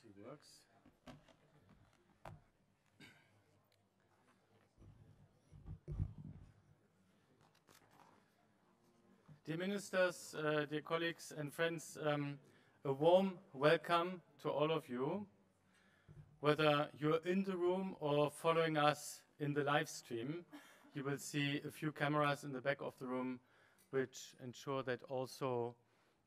actually works. Dear ministers, dear colleagues and friends, a warm welcome to all of you, whether you're in the room or following us in the live stream. You will see a few cameras in the back of the room which ensure that also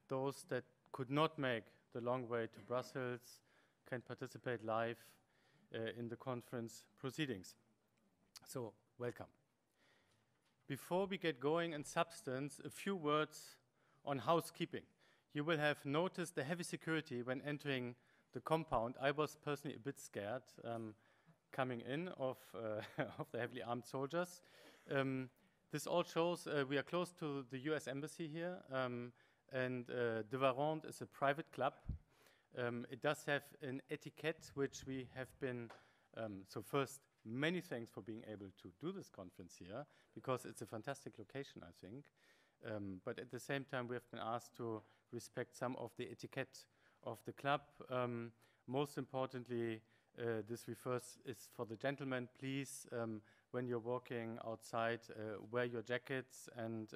those that could not make the long way to Brussels can participate live in the conference proceedings. So, welcome. Before we get going in substance, a few words on housekeeping. You will have noticed the heavy security when entering the compound. I was personally a bit scared coming in of the heavily armed soldiers. This all shows we are close to the US Embassy here, and De Varande is a private club. It does have an etiquette which we have been, so first, many thanks for being able to do this conference here, because it's a fantastic location, I think. But at the same time, we have been asked to respect some of the etiquette of the club. Most importantly, this is for the gentlemen. Please, when you're walking outside, wear your jackets and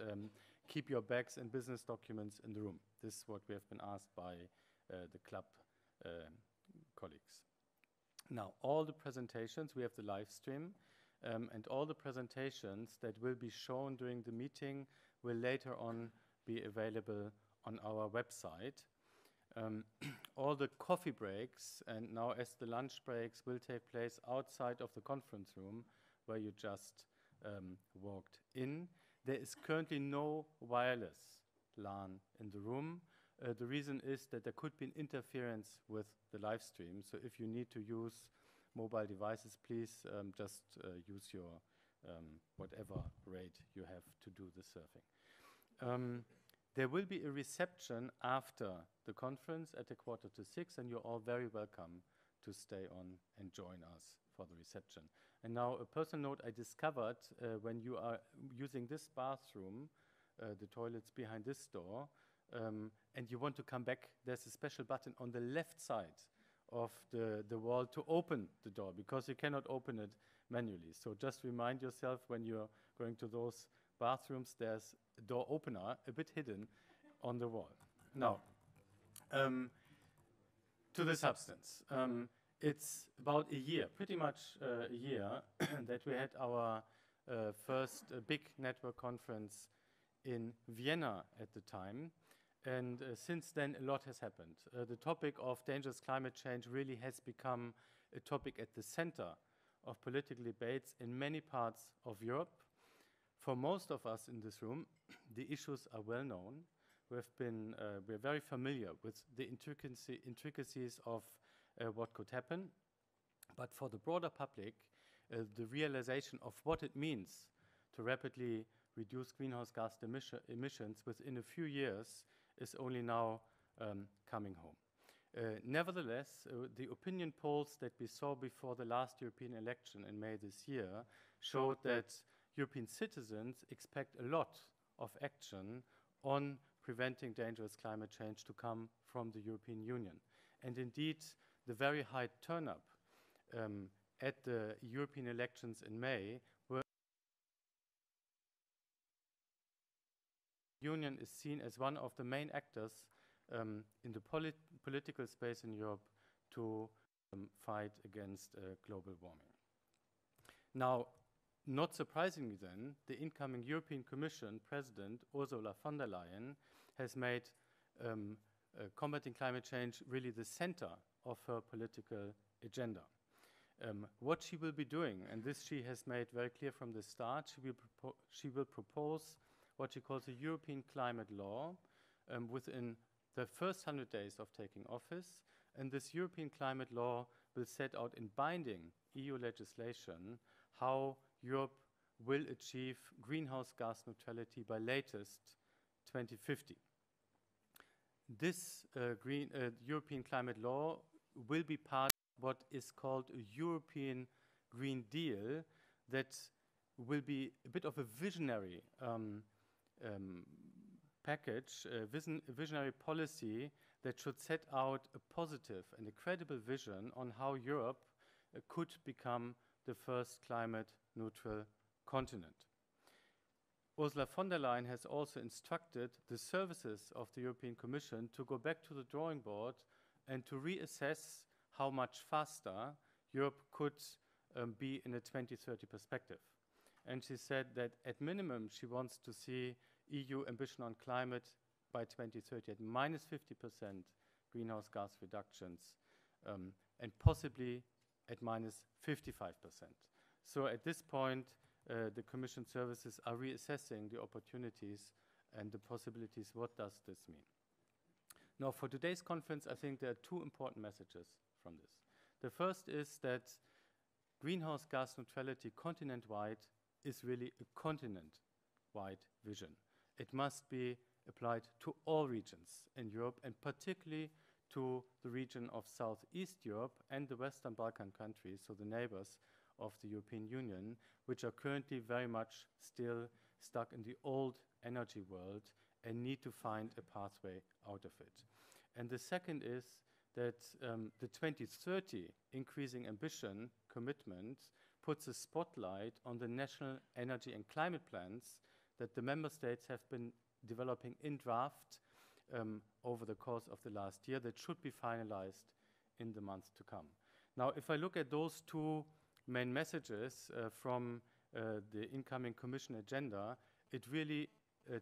keep your bags and business documents in the room. This is what we have been asked by the club colleagues. Now, all the presentations, we have the live stream, and all the presentations that will be shown during the meeting will later on be available on our website. All the coffee breaks, and now as the lunch breaks, will take place outside of the conference room where you just walked in. There is currently no wireless LAN in the room. The reason is that there could be an interference with the live stream. So if you need to use mobile devices, please just use your whatever rate you have to do the surfing. There will be a reception after the conference at 5:45, and you're all very welcome to stay on and join us for the reception. And now a personal note I discovered when you are using this bathroom, the toilets behind this door, and you want to come back, there's a special button on the left side of the wall to open the door, because you cannot open it manually. So just remind yourself when you're going to those bathrooms, there's a door opener a bit hidden on the wall. Now, to the substance. It's about a year, pretty much a year, that we had our first big network conference in Vienna at the time. And since then, a lot has happened. The topic of dangerous climate change really has become a topic at the center of political debates in many parts of Europe. For most of us in this room, the issues are well known. We're very familiar with the intricacies of what could happen. But for the broader public, the realization of what it means to rapidly reduce greenhouse gas emissions within a few years is only now coming home. Nevertheless, the opinion polls that we saw before the last European election in May this year showed that European citizens expect a lot of action on preventing dangerous climate change to come from the European Union. And indeed, the very high turn-up at the European elections in May were the Union is seen as one of the main actors in the political space in Europe to fight against global warming. Now, not surprisingly then, the incoming European Commission President Ursula von der Leyen has made combating climate change really the center of her political agenda. What she will be doing, and this she has made very clear from the start, she will propose what she calls a European climate law within the first 100 days of taking office. And this European climate law will set out in binding EU legislation how Europe will achieve greenhouse gas neutrality by latest 2050. This European climate law will be part of what is called a European Green Deal that will be a bit of a visionary package, a visionary policy that should set out a positive and a credible vision on how Europe could become the first climate neutral continent. Ursula von der Leyen has also instructed the services of the European Commission to go back to the drawing board and to reassess how much faster Europe could be in a 2030 perspective. And she said that at minimum she wants to see EU ambition on climate by 2030 at minus 50% greenhouse gas reductions and possibly at minus 55%. So at this point, the Commission services are reassessing the opportunities and the possibilities. What does this mean? Now, for today's conference, I think there are two important messages from this. The first is that greenhouse gas neutrality continent-wide is really a continent-wide vision. It must be applied to all regions in Europe, and particularly to the region of Southeast Europe and the Western Balkan countries, so the neighbors of the European Union, which are currently very much still stuck in the old energy world and need to find a pathway out of it. And the second is that the 2030 increasing ambition commitment puts a spotlight on the national energy and climate plans that the member states have been developing in draft over the course of the last year that should be finalized in the months to come. Now, if I look at those two main messages from the incoming Commission agenda, it really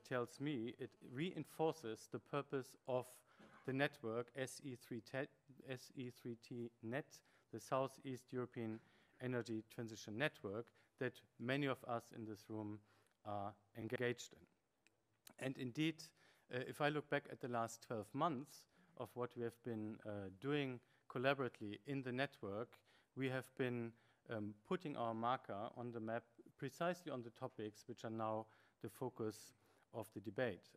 tells me, it reinforces the purpose of the network SE3T Net, the Southeast European Energy Transition Network, that many of us in this room are engaged in. And indeed, if I look back at the last 12 months of what we have been doing collaboratively in the network, we have been putting our marker on the map precisely on the topics which are now the focus of the debate.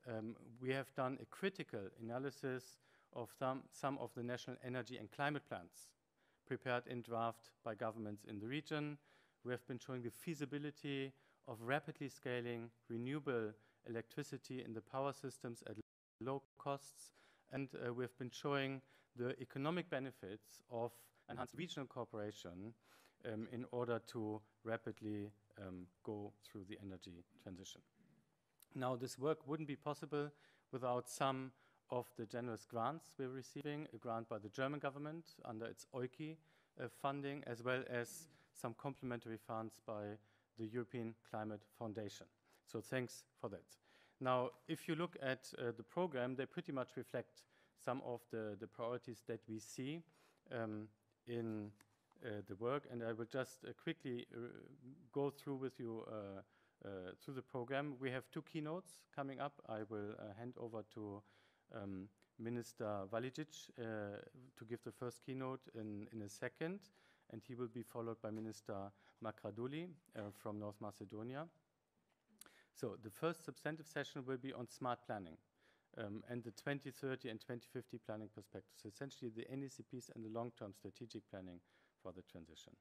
We have done a critical analysis of some of the national energy and climate plans prepared in draft by governments in the region. We have been showing the feasibility of rapidly scaling renewable electricity in the power systems at low costs, and we have been showing the economic benefits of enhanced regional cooperation in order to rapidly go through the energy transition. Now, this work wouldn't be possible without some of the generous grants we're receiving, a grant by the German government under its EUKI funding, as well as some complementary funds by the European Climate Foundation. So thanks for that. Now, if you look at the program, they pretty much reflect some of the priorities that we see in the work, and I will just quickly go through with you through the program. We have two keynotes coming up. I will hand over to Minister Valicic to give the first keynote in a second, and he will be followed by Minister Makraduli from North Macedonia. So the first substantive session will be on smart planning and the 2030 and 2050 planning perspectives, essentially the NECPs and the long-term strategic planning for the transition.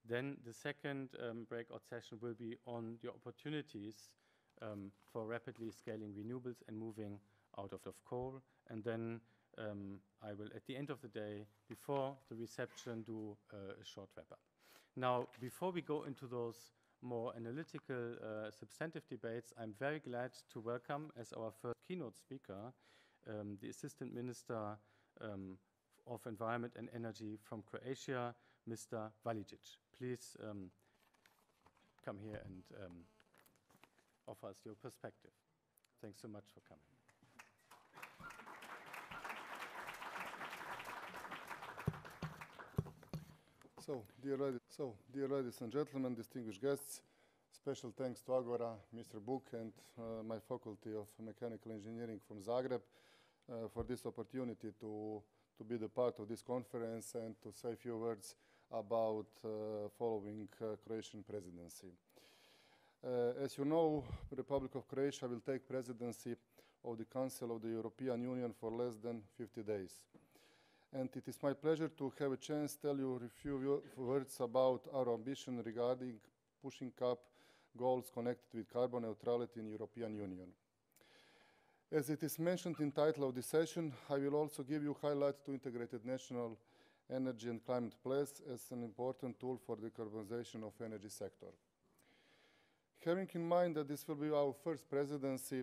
Then the second breakout session will be on the opportunities for rapidly scaling renewables and moving out of coal. And then I will, at the end of the day, before the reception, do a short wrap-up. Now, before we go into those more analytical, substantive debates, I'm very glad to welcome as our first keynote speaker the Assistant Minister of Environment and Energy from Croatia, Mr. Valicic. Please come here and offer us your perspective. Thanks so much for coming. Dear ladies and gentlemen, distinguished guests, special thanks to Agora, Mr. Buk, and my Faculty of Mechanical Engineering from Zagreb for this opportunity to be the part of this conference and to say a few words about following Croatian presidency. As you know, the Republic of Croatia will take presidency of the Council of the European Union for less than 50 days. And it is my pleasure to have a chance to tell you a few words about our ambition regarding pushing up goals connected with carbon neutrality in the European Union. As it is mentioned in the title of this session, I will also give you highlight to integrated national energy and climate plans as an important tool for decarbonization of energy sector. Having in mind that this will be our first presidency,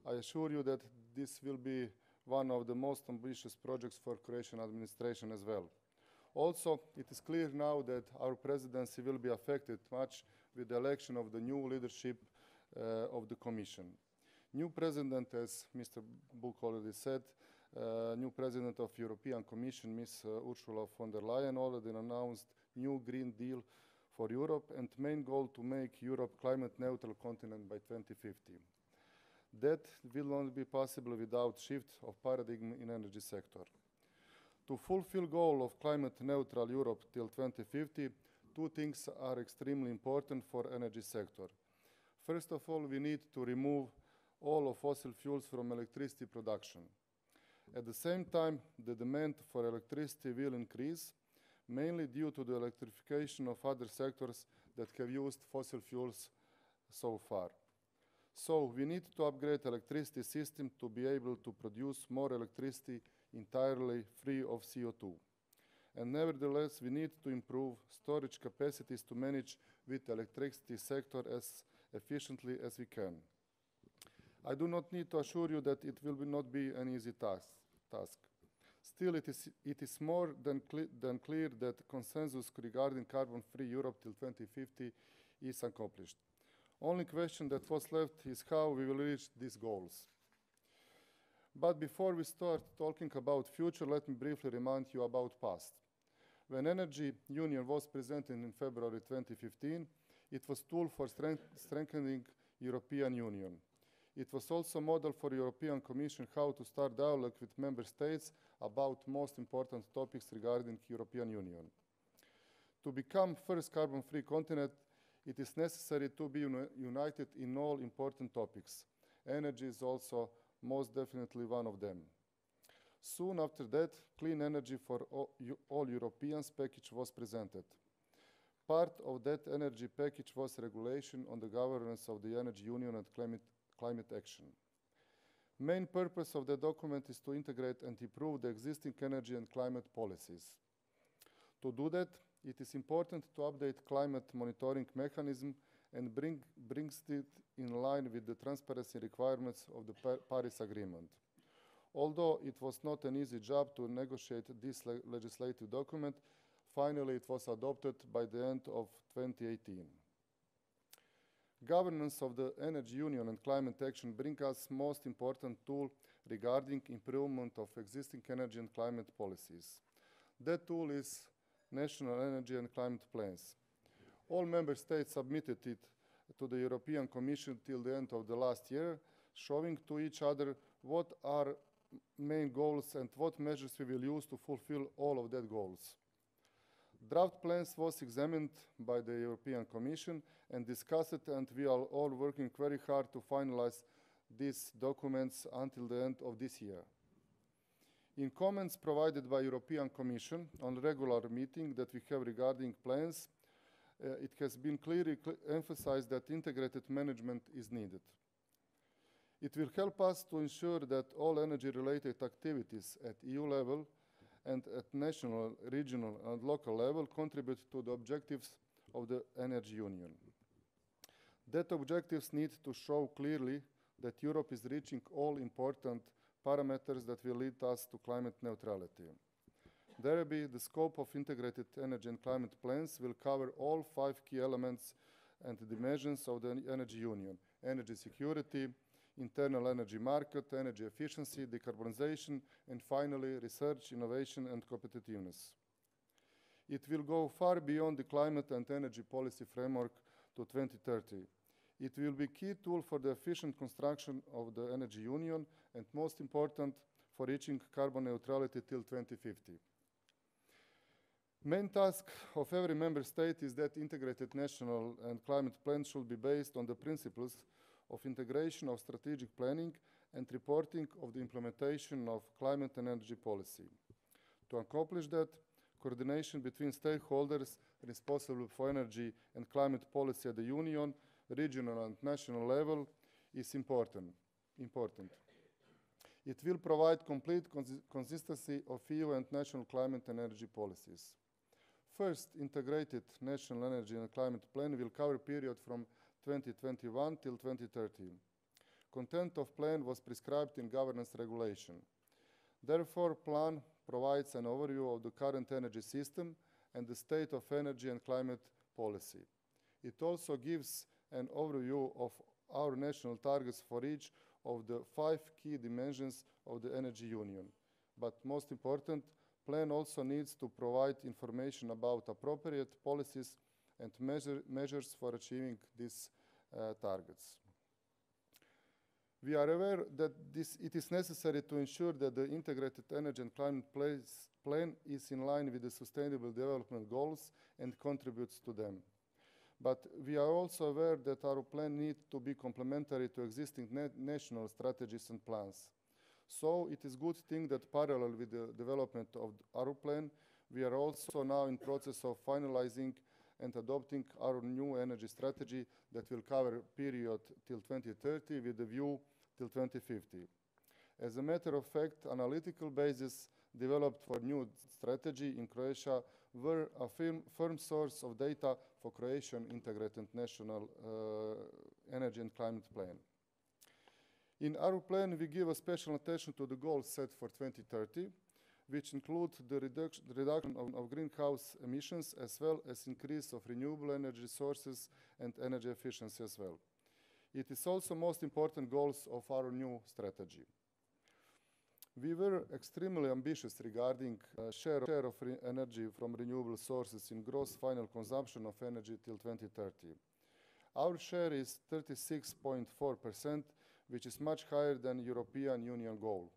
I assure you that this will be one of the most ambitious projects for Croatian administration as well. Also, it is clear now that our presidency will be affected much with the election of the new leadership of the Commission. New president, as Mr. Buk already said, new president of European Commission, Ms. Ursula von der Leyen, already announced new Green Deal for Europe and main goal to make Europe climate neutral continent by 2050. That will only be possible without shift of paradigm in energy sector. To fulfill goal of climate neutral Europe till 2050, two things are extremely important for energy sector. First of all, we need to remove all of fossil fuels from electricity production. At the same time, the demand for electricity will increase, mainly due to the electrification of other sectors that have used fossil fuels so far. So we need to upgrade electricity system to be able to produce more electricity entirely free of CO2. And nevertheless, we need to improve storage capacities to manage with electricity sector as efficiently as we can. I do not need to assure you that it will not be an easy task. Still, it is more than clear that consensus regarding carbon-free Europe till 2050 is accomplished. Only question that was left is how we will reach these goals. But before we start talking about future, let me briefly remind you about past. When Energy Union was presented in February 2015, it was a tool for strengthening European Union. It was also a model for European Commission how to start dialogue with member states about most important topics regarding European Union. To become first carbon-free continent, it is necessary to be united in all important topics. Energy is also most definitely one of them. Soon after that, Clean Energy for all Europeans package was presented. Part of that energy package was regulation on the governance of the Energy Union and climate action. Main purpose of the document is to integrate and improve the existing energy and climate policies. To do that, it is important to update climate monitoring mechanism and brings it in line with the transparency requirements of the Paris Agreement. Although it was not an easy job to negotiate this legislative document, finally it was adopted by the end of 2018. Governance of the Energy Union and climate action bring us most important tool regarding improvement of existing energy and climate policies. That tool is National Energy and Climate Plans. All member states submitted it to the European Commission till the end of the last year, showing to each other what are main goals and what measures we will use to fulfill all of that goals. Draft plans was examined by the European Commission and discussed, and we are all working very hard to finalize these documents until the end of this year. In comments provided by European Commission on regular meeting that we have regarding plans, it has been clearly emphasized that integrated management is needed. It will help us to ensure that all energy-related activities at EU level and at national, regional and local level contribute to the objectives of the Energy Union. That objectives need to show clearly that Europe is reaching all important parameters that will lead us to climate neutrality. Thereby, the scope of integrated energy and climate plans will cover all 5 key elements and dimensions of the Energy Union: energy security, internal energy market, energy efficiency, decarbonization, and finally, research, innovation, and competitiveness. It will go far beyond the climate and energy policy framework to 2030. It will be a key tool for the efficient construction of the Energy Union and, most important, for reaching carbon neutrality till 2050. Main task of every member state is that integrated national and climate plans should be based on the principles of integration of strategic planning and reporting of the implementation of climate and energy policy. To accomplish that, coordination between stakeholders responsible for energy and climate policy at the Union, regional and national level is important. It will provide complete consistency of EU and national climate and energy policies. First integrated national energy and climate plan will cover a period from 2021 till 2030. Content of plan was prescribed in governance regulation. Therefore, plan provides an overview of the current energy system and the state of energy and climate policy. It also gives an overview of our national targets for each of the 5 key dimensions of the energy union. But most important, plan also needs to provide information about appropriate policies and measures for achieving these targets. We are aware that it is necessary to ensure that the integrated energy and climate plan is in line with the Sustainable Development Goals and contributes to them. But we are also aware that our plan needs to be complementary to existing national strategies and plans. So it is a good thing that parallel with the development of our plan, we are also now in process of finalizing and adopting our new energy strategy that will cover period till 2030 with a view till 2050. As a matter of fact, analytical basis developed for new strategy in Croatia were a firm source of data for Croatian integrated national energy and climate plan. In our plan, we give a special attention to the goals set for 2030, which include the reduction of greenhouse emissions as well as increase of renewable energy sources and energy efficiency as well. It is also most important goals of our new strategy. We were extremely ambitious regarding share of energy from renewable sources in gross final consumption of energy till 2030. Our share is 36.4%, which is much higher than European Union goal.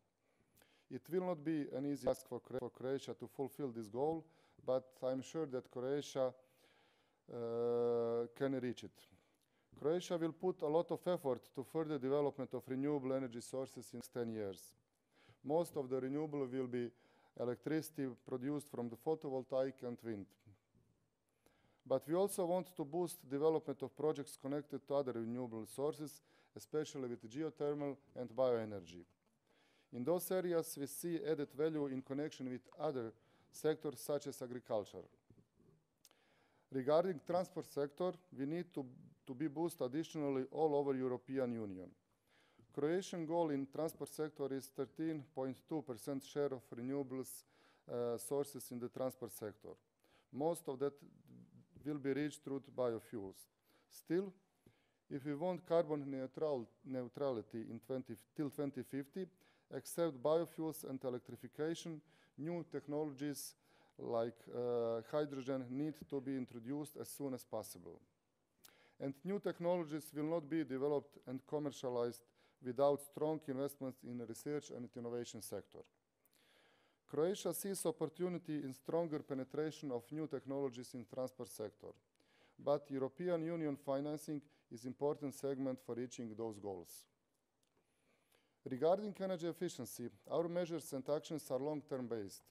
It will not be an easy task for Croatia to fulfill this goal, but I'm sure that Croatia can reach it. Croatia will put a lot of effort to further development of renewable energy sources in the next 10 years. Most of the renewable will be electricity produced from the photovoltaic and wind. But we also want to boost development of projects connected to other renewable sources, especially with geothermal and bioenergy. In those areas, we see added value in connection with other sectors such as agriculture. Regarding transport sector, we need to be boosted additionally all over European Union. Croatian goal in transport sector is 13.2% share of renewables sources in the transport sector. Most of that will be reached through biofuels. Still, if we want carbon neutrality till 2050, except biofuels and electrification, new technologies like hydrogen need to be introduced as soon as possible. And new technologies will not be developed and commercialized without strong investments in the research and innovation sector. Croatia sees opportunity in stronger penetration of new technologies in transport sector, but European Union financing is an important segment for reaching those goals. Regarding energy efficiency, our measures and actions are long-term based.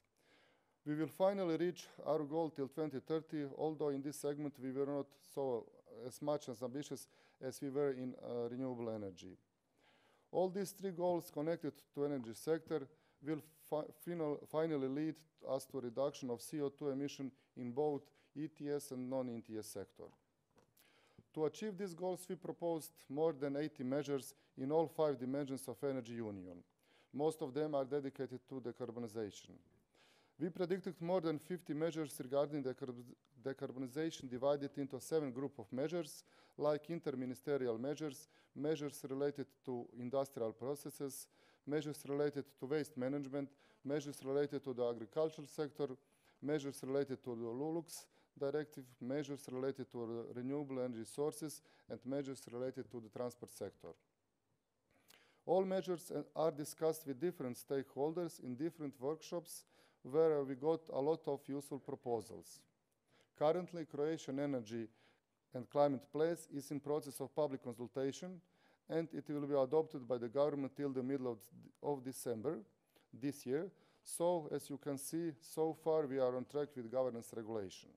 We will finally reach our goal till 2030, although in this segment we were not as much as ambitious as we were in renewable energy. All these 3 goals connected to energy sector will finally lead us to a reduction of CO2 emission in both ETS and non-ETS sector. To achieve these goals, we proposed more than 80 measures in all 5 dimensions of energy union. Most of them are dedicated to decarbonization. We predicted more than 50 measures regarding decarbonization divided into 7 groups of measures, like interministerial measures, measures related to industrial processes, measures related to waste management, measures related to the agricultural sector, measures related to the LULUCS directive, measures related to renewable energy sources, and measures related to the transport sector. All measures are discussed with different stakeholders in different workshops where we got a lot of useful proposals. Currently, Croatian energy and climate place is in process of public consultation, and it will be adopted by the government till the middle of December this year. So, as you can see, so far we are on track with governance regulation.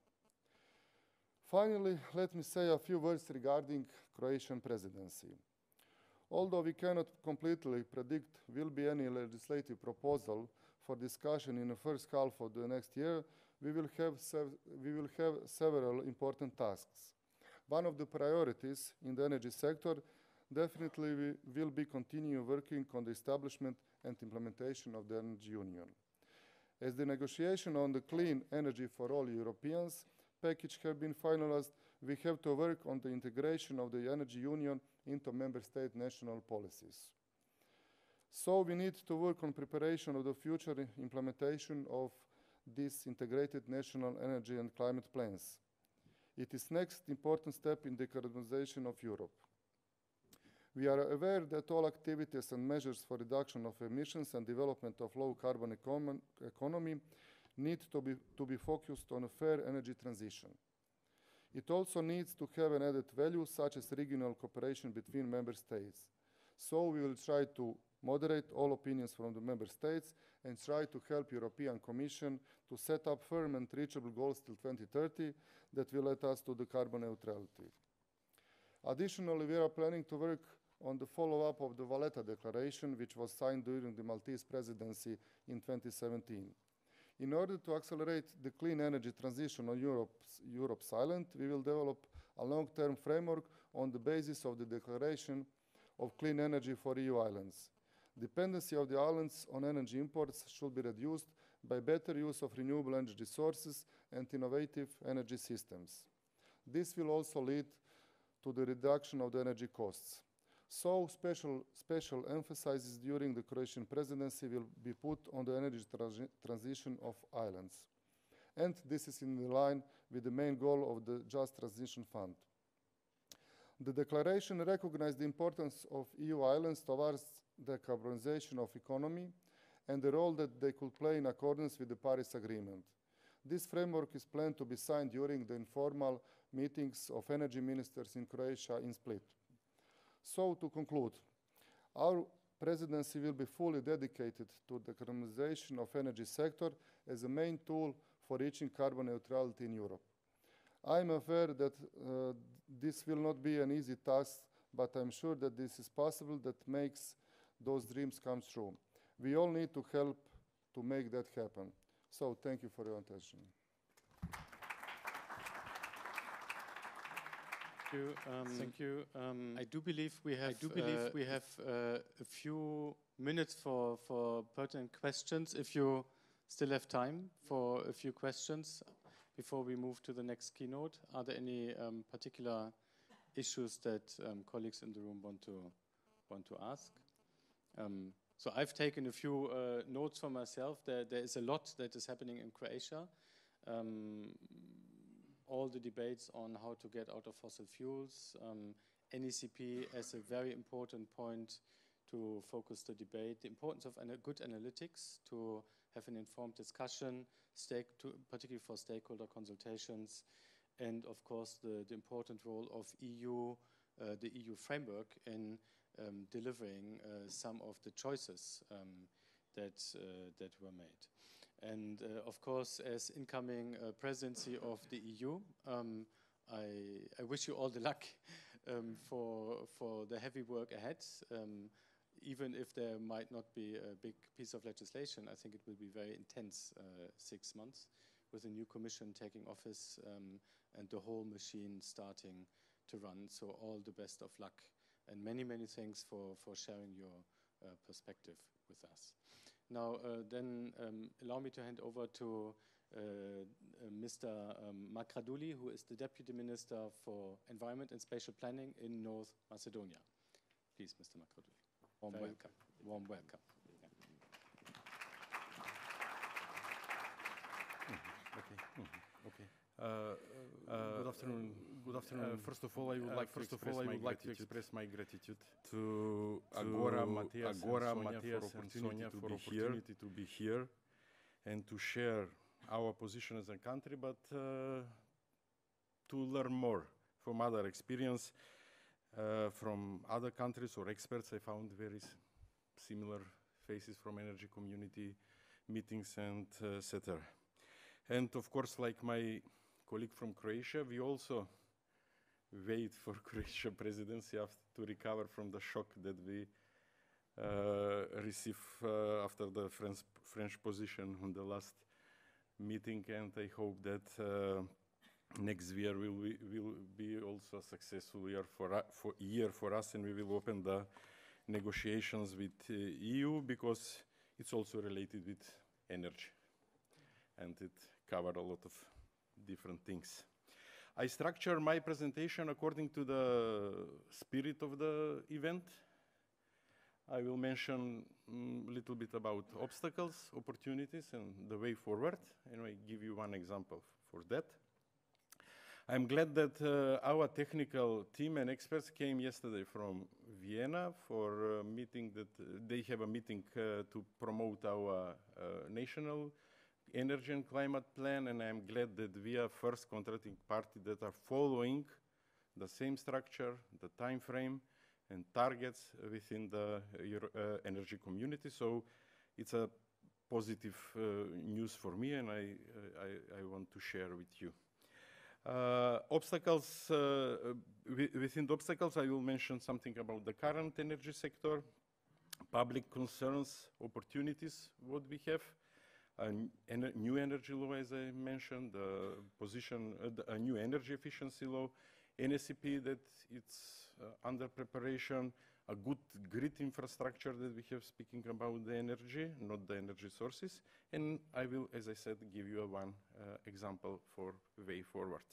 Finally, let me say a few words regarding Croatian presidency. Although we cannot completely predict will be any legislative proposal for discussion in the first half of the next year, we will have several important tasks. One of the priorities in the energy sector definitely will be continue working on the establishment and implementation of the Energy Union. As the negotiation on the clean energy for all Europeans package have been finalized, we have to work on the integration of the Energy Union into member state national policies. So we need to work on preparation of the future implementation of these integrated national energy and climate plans. It is next important step in the decarbonization of Europe. We are aware that all activities and measures for reduction of emissions and development of low carbon economy need to be focused on a fair energy transition. It also needs to have an added value such as regional cooperation between member states. So we will try to moderate all opinions from the member states and try to help European Commission to set up firm and reachable goals till 2030 that will lead us to the carbon neutrality. Additionally, we are planning to work on the follow-up of the Valletta Declaration, which was signed during the Maltese presidency in 2017. In order to accelerate the clean energy transition on Europe's island, we will develop a long-term framework on the basis of the Declaration of Clean Energy for EU islands. Dependency of the islands on energy imports should be reduced by better use of renewable energy sources and innovative energy systems. This will also lead to the reduction of the energy costs. So special emphasis during the Croatian presidency will be put on the energy transition of islands. And this is in line with the main goal of the Just Transition Fund. The declaration recognized the importance of EU islands towards the decarbonization of economy and the role that they could play in accordance with the Paris Agreement. This framework is planned to be signed during the informal meetings of energy ministers in Croatia in Split. So, to conclude, our presidency will be fully dedicated to the decarbonization of energy sector as a main tool for reaching carbon neutrality in Europe. I am aware that this will not be an easy task, but I'm sure that this is possible that makes those dreams come true. We all need to help to make that happen. So, thank you for your attention. Thank you. I do believe we have a few minutes for pertinent questions. If you still have time for a few questions before we move to the next keynote, are there any particular issues that colleagues in the room want to ask? So I've taken a few notes for myself. There is a lot that is happening in Croatia. All the debates on how to get out of fossil fuels, NECP as a very important point to focus the debate, the importance of good analytics to have an informed discussion, particularly for stakeholder consultations, and of course the important role of the EU framework in delivering some of the choices that were made. And of course, as incoming presidency of the EU, I wish you all the luck for the heavy work ahead. Even if there might not be a big piece of legislation, I think it will be very intense 6 months with a new commission taking office and the whole machine starting to run. So all the best of luck and many, many thanks for sharing your perspective with us. Now, then allow me to hand over to Mr. Makraduli, who is the Deputy Minister for Environment and Spatial Planning in North Macedonia. Please, Mr. Makraduli. Warm welcome. Warm welcome. Good afternoon. Good afternoon. First of all, I would like to express my gratitude to Agora, Matthias, and Sonia for the opportunity to be here and to share our position as a country, but to learn more from other experience from other countries or experts. I found very similar faces from energy community meetings and etc. And of course, like my colleague from Croatia, we also wait for Croatia presidency after to recover from the shock that we received after the French position on the last meeting, and I hope that next year will be also a successful year for us, and we will open the negotiations with EU, because it's also related with energy, and it covers a lot of different things. I structure my presentation according to the spirit of the event. I will mention a little bit about obstacles, opportunities, and the way forward, and I give you one example for that. I'm glad that our technical team and experts came yesterday from Vienna for a meeting that they have a meeting to promote our national energy and climate plan, and I'm glad that we are first contracting party that are following the same structure, the time frame, and targets within the energy community. So it's a positive news for me, and I want to share with you. Obstacles, within the obstacles, I will mention something about the current energy sector, public concerns, opportunities, what we have, a new energy law, as I mentioned, a new energy efficiency law, NSCP that it's under preparation, a good grid infrastructure that we have, speaking about the energy, not the energy sources, and I will, as I said, give you one example for way forward.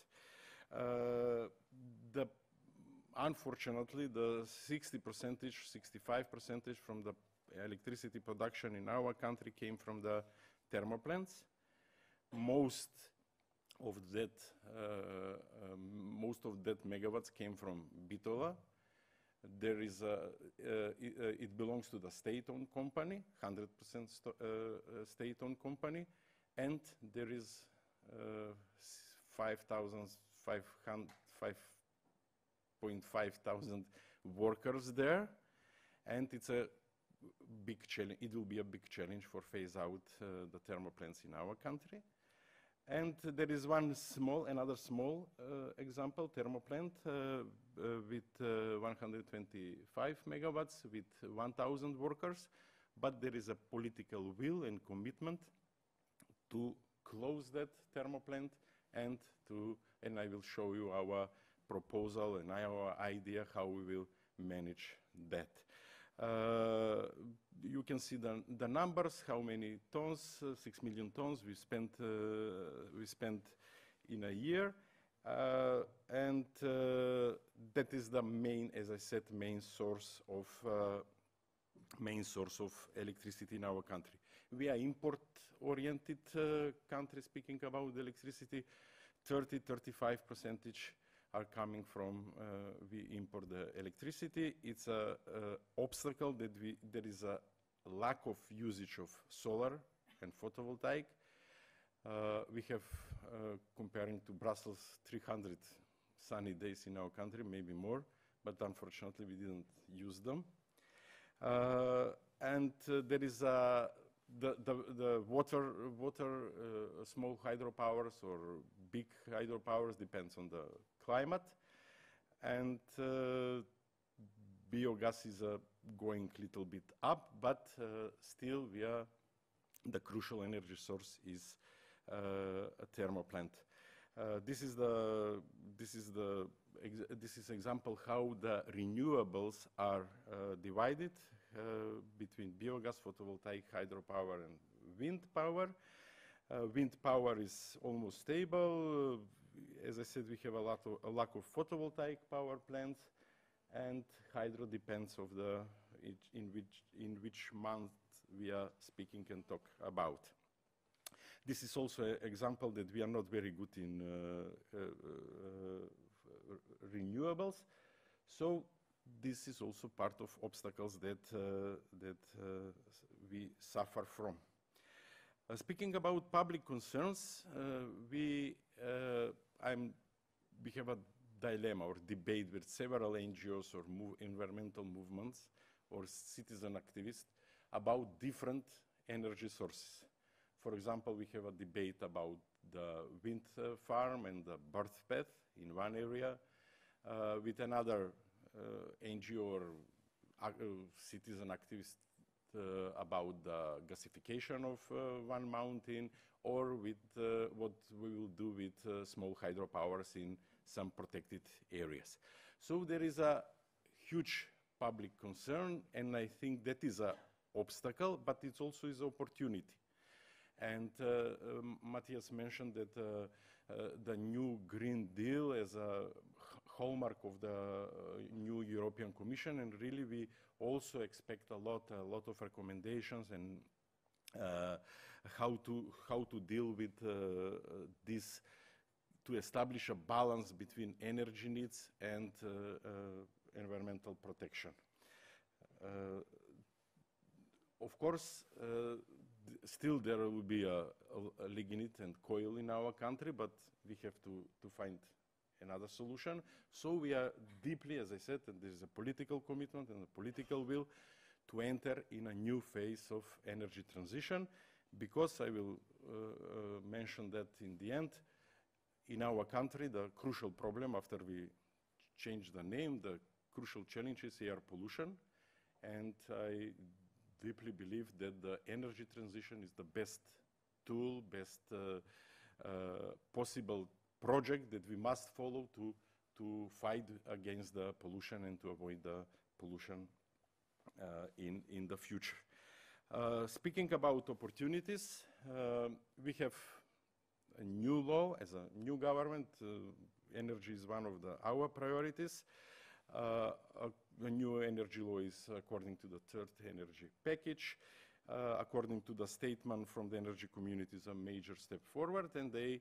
Unfortunately, the 60%, 65% from the electricity production in our country came from the thermal plants. Most of that megawatts came from Bitola. There is it belongs to the state-owned company, 100% state-owned company, and there is 5,500 workers there, and it's a big challenge. It will be a big challenge for phase out the thermal plants in our country. And there is another small example, thermal plant with 125 megawatts with 1,000 workers, but there is a political will and commitment to close that thermal plant, and I will show you our proposal and our idea how we will manage that. You can see the numbers, how many tons, 6 million tons we spent in a year, and that is the main, as I said, main source of electricity in our country. We are import-oriented country, speaking about electricity. 30–35% are coming from, we import the electricity. It's an obstacle that there is a lack of usage of solar and photovoltaic. We have, comparing to Brussels, 300 sunny days in our country, maybe more, but unfortunately we didn't use them. And there is the water small hydropowers or big hydropowers, depends on the climate, and biogas is going a little bit up, but still the crucial energy source is a thermal plant. This is example how the renewables are divided between biogas, photovoltaic, hydropower, and wind power. Wind power is almost stable. As I said, we have a lack of photovoltaic power plants, and hydro depends of in which month we are speaking and talk about. This is also an example that we are not very good in renewables, so this is also part of obstacles that we suffer from. Speaking about public concerns, we have a dilemma or debate with several NGOs or environmental movements or citizen activists about different energy sources. For example, we have a debate about the wind farm and the birth path in one area, with another NGO or citizen activist about the gasification of one mountain, or with what we will do with small hydropowers in some protected areas. So there is a huge public concern, and I think that is an obstacle, but it also is an opportunity. And Matthias mentioned that the new Green Deal as a hallmark of the new European Commission, and really we also expect a lot of recommendations and how to deal with this, to establish a balance between energy needs and environmental protection. Of course, still there will be a lignite and coal in our country, but we have to find another solution. So we are deeply, as I said, and there is a political commitment and a political will to enter in a new phase of energy transition, because I will mention that in the end, in our country, the crucial problem after we change the name, the crucial challenge is air pollution, and I deeply believe that the energy transition is the best tool, best possible project that we must follow to fight against the pollution and to avoid the pollution in the future. Speaking about opportunities, we have a new law as a new government. Energy is one of our priorities. The new energy law is according to the third energy package. According to the statement from the energy community, is a major step forward, and they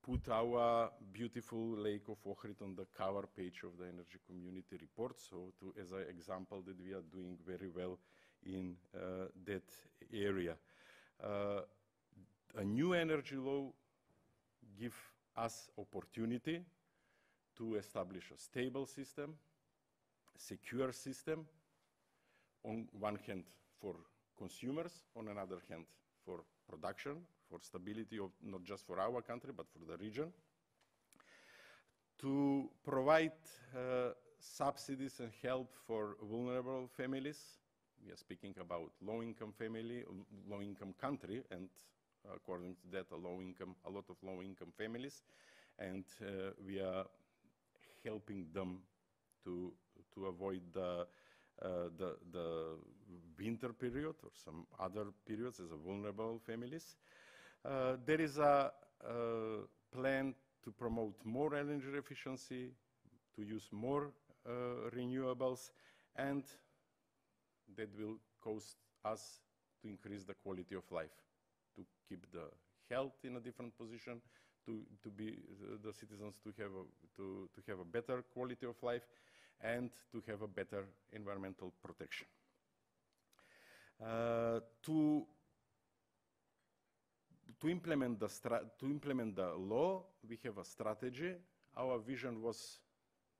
put our beautiful Lake of Ohrid on the cover page of the energy community report. So as an example that we are doing very well in that area. A new energy law gives us opportunity to establish a stable system, secure system, on one hand for consumers, on another hand for production, for stability of not just for our country, but for the region, to provide subsidies and help for vulnerable families. We are speaking about low-income family, low-income country, and according to that, a lot of low-income families, and we are helping them to avoid the winter period or some other periods as a vulnerable families. There is a plan to promote more energy efficiency, to use more renewables, and that will cause us to increase the quality of life, to keep the health in a different position, to be the citizens to have a better quality of life, and to have a better environmental protection. To implement the law, we have a strategy. Our vision was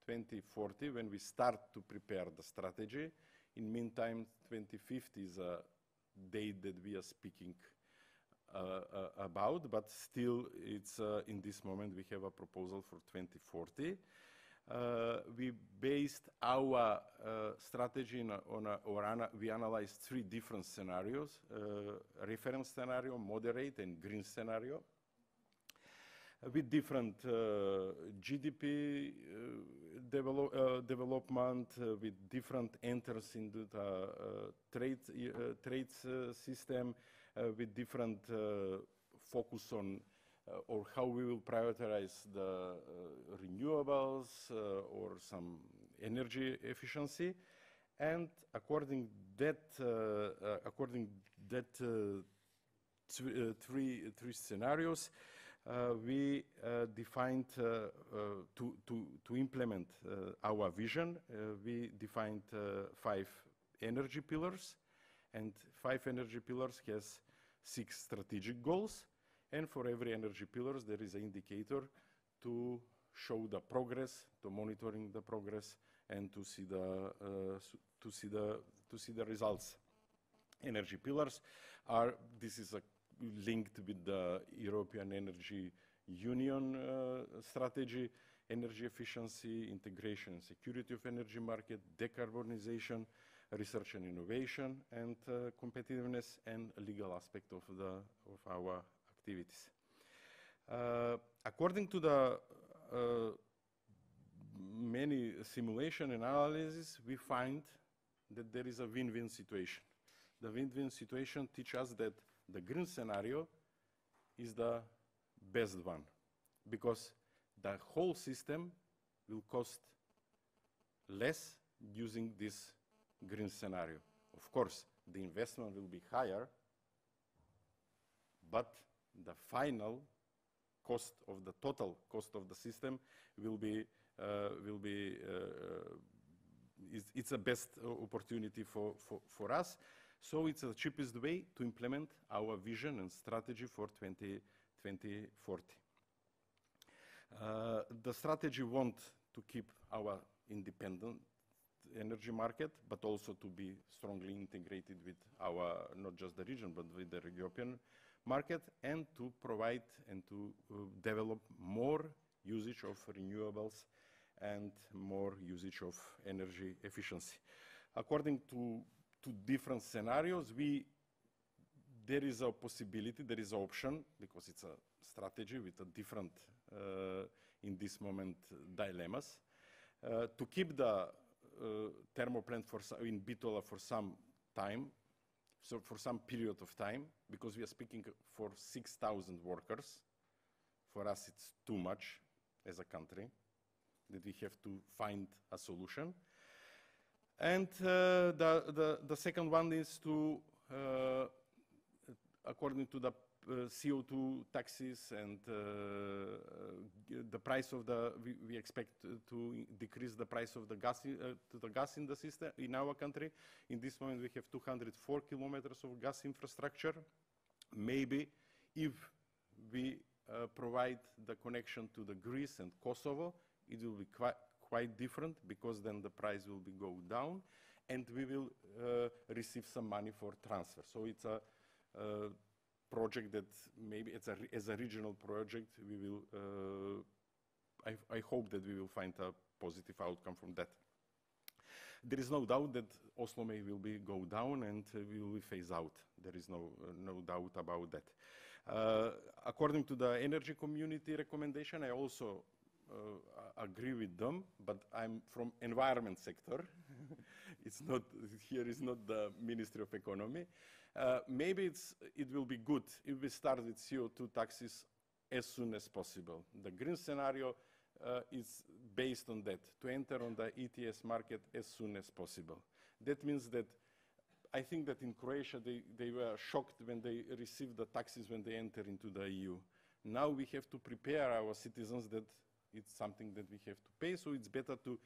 2040 when we start to prepare the strategy. In meantime, 2050 is a date that we are speaking about, but still it's in this moment we have a proposal for 2040. We based our strategy we analyzed 3 different scenarios, reference scenario, moderate, and green scenario, with different GDP development, with different enters into the trade system, with different focus on or how we will prioritize the renewables or some energy efficiency, and according that three scenarios, we defined to implement our vision. We defined 5 energy pillars, and 5 energy pillars has 6 strategic goals. And for every energy pillars, there is an indicator to show the progress, to monitoring the progress, and to see the results. Energy pillars are, this is linked with the European Energy Union strategy, energy efficiency, integration and security of energy market, decarbonization, research and innovation, and competitiveness and legal aspect of our activities. According to the many simulation analyses, we find that there is a win-win situation. The win-win situation teaches us that the green scenario is the best one, because the whole system will cost less using this green scenario. Of course, the investment will be higher, but the final cost of the total cost of the system it's a best opportunity for us. So it's the cheapest way to implement our vision and strategy for 2040. The strategy wants to keep our independent energy market, but also to be strongly integrated with our, not just the region, but with the European market, and to provide and to develop more usage of renewables and more usage of energy efficiency. According to different scenarios, there is a possibility, there is an option, because it's a strategy with a different, in this moment, dilemmas, to keep the thermal plant in Bitola for some time, so for some period of time, because we are speaking for 6,000 workers. For us, it's too much as a country, that we have to find a solution. And the second one is to, according to the CO2 taxes and the price of we expect to decrease the price of the gas, to the gas in the system in our country. In this moment, we have 204 kilometers of gas infrastructure. Maybe if we provide the connection to the Greece and Kosovo, it will be quite different, because then the price will go down, and we will receive some money for transfer. So it's a project that maybe as a regional project, we will, I hope that we will find a positive outcome from that. There is no doubt that Oslo May will go down and we will phase out. There is no doubt about that. According to the energy community recommendation, I also agree with them, but I'm from environment sector. It's not, here is not the Ministry of Economy. Maybe it will be good if we start with CO2 taxes as soon as possible. The green scenario is based on that, to enter on the ETS market as soon as possible. That means that I think that in Croatia, they were shocked when they received the taxes when they enter into the EU. Now we have to prepare our citizens that it's something that we have to pay, so it's better to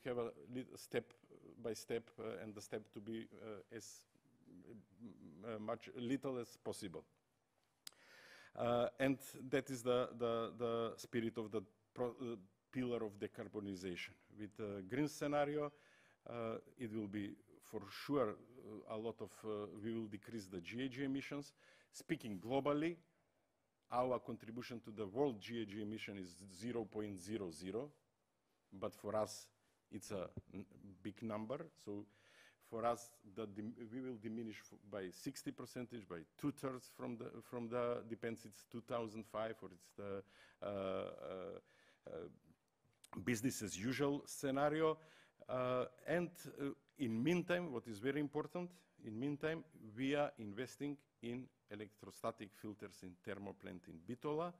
have a step by step, and the step to be as little as possible. And that is the spirit of the pillar of decarbonization. With the green scenario, it will be for sure a lot of, we will decrease the GHG emissions. Speaking globally, our contribution to the world GHG emission is 0.00, but for us, it's a big number. So for us, we will diminish by 60%, by 2/3 from the depends, it's 2005 or it's the business as usual scenario. And in meantime, what is very important, in meantime, we are investing in electrostatic filters in thermal plant in Bitola.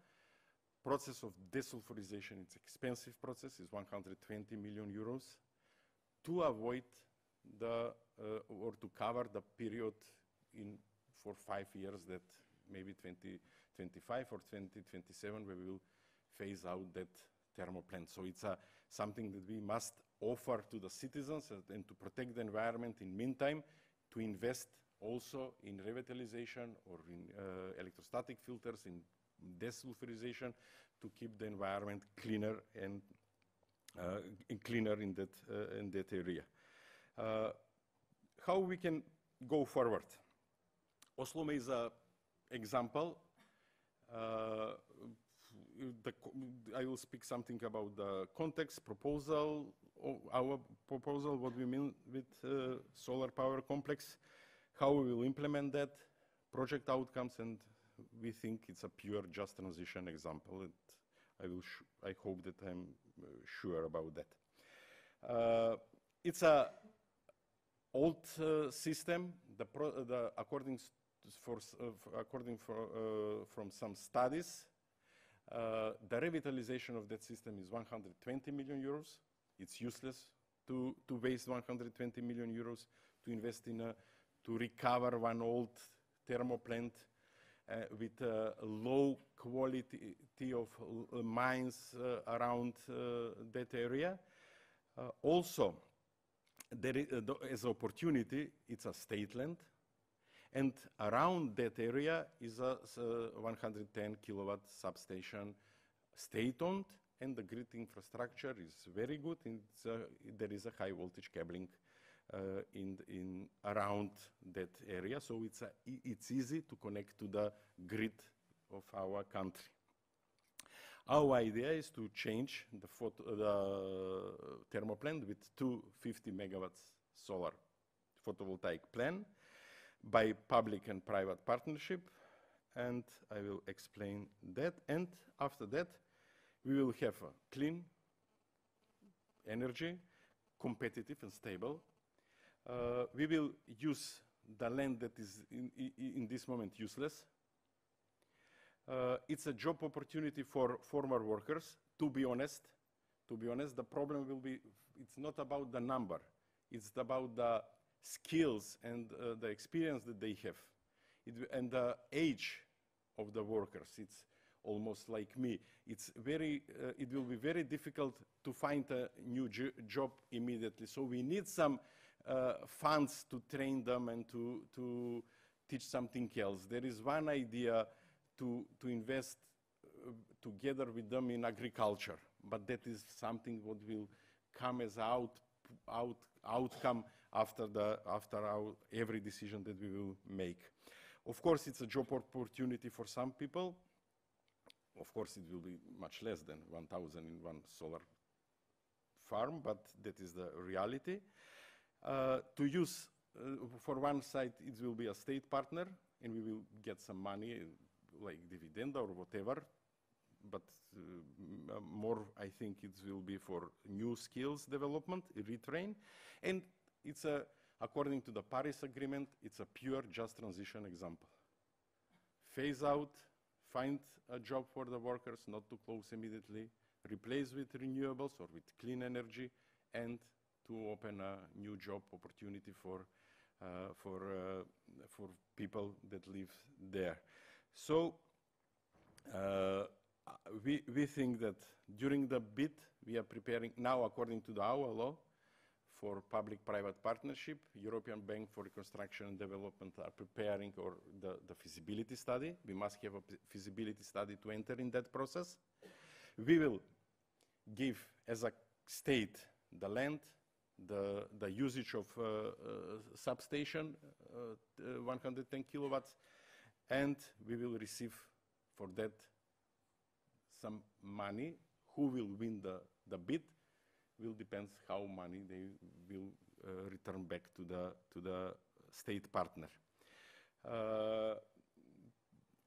Process of desulfurization, it's expensive process, is 120 million euros to avoid or to cover the period for 5 years that maybe 2025 or 2027 where we will phase out that thermal plant. So it's something that we must offer to the citizens and to protect the environment in meantime, to invest also in revitalization or in electrostatic filters, in desulfurization, to keep the environment cleaner and cleaner in that area. How we can go forward? Oslo is an example. I will speak something about the context, proposal, our proposal, what we mean with solar power complex, how we will implement that, project outcomes, and we think it's a pure just transition example. I hope that I'm sure about that. It's a old system. According from some studies, the revitalization of that system is 120 million euros. It's useless to waste 120 million euros to invest in to recover one old thermal plant with low quality of mines around that area. Also, there is, as an opportunity, it's a state land, and around that area is a 110 kilowatt substation, state-owned, and the grid infrastructure is very good, and there is a high voltage cabling around that area, so it's easy to connect to the grid of our country. Our idea is to change the thermal plant with 250 megawatts solar photovoltaic plant by public and private partnership, and I will explain that. And after that, we will have a clean energy, competitive and stable. We will use the land that is in this moment useless. It's a job opportunity for former workers. To be honest, the problem will be, it's not about the number, it's about the skills and the experience that they have, and the age of the workers. It's almost like me. It's it will be very difficult to find a new job immediately. So we need some funds to train them and to teach something else. There is one idea to invest together with them in agriculture, but that is something what will come as outcome after every decision that we will make. Of course, it's a job opportunity for some people. Of course, it will be much less than 1,000 in one solar farm, but that is the reality. To use, for one side, it will be a state partner, and we will get some money, like dividend or whatever, but more, I think it will be for new skills development, retrain, and it's according to the Paris Agreement, it's a pure just transition example. Phase out, find a job for the workers, not to close immediately, replace with renewables or with clean energy, and to open a new job opportunity for people that live there. So we think that during the bid, we are preparing now, according to our law, for public-private partnership. European Bank for Reconstruction and Development are preparing the feasibility study. We must have a feasibility study to enter in that process. We will give, as a state, the land, the usage of substation, 110 kilowatts, and we will receive for that some money. Who will win the bid will depend how money they will return back to the state partner.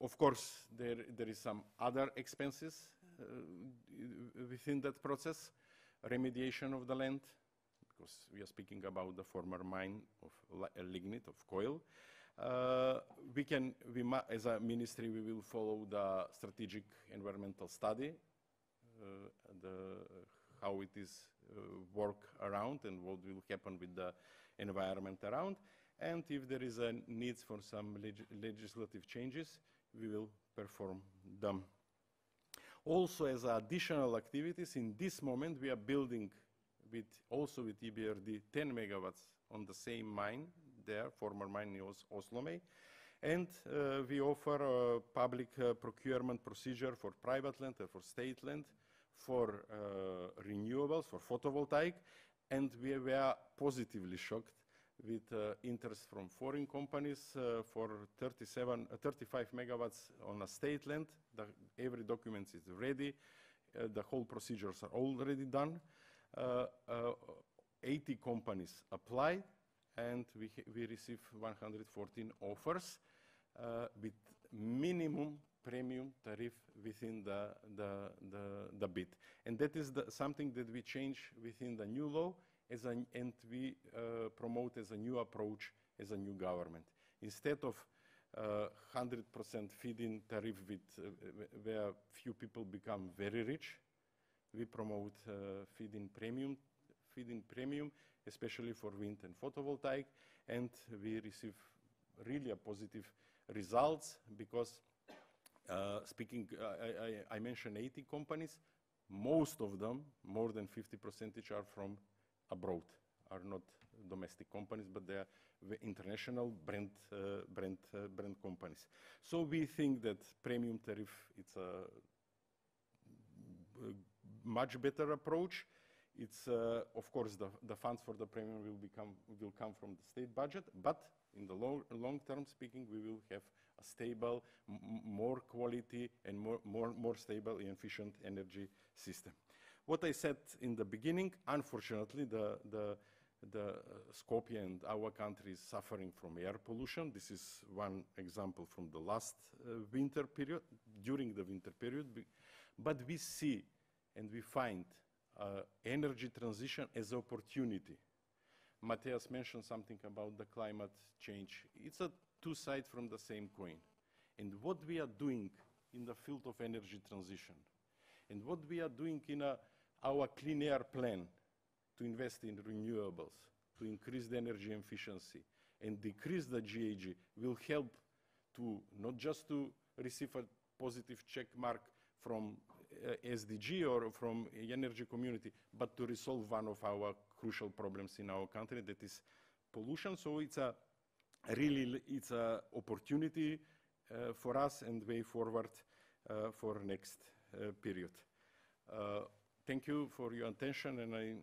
Of course, there is some other expenses within that process, remediation of the land, because we are speaking about the former mine of lignite, of coal. As a ministry, we will follow the strategic environmental study, how it is work around and what will happen with the environment around. And if there is a need for some legislative changes, we will perform them. Also, as additional activities, in this moment, we are building also with EBRD 10 megawatts on the same mine there, former mine in Oslomey. And we offer a public procurement procedure for private land and for state land, for renewables, for photovoltaic. And we were positively shocked with interest from foreign companies for 35 megawatts on a state land. Every document is ready. The whole procedures are already done. 80 companies applied, and we received 114 offers with minimum premium tariff within the bid. And that is something that we change within the new law, and we promote as a new approach, as a new government. Instead of 100% feed-in tariff where few people become very rich, we promote feed-in premium, especially for wind and photovoltaic, and we receive really a positive results because I mentioned 80 companies. Most of them, more than 50%, are from abroad, are not domestic companies, but they are international brand companies. So we think that premium tariff is a much better approach. It's of course the funds for the premium will come from the state budget, but in the long term speaking, we will have a stable, more quality and more stable and efficient energy system. What I said in the beginning, unfortunately, the Skopje and our country is suffering from air pollution. This is one example from the last winter period, during the winter period. But we see and we find energy transition as an opportunity. Matthias mentioned something about the climate change. It's a two sides from the same coin. And what we are doing in the field of energy transition, and what we are doing in our clean air plan to invest in renewables, to increase the energy efficiency and decrease the GHG, will help to not just to receive a positive check mark from SDG or from energy community, but to resolve one of our crucial problems in our country, that is pollution. So it's a opportunity for us and way forward for next period. Thank you for your attention, and I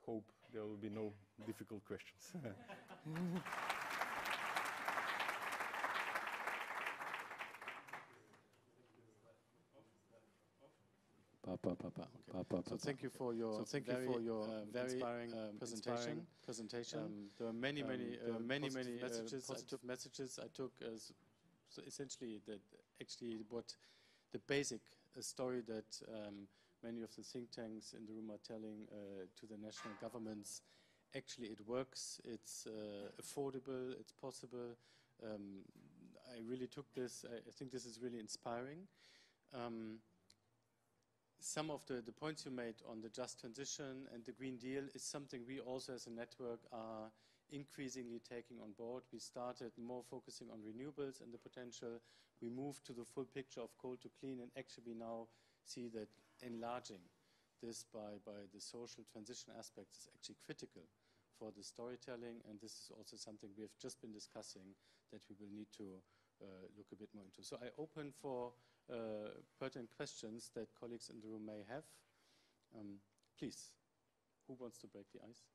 hope there will be no difficult questions. So thank you for your very inspiring presentation. There are many messages I took as so essentially that actually what the basic story that many of the think tanks in the room are telling to the national governments. Actually, it works. It's affordable. It's possible. I really took this. I think this is really inspiring. Some of the points you made on the just transition and the Green Deal is something we also as a network are increasingly taking on board. We started more focusing on renewables and the potential. We moved to the full picture of coal to clean, and actually now see that enlarging this by the social transition aspects is actually critical for the storytelling, and this is also something we have just been discussing that we will need to look a bit more into. So I open for pertinent questions that colleagues in the room may have. Please, who wants to break the ice?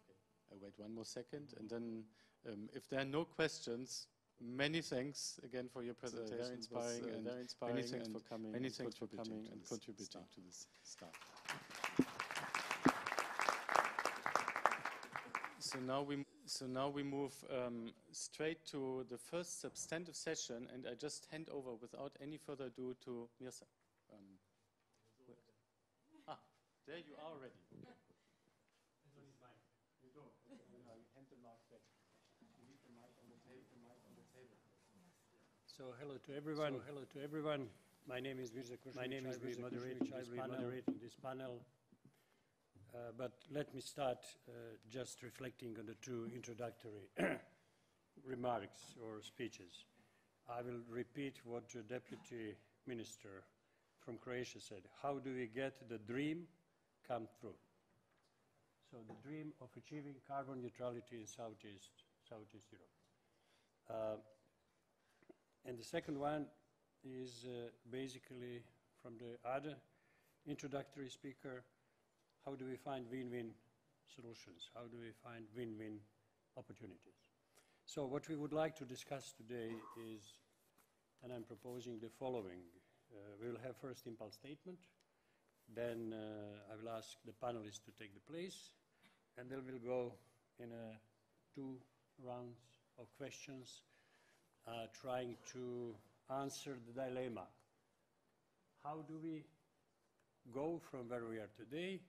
Okay. I'll wait one more second, and then if there are no questions, many thanks again for your presentation. Very inspiring, and very inspiring. Many thanks for coming. Many thanks for coming and contributing to this start. So now we move straight to the first substantive session, and I just hand over without any further ado to Mirza. There you are already. You don't. You hand the mic back. You leave the mic on the table. So hello to everyone. My name is Mirza Kushnic. I will be moderating this panel. But let me start just reflecting on the two introductory remarks or speeches. I will repeat what the Deputy Minister from Croatia said. How do we get the dream come true? So the dream of achieving carbon neutrality in Southeast Europe. And the second one is basically from the other introductory speaker. how do we find win-win solutions? How do we find win-win opportunities? So what we would like to discuss today is, and I'm proposing the following. We will have first impulse statement, then I will ask the panelists to take the place, and then we'll go in 2 rounds of questions, trying to answer the dilemma. How do we go from where we are today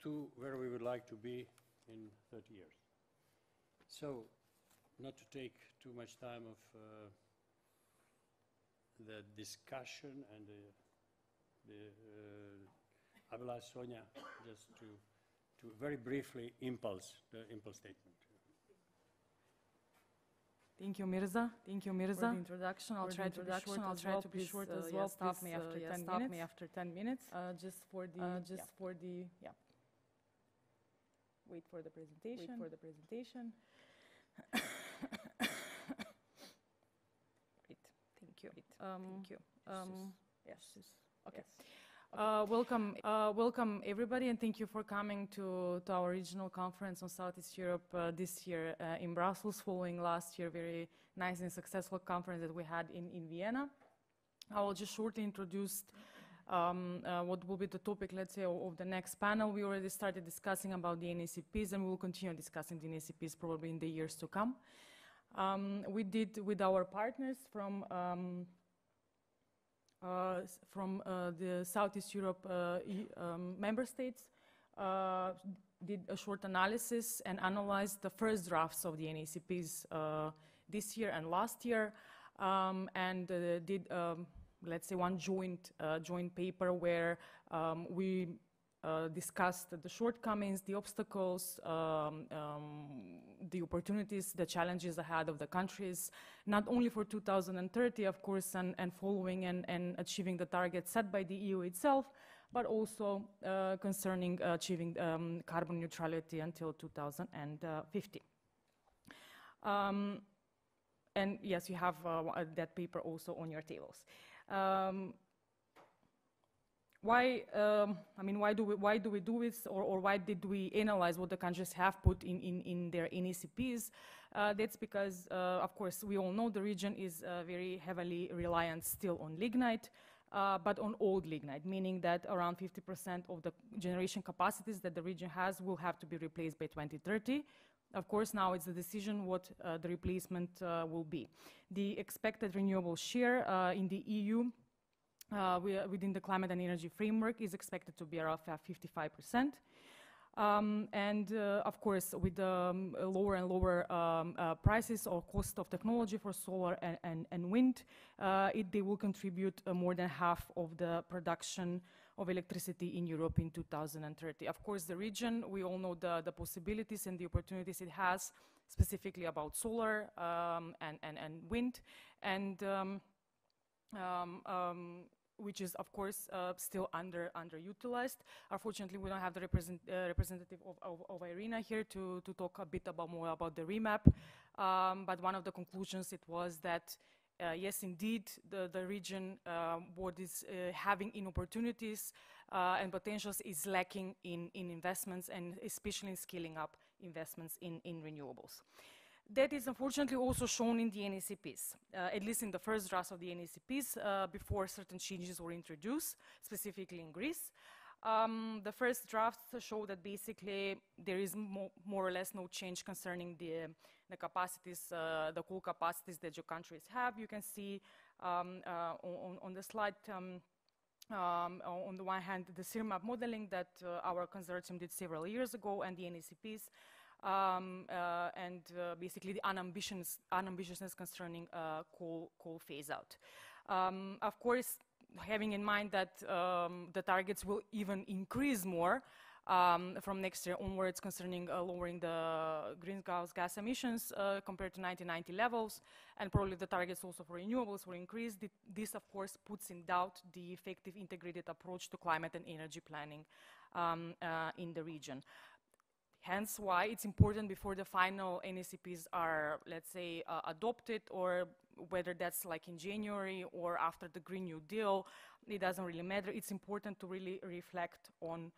to where we would like to be in 30 years? So, not to take too much time of the discussion, and I will ask Sonia just to very briefly the impulse statement. Thank you, Mirza. Thank you, Mirza. For the introduction, I'll try to be short as well. Stop me after 10 minutes. Just for the Wait for the presentation. Great. Thank you. Yes. Okay. Welcome everybody, and thank you for coming to our regional conference on Southeast Europe this year in Brussels, following last year very nice and successful conference that we had in Vienna. I will just shortly introduce what will be the topic, let's say, of the next panel. We already started discussing about the NACPs, and we will continue discussing the NACPs probably in the years to come. We did with our partners from the Southeast Europe member states, did a short analysis and analyzed the first drafts of the NACPs this year and last year, and did, let's say, one joint paper where we discussed the shortcomings, the obstacles, the opportunities, the challenges ahead of the countries, not only for 2030, of course, and following and achieving the targets set by the EU itself, but also concerning achieving carbon neutrality until 2050. And yes, you have that paper also on your tables. Why do we do this, or why did we analyze what the countries have put in their NACPs? That's because, of course, we all know the region is very heavily reliant still on lignite, but on old lignite, meaning that around 50% of the generation capacities that the region has will have to be replaced by 2030. Of course, now it's the decision what the replacement will be. The expected renewable share in the EU within the climate and energy framework is expected to be around 55%. Of course, with the lower and lower prices or cost of technology for solar and wind, they will contribute more than half of the production of electricity in Europe in 2030. Of course, the region, we all know the possibilities and the opportunities it has, specifically about solar and wind, and which is, of course, still underutilized. Unfortunately, we don't have the representative of IRENA here to talk a bit more about the remap. But one of the conclusions, it was that, yes, indeed, the region, what is having in opportunities and potentials is lacking in investments, and especially in scaling up investments in renewables. That is unfortunately also shown in the NACPs, at least in the first drafts of the NACPs, before certain changes were introduced, specifically in Greece. The first drafts show that basically there is more or less no change concerning the capacities, the coal capacities that your countries have. You can see on the slide, on the one hand, the CIRMAP modeling that our consortium did several years ago, and the NACPs, and basically the unambitiousness concerning coal phase out. Of course, having in mind that the targets will even increase more from next year onwards concerning lowering the greenhouse gas emissions compared to 1990 levels, and probably the targets also for renewables will increase. This, of course, puts in doubt the effective integrated approach to climate and energy planning in the region. Hence why it's important before the final NACPs are, let's say, adopted, or whether that's like in January or after the Green New Deal, it doesn't really matter. It's important to really reflect on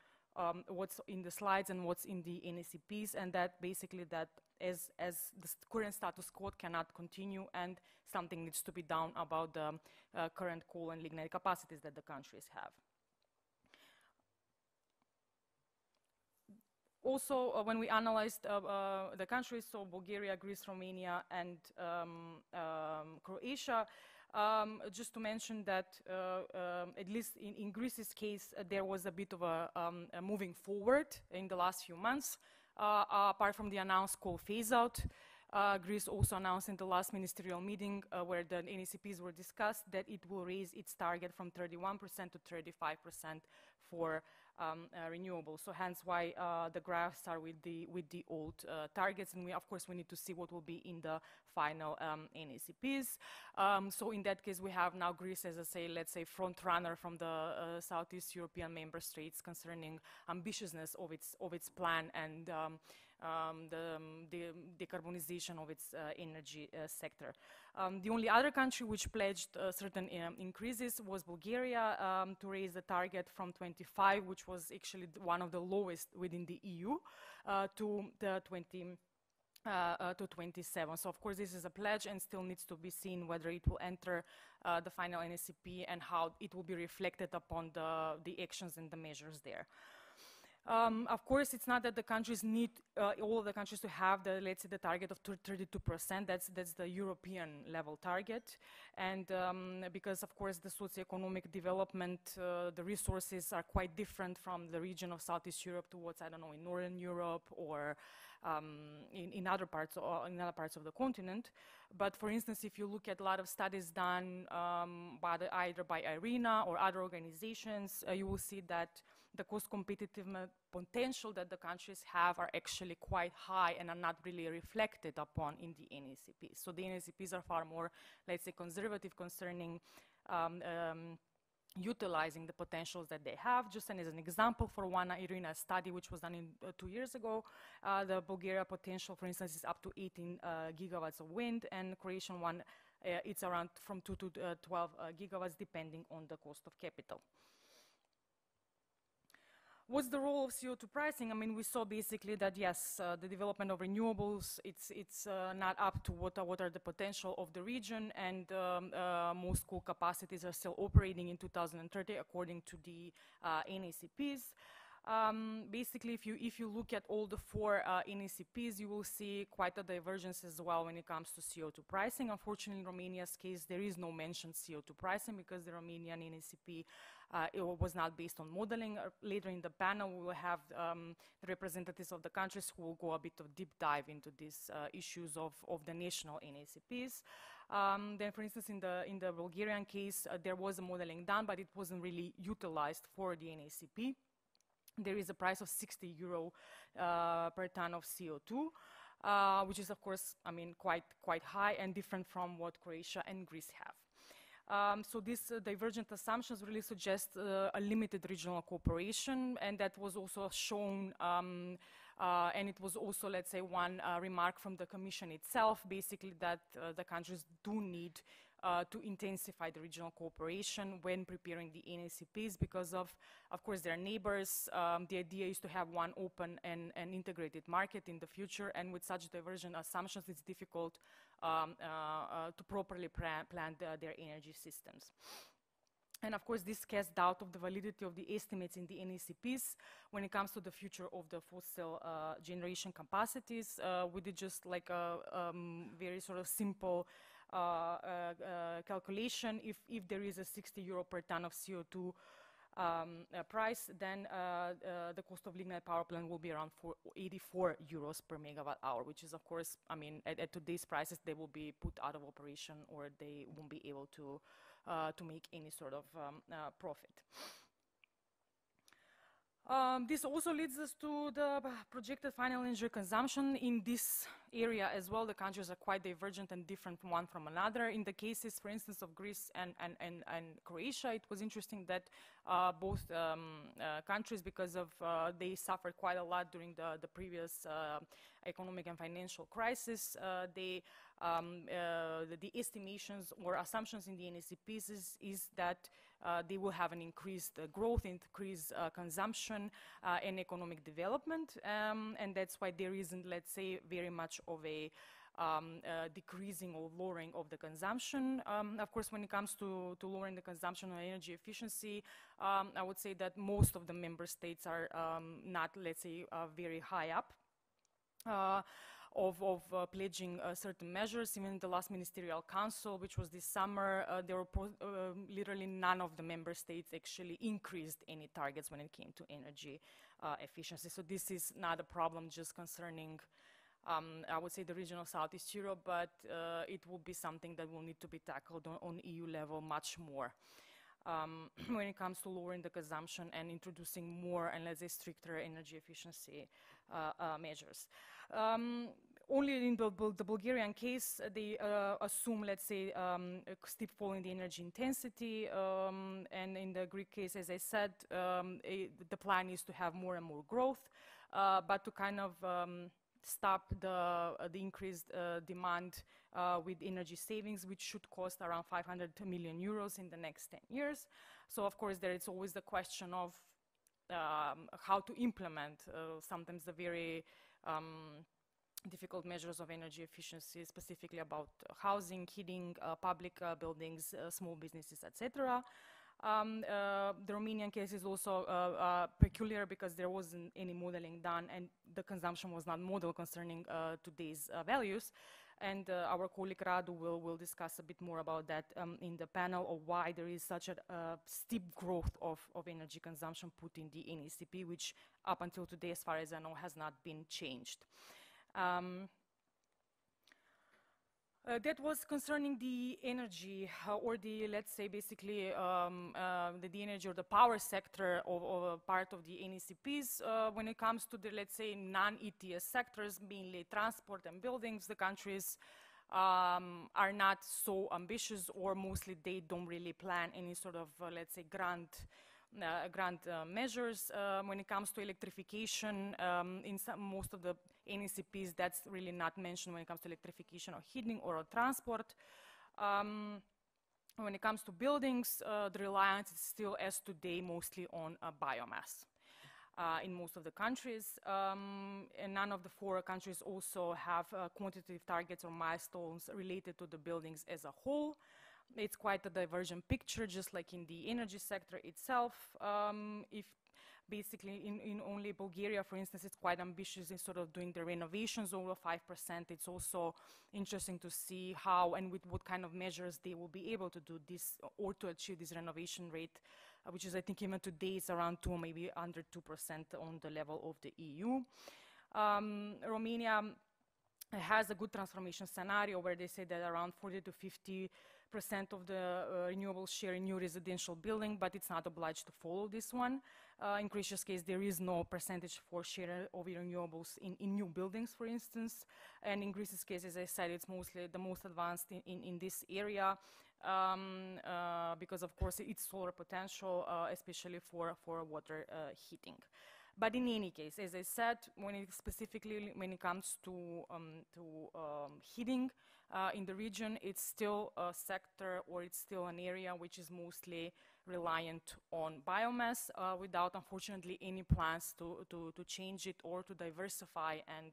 what's in the slides and what's in the NACPs, and that basically that as the current status quo cannot continue and something needs to be done about the current coal and lignite capacities that the countries have. Also, when we analyzed the countries, so Bulgaria, Greece, Romania, and Croatia, just to mention that at least in Greece's case, there was a bit of a moving forward in the last few months. Apart from the announced coal phase-out, Greece also announced in the last ministerial meeting where the NACPs were discussed that it will raise its target from 31% to 35% for renewables. So hence why the graphs are with the old targets, and of course we need to see what will be in the final NACPs. So in that case we have now Greece as let's say front runner from the Southeast European member states concerning ambitiousness of its plan and the decarbonization of its energy sector. The only other country which pledged certain increases was Bulgaria to raise the target from 25, which was actually one of the lowest within the EU, to the 27. So of course this is a pledge and still needs to be seen whether it will enter the final NACP and how it will be reflected upon the actions and the measures there. Of course, it's not that the countries need all of the countries to have let's say the target of 32%. That's the European level target, and because of course the socioeconomic development, the resources are quite different from the region of Southeast Europe towards in Northern Europe or in other parts of the continent. But for instance, if you look at a lot of studies done either by IRENA or other organizations, you will see that the cost competitiveness potential that the countries have are actually quite high and are not really reflected upon in the NACPs. So the NACPs are far more, let's say, conservative concerning utilizing the potentials that they have. Just as an example, for one IRENA study which was done 2 years ago, the Bulgaria potential, for instance, is up to 18 gigawatts of wind, and Croatian one, it's around from 2 to 12 gigawatts, depending on the cost of capital. What's the role of CO2 pricing? I mean, we saw basically that yes, the development of renewables, it's not up to what are the potential of the region, and most coal capacities are still operating in 2030 according to the NACPs. Basically, if you look at all the 4 NACPs, you will see quite a divergence as well when it comes to CO2 pricing. Unfortunately, in Romania's case, there is no mentioned CO2 pricing because the Romanian NACP it was not based on modeling. Later in the panel, we will have the representatives of the countries who will go a bit of deep dive into these issues of the national NACPs. Then, for instance, in the Bulgarian case, there was a modeling done, but it wasn't really utilized for the NACP. There is a price of 60 euro per ton of CO2, which is, of course, I mean, quite high and different from what Croatia and Greece have. So these divergent assumptions really suggest a limited regional cooperation, and that was also shown, and it was also, let's say, one remark from the Commission itself, basically that the countries do need to intensify the regional cooperation when preparing the NACPs because of course, their neighbors. The idea is to have one open and integrated market in the future, and with such divergent assumptions, it's difficult to properly plan their energy systems. And of course, this casts doubt of the validity of the estimates in the NACPs when it comes to the future of the fossil generation capacities. We did just like a very sort of simple calculation. If there is a 60 euro per ton of CO2 price, then the cost of lignite power plant will be around 84 euros per megawatt hour, which is, of course, I mean, at today's prices, they will be put out of operation or they won't be able to make any sort of profit. This also leads us to the projected final energy consumption. In this area as well, the countries are quite divergent and different one from another. In the cases, for instance, of Greece and Croatia, it was interesting that both countries, because of they suffered quite a lot during the previous economic and financial crisis, the estimations or assumptions in the NACPs is that they will have an increased growth, increased consumption, and economic development. And that's why there isn't, let's say, very much of a decreasing or lowering of the consumption. Of course, when it comes to lowering the consumption or energy efficiency, I would say that most of the member states are not, let's say, very high up of pledging certain measures. Even the last ministerial council, which was this summer, there were literally none of the member states actually increased any targets when it came to energy efficiency. So this is not a problem just concerning I would say the region of Southeast Europe, but it will be something that will need to be tackled on EU level much more when it comes to lowering the consumption and introducing more and, let's say, stricter energy efficiency measures. Only in the Bulgarian case, they assume, let's say, a steep fall in the energy intensity, and in the Greek case, as I said, the plan is to have more and more growth, but to kind of stop the increased demand with energy savings, which should cost around 500 million euros in the next 10 years. So, of course, there is always the question of how to implement sometimes the very difficult measures of energy efficiency, specifically about housing, heating, public buildings, small businesses, etc. The Romanian case is also peculiar because there wasn't any modeling done and the consumption was not modeled concerning today's values. And our colleague Radu will discuss a bit more about that in the panel of why there is such a steep growth of energy consumption put in the NECP, which up until today, as far as I know, has not been changed. That was concerning the energy or the, let's say, basically the energy or the power sector of part of the NECPs. When it comes to the, let's say, non-ETS sectors, mainly transport and buildings, the countries are not so ambitious, or mostly they don't really plan any sort of, let's say, grand measures. When it comes to electrification, in most of the NECPs, that's really not mentioned when it comes to electrification of heating or transport. When it comes to buildings, the reliance is still, as today, mostly on biomass in most of the countries. And none of the 4 countries also have quantitative targets or milestones related to the buildings as a whole. It's quite a divergent picture, just like in the energy sector itself. If basically in only Bulgaria, for instance, it's quite ambitious in sort of doing the renovations over 5%. It's also interesting to see how and with what kind of measures they will be able to do this or to achieve this renovation rate, which is, I think, even today it's around 2, maybe under 2% on the level of the EU. Romania has a good transformation scenario where they say that around 40 to 50% of the renewable share in new residential building, but it's not obliged to follow this one. In Croatia's case, there is no percentage for share of renewables in new buildings, for instance. And in Greece's case, as I said, it's mostly the most advanced in this area because, of course, it's solar potential, especially for water heating. But in any case, as I said, when it comes to heating in the region, it's still a sector or it's still an area which is mostly reliant on biomass without, unfortunately, any plans to change it or to diversify and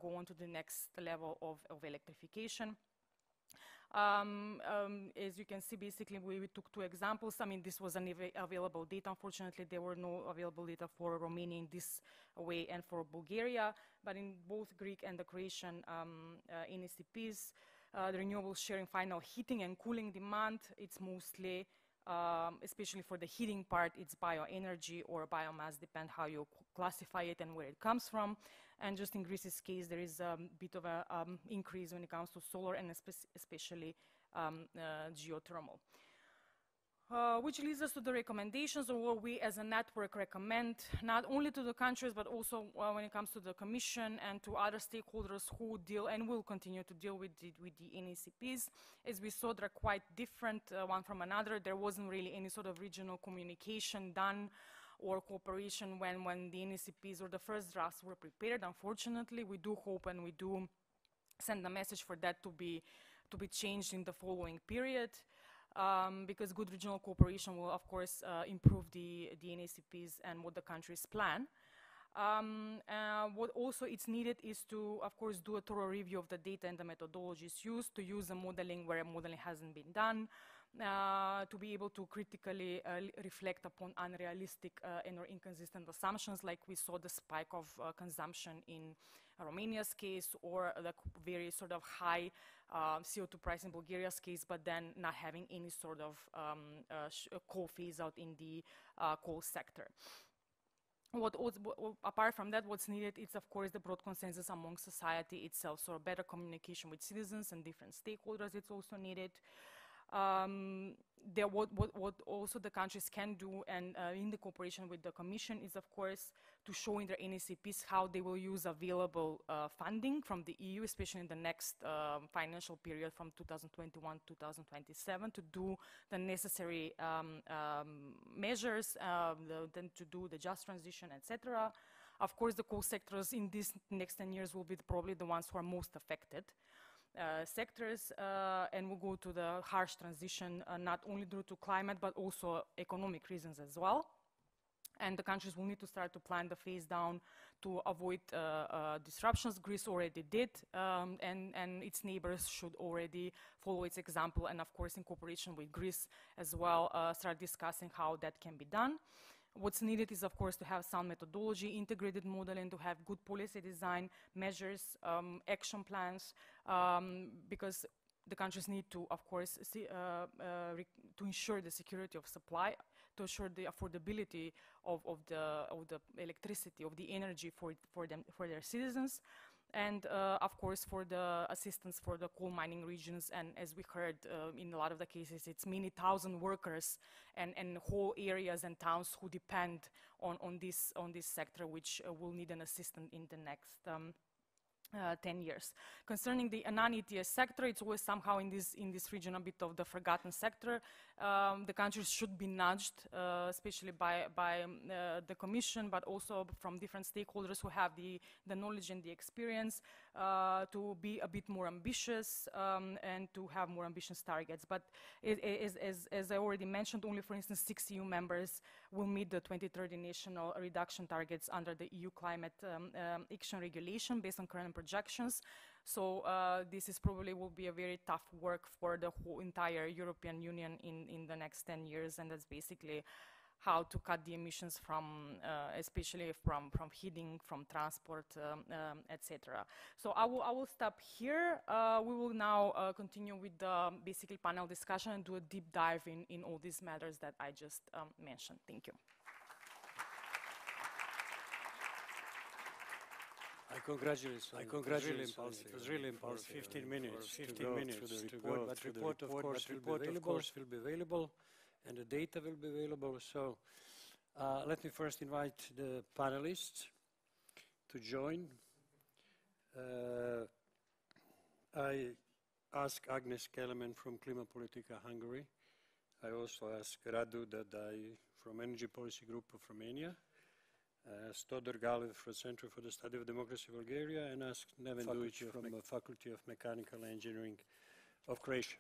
go on to the next level of electrification. As you can see, basically, we took 2 examples. I mean, this was an available data. Unfortunately, there were no available data for Romania in this way and for Bulgaria. But in both Greek and the Croatian NECPs, the renewable share in final heating and cooling demand, it's mostly, especially for the heating part, it's bioenergy or biomass, depend how you classify it and where it comes from. And just in Greece's case, there is a bit of an increase when it comes to solar and especially geothermal. Which leads us to the recommendations of what we as a network recommend, not only to the countries, but also when it comes to the Commission and to other stakeholders who deal and will continue to deal with the NECPs. As we saw, they're quite different one from another. There wasn't really any sort of regional communication done or cooperation when the NECPs or the first drafts were prepared. Unfortunately, we do hope and we do send a message for that to be changed in the following period. because good regional cooperation will, of course, improve the NACPs and what the countries plan. What also is needed is to, of course, do a thorough review of the data and the methodologies used, to use a modeling where modeling hasn't been done, to be able to critically reflect upon unrealistic and/or inconsistent assumptions, like we saw the spike of consumption in Romania's case, or the very sort of high CO2 price in Bulgaria's case, but then not having any sort of coal phase out in the coal sector. Apart from that, what's needed is, of course, the broad consensus among society itself, so better communication with citizens and different stakeholders. It's also needed. What also the countries can do, and in the cooperation with the Commission, is, of course, to show in their NACPs how they will use available funding from the EU, especially in the next financial period from 2021-2027, to do the necessary measures, then to do the just transition, etc. Of course, the coal sectors in these next 10 years will be probably the ones who are most affected. Sectors, and we'll go to the harsh transition, not only due to climate, but also economic reasons as well. And the countries will need to start to plan the phase down to avoid disruptions. Greece already did, and its neighbors should already follow its example, and of course in cooperation with Greece as well, start discussing how that can be done. What's needed is, of course, to have sound methodology, integrated modeling, to have good policy design, measures, action plans, because the countries need to, of course, to ensure the security of supply, to ensure the affordability of the electricity, of the energy for their citizens, and of course for the assistance for the coal mining regions. And as we heard in a lot of the cases, it's many thousand workers and whole areas and towns who depend on this sector, which will need an assistance in the next 10 years. Concerning the non-ETS sector, it's always somehow in this region a bit of the forgotten sector. The countries should be nudged, especially by the Commission, but also from different stakeholders who have the knowledge and the experience, to be a bit more ambitious and to have more ambitious targets. But as I already mentioned, only, for instance, 6 EU members will meet the 2030 national reduction targets under the EU climate action regulation based on current projections. So this is probably will be a very tough work for the whole entire European Union in the next 10 years, and that's basically how to cut the emissions from, especially from heating, from transport, etc. So I will stop here. We will now continue with the basically panel discussion and do a deep dive in all these matters that I just mentioned. Thank you. I congratulate you. It was really impulsive. 15 minutes to go through the report. But the report, of course, will be available, and the data will be available. So let me first invite the panelists to join. I ask Agnes Kelemen from Klimapolitika, Hungary. I also ask Radu Dadai from Energy Policy Group of Romania. Stodor Galev from Center for the Study of Democracy, Bulgaria, and asked Neven Dujic from the Faculty of Mechanical Engineering of Croatia.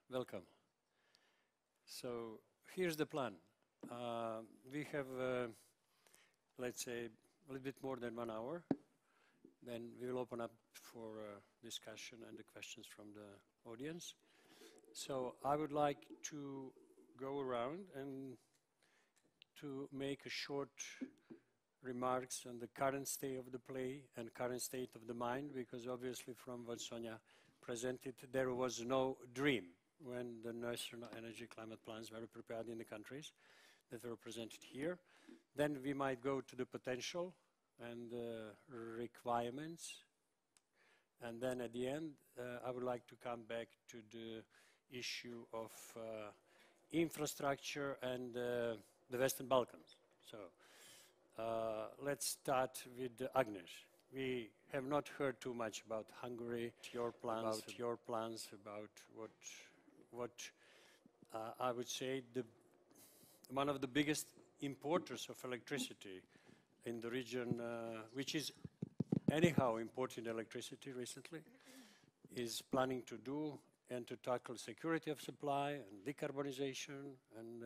Welcome. So here's the plan. We have, let's say, a little bit more than 1 hour. Then we will open up for discussion and the questions from the audience. So I would like to go around and to make a short remarks on the current state of the play and current state of the mind, because obviously from what Sonia presented, there was no dream when the national energy climate plans were prepared in the countries that were presented here. Then we might go to the potential and requirements. And then at the end, I would like to come back to the issue of infrastructure and the Western Balkans. So let's start with Agnes. We have not heard too much about Hungary, your plans, about what I would say one of the biggest importers of electricity in the region, which is anyhow importing electricity recently, is planning to do and to tackle security of supply and decarbonization and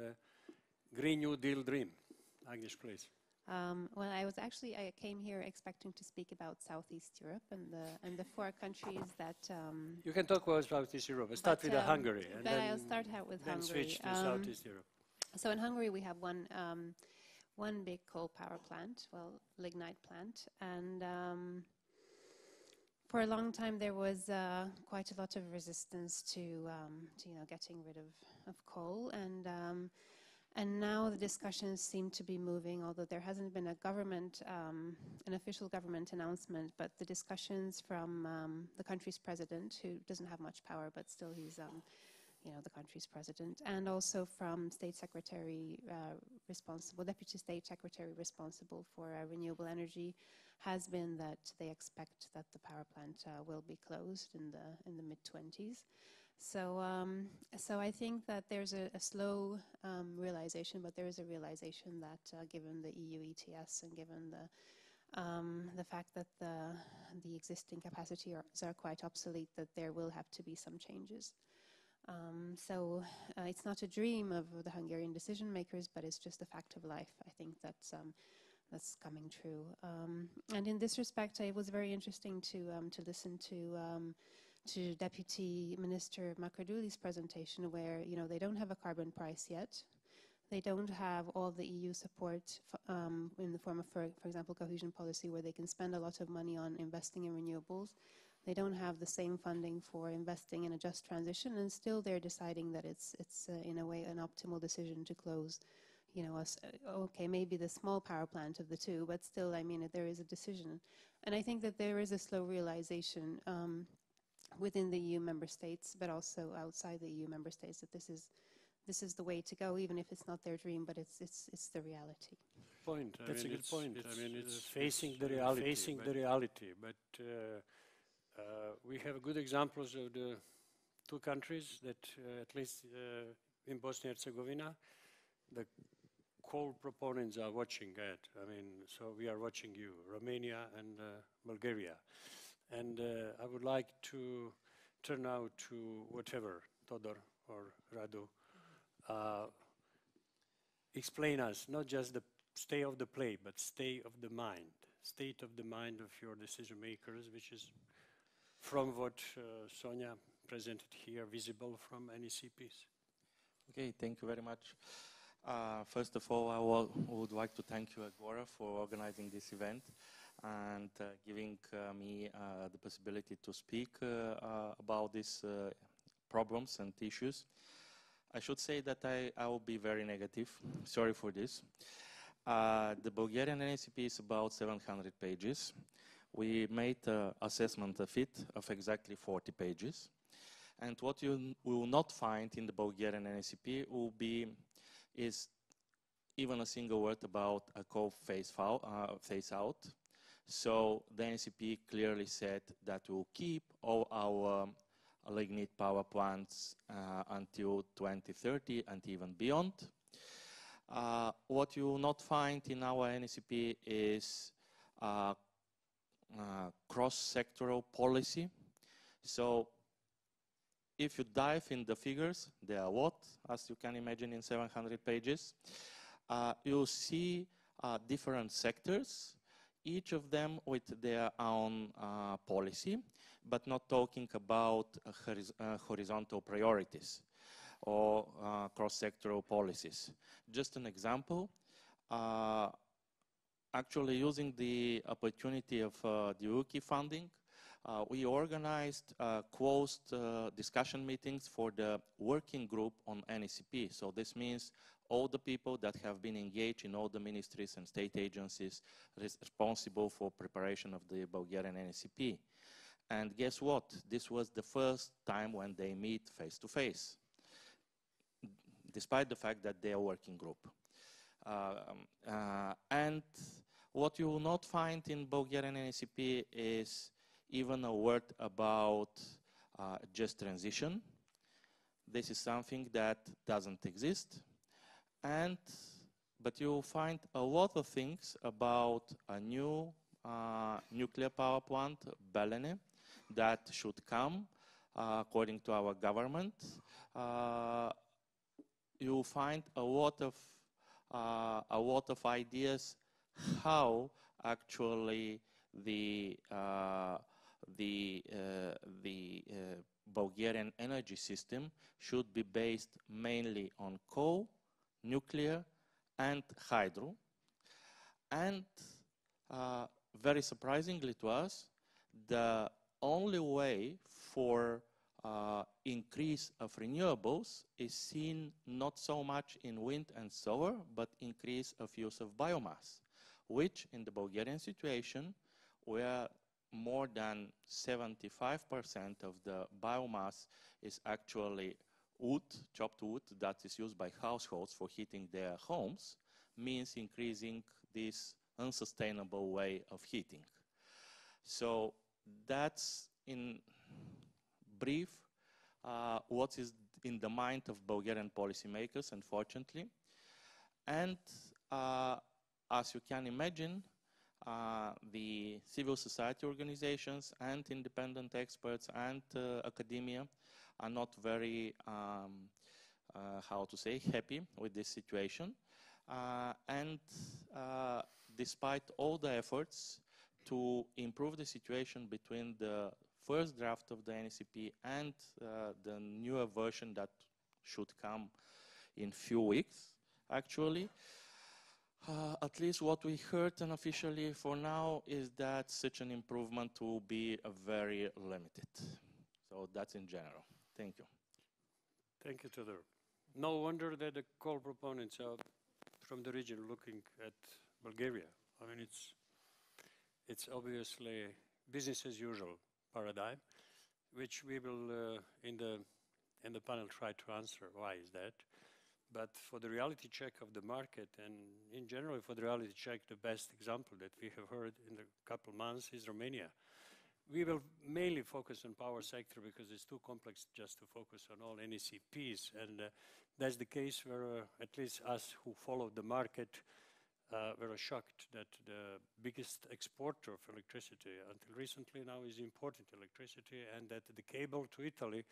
Green New Deal dream? Agnes, please. Well, I came here expecting to speak about Southeast Europe and the four countries that. You can talk about Southeast Europe. I'll start with Hungary, and but then I'll start out with then Hungary. switch to Southeast Europe. So in Hungary we have one big coal power plant, lignite plant, and for a long time there was quite a lot of resistance to getting rid of coal, and now the discussions seem to be moving, although there hasn't been an official government announcement, but the discussions from the country's president, who doesn't have much power, but still he's the country's president, and also from Deputy State Secretary responsible for renewable energy, has been that they expect that the power plant will be closed in the mid-20s. So I think that there's a slow realization, but there is a realization that given the EU ETS and given the fact that the existing capacities are quite obsolete, that there will have to be some changes. So it's not a dream of the Hungarian decision makers, but it's just a fact of life. I think that's coming true. And in this respect, it was very interesting to listen to Deputy Minister Makardouli's presentation, where they don't have a carbon price yet. They don't have all the EU support in the form of, for example, cohesion policy, where they can spend a lot of money on investing in renewables. They don't have the same funding for investing in a just transition, and still they're deciding that it's in a way an optimal decision to close, okay, maybe the small power plant of the two, but still, I mean, there is a decision. And I think that there is a slow realization within the EU member states, but also outside the EU member states, that this is the way to go, even if it's not their dream, but it's the reality. That's a good point. I mean, it's facing the reality. But we have good examples of the two countries that, at least in Bosnia and Herzegovina, the coal proponents are watching it. I mean, so we are watching you, Romania and Bulgaria. And I would like to turn now to whatever, Todor or Radu, explain us, not just the state of the play, but state of the mind of your decision makers, which is from what Sonia presented here, visible from NECPs. Okay, thank you very much. First of all, I would like to thank you, Agora, for organizing this event and giving me the possibility to speak about these problems and issues. I should say that I will be very negative. Sorry for this. The Bulgarian NACP is about 700 pages. We made an assessment of it of exactly 40 pages. And what you will not find in the Bulgarian NACP is even a single word about a coal phase out. So the NCP clearly said that we'll keep all our lignite power plants until 2030 and even beyond. What you will not find in our NCP is cross-sectoral policy. So if you dive in the figures, there are a lot, as you can imagine, in 700 pages. You'll see different sectors, each of them with their own policy, but not talking about horizontal priorities or cross-sectoral policies. Just an example, actually using the opportunity of the UKI funding, we organized closed discussion meetings for the working group on NECP. So this means all the people that have been engaged in all the ministries and state agencies responsible for preparation of the Bulgarian NECP. And guess what? This was the first time when they meet face to face, despite the fact that they are a working group. And what you will not find in Bulgarian NECP is even a word about just transition. This is something that doesn't exist. And but you'll find a lot of things about a new nuclear power plant, Belene, that should come according to our government. You'll find a lot of ideas how actually the Bulgarian energy system should be based mainly on coal, nuclear, and hydro. And very surprisingly to us, the only way for increase of renewables is seen not so much in wind and solar, but increase of use of biomass, which in the Bulgarian situation, where more than 75% of the biomass is actually wood, chopped wood, that is used by households for heating their homes, means increasing this unsustainable way of heating. So that's in brief what is in the mind of Bulgarian policymakers, unfortunately. And as you can imagine, the civil society organizations and independent experts and academia are not very, how to say, happy with this situation. And despite all the efforts to improve the situation between the first draft of the NCP and the newer version that should come in few weeks, actually, at least what we heard unofficially for now is that such an improvement will be very limited. So that's in general. Thank you. Thank you, Todor. No wonder that the coal proponents are from the region looking at Bulgaria. I mean, it's obviously business as usual paradigm, which we will in the panel try to answer. Why is that? But for the reality check of the market, and in general for the reality check, the best example that we have heard in the couple months is Romania. We will mainly focus on power sector because it's too complex just to focus on all NECPs, and that's the case where at least us who follow the market were shocked that the biggest exporter of electricity until recently now is importing electricity, and that the cable to Italy,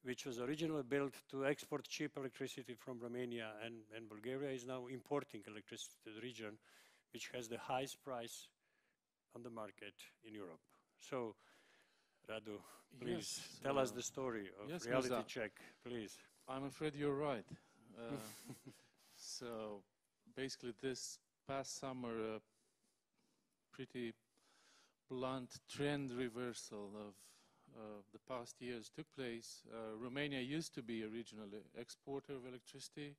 which was originally built to export cheap electricity from Romania and Bulgaria, is now importing electricity to the region, which has the highest price on the market in Europe. So, Radu, please tell us the story of reality check, please. I'm afraid you're right. So, basically this past summer, a pretty blunt trend reversal of the past years took place. Romania used to be a regional exporter of electricity.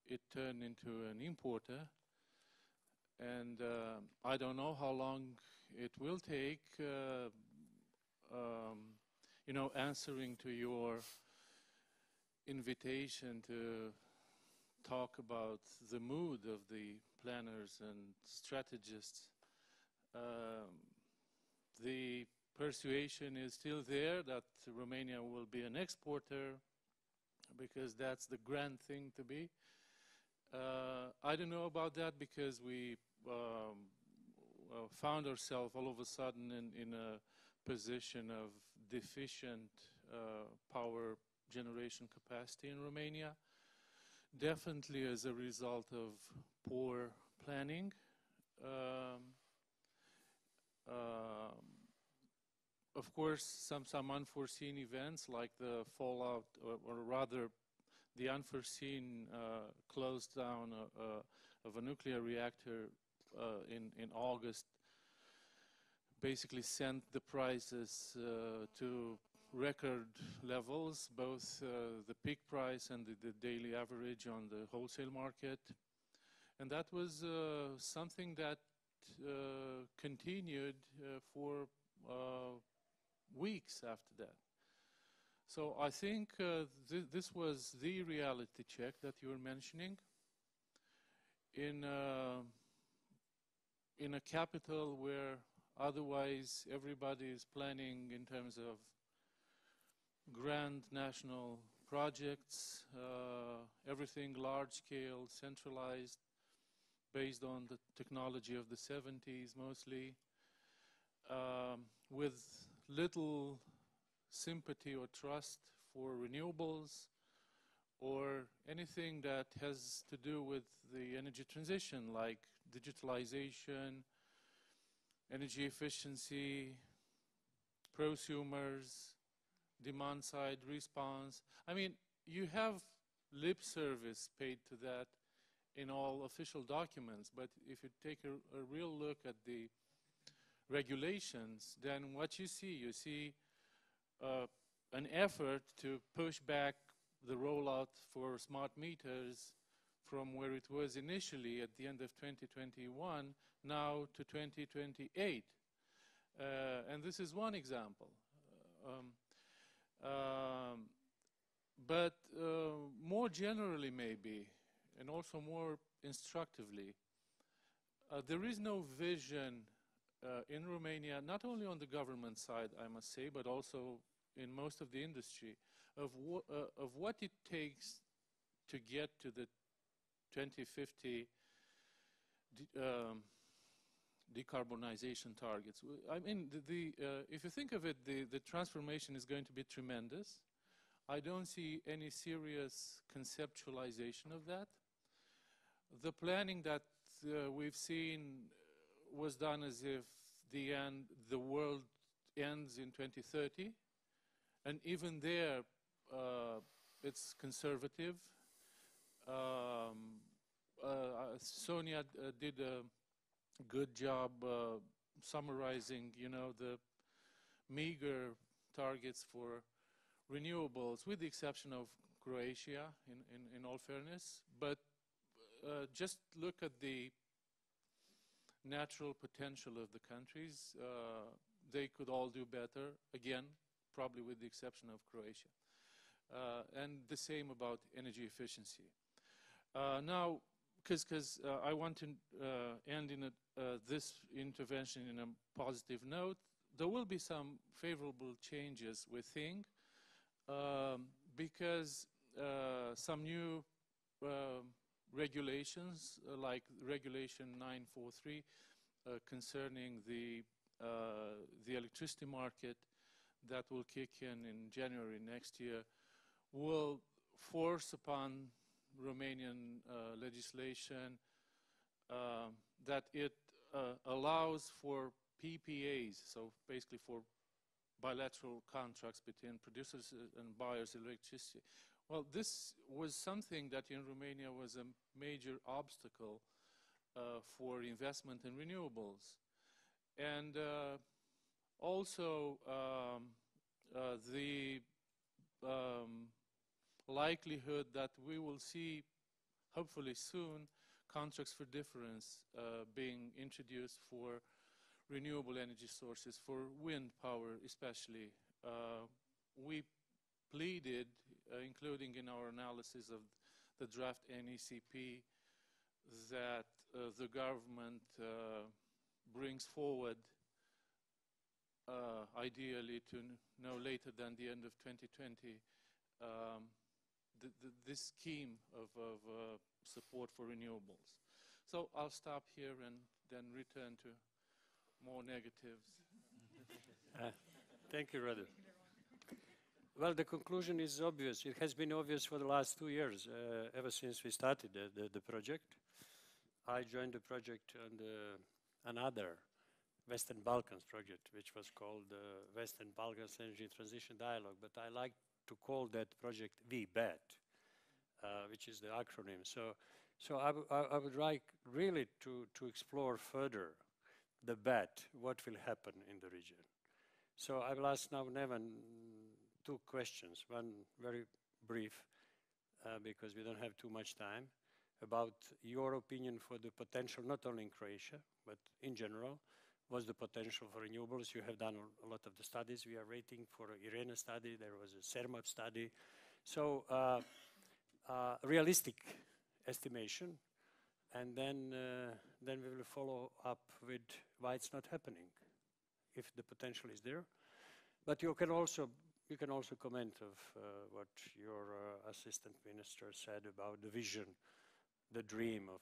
It turned into an importer. And I don't know how long it will take, you know, answering to your invitation to talk about the mood of the planners and strategists. The persuasion is still there that Romania will be an exporter because that's the grand thing to be. I don't know about that because we found ourselves all of a sudden in a position of deficient power generation capacity in Romania, definitely as a result of poor planning. Of course, some unforeseen events like the fallout, or rather the unforeseen close down of a nuclear reactor in August basically sent the prices to record levels, both the peak price and the daily average on the wholesale market. And that was something that continued for weeks after that. So I think this was the reality check that you were mentioning in a capital where otherwise everybody is planning in terms of grand national projects, everything large scale, centralized. based on the technology of the 70s mostly, with little sympathy or trust for renewables or anything that has to do with the energy transition, like digitalization, energy efficiency, prosumers, demand side response. I mean, you have lip service paid to that in all official documents, but if you take a real look at the regulations, then what you see an effort to push back the rollout for smart meters from where it was initially at the end of 2021 now to 2028. And this is one example. But more generally maybe, and also more instructively, there is no vision in Romania, not only on the government side, I must say, but also in most of the industry, of what it takes to get to the 2050 decarbonization targets. I mean, if you think of it, the transformation is going to be tremendous. I don't see any serious conceptualization of that. The planning that we've seen was done as if the world ends in 2030, and even there, it's conservative. Sonia did a good job summarizing, the meager targets for renewables, with the exception of Croatia, in all fairness. But just look at the natural potential of the countries. They could all do better, again, probably with the exception of Croatia. And the same about energy efficiency. Now, because I want to end in this intervention in a positive note, there will be some favorable changes, we think, because some new regulations, like Regulation 943, concerning the electricity market that will kick in January next year, will force upon Romanian legislation that it allows for PPAs, so basically for bilateral contracts between producers and buyers of electricity. Well, this was something that in Romania was a major obstacle for investment in renewables. And also the likelihood that we will see, hopefully soon, contracts for difference being introduced for renewable energy sources, for wind power especially. We pleaded, including in our analysis of the draft NECP, that the government brings forward, ideally to no later than the end of 2020, this scheme of support for renewables. So I'll stop here and then return to more negatives. Thank you, Radu. Well, the conclusion is obvious. It has been obvious for the last 2 years, ever since we started the project. I joined the project on another Western Balkans project, which was called Western Balkans Energy Transition Dialogue, but I like to call that project VBAT, which is the acronym. So I would like really to explore further the BAT, what will happen in the region. So I will ask now Neven 2 questions. One very brief, because we don't have too much time, about your opinion for the potential, not only in Croatia, but in general. What's the potential for renewables? You have done a lot of the studies. We are waiting for an IRENA study. There was a CERMAP study. So realistic estimation, and then we will follow up with why it's not happening, if the potential is there. But you can also comment of what your assistant minister said about the vision, the dream of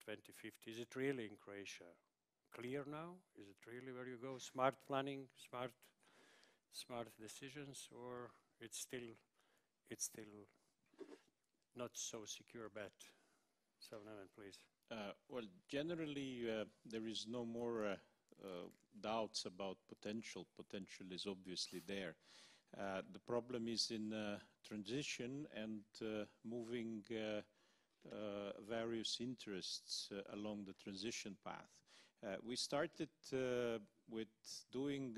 2050. Is it really in Croatia clear now? Is it really where you go? Smart planning, smart decisions, or it's still not so secure bet? So, Neven, please. Well, generally, there is no more doubts about potential. Potential is obviously there. The problem is in transition and moving various interests along the transition path. We started with doing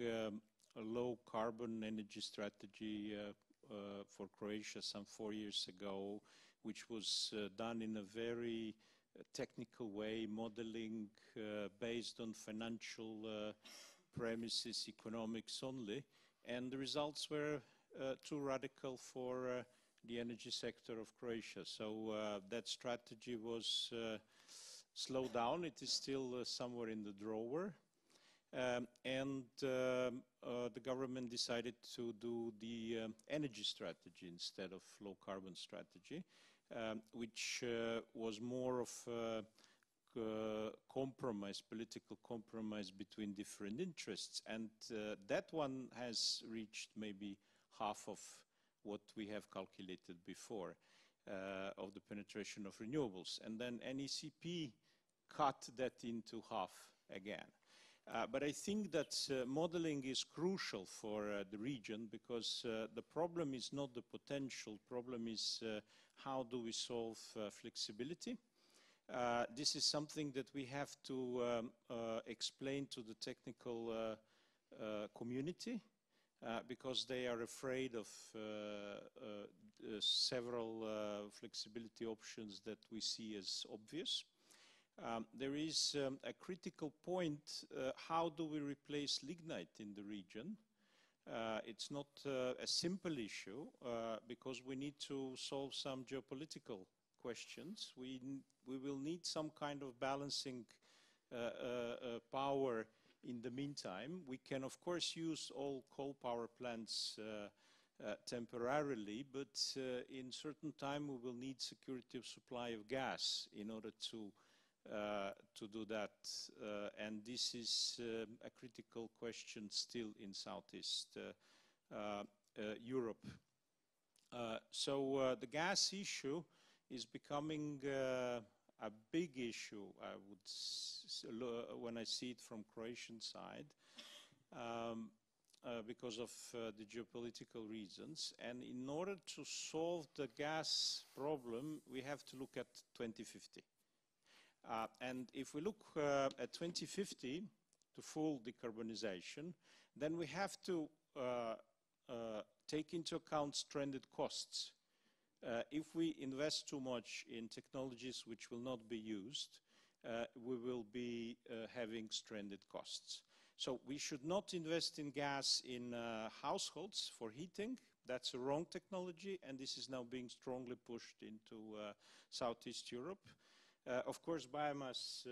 a low-carbon energy strategy for Croatia some 4 years ago, which was done in a very technical way, modeling based on financial premises, economics only, and the results were too radical for the energy sector of Croatia. So that strategy was slowed down. It is still somewhere in the drawer. And the government decided to do the energy strategy instead of low-carbon strategy, which was more of a compromise, political compromise between different interests. And that one has reached maybe half of what we have calculated before of the penetration of renewables. And then NECP cut that into half again. But I think that modeling is crucial for the region, because the problem is not the potential, problem is how do we solve flexibility. This is something that we have to explain to the technical community, because they are afraid of several flexibility options that we see as obvious. There is a critical point, how do we replace lignite in the region? It's not a simple issue, because we need to solve some geopolitical questions. We will need some kind of balancing power in the meantime. We can, of course, use all coal power plants temporarily, but in certain time we will need security of supply of gas in order to do that, and this is a critical question still in Southeast Europe. So the gas issue is becoming a big issue, I would when I see it from Croatian side, because of the geopolitical reasons. And in order to solve the gas problem, we have to look at 2050. And if we look at 2050 to full decarbonization, then we have to take into account stranded costs. If we invest too much in technologies which will not be used, we will be having stranded costs. So we should not invest in gas in households for heating. That's a wrong technology, and this is now being strongly pushed into Southeast Europe. Of course, biomass,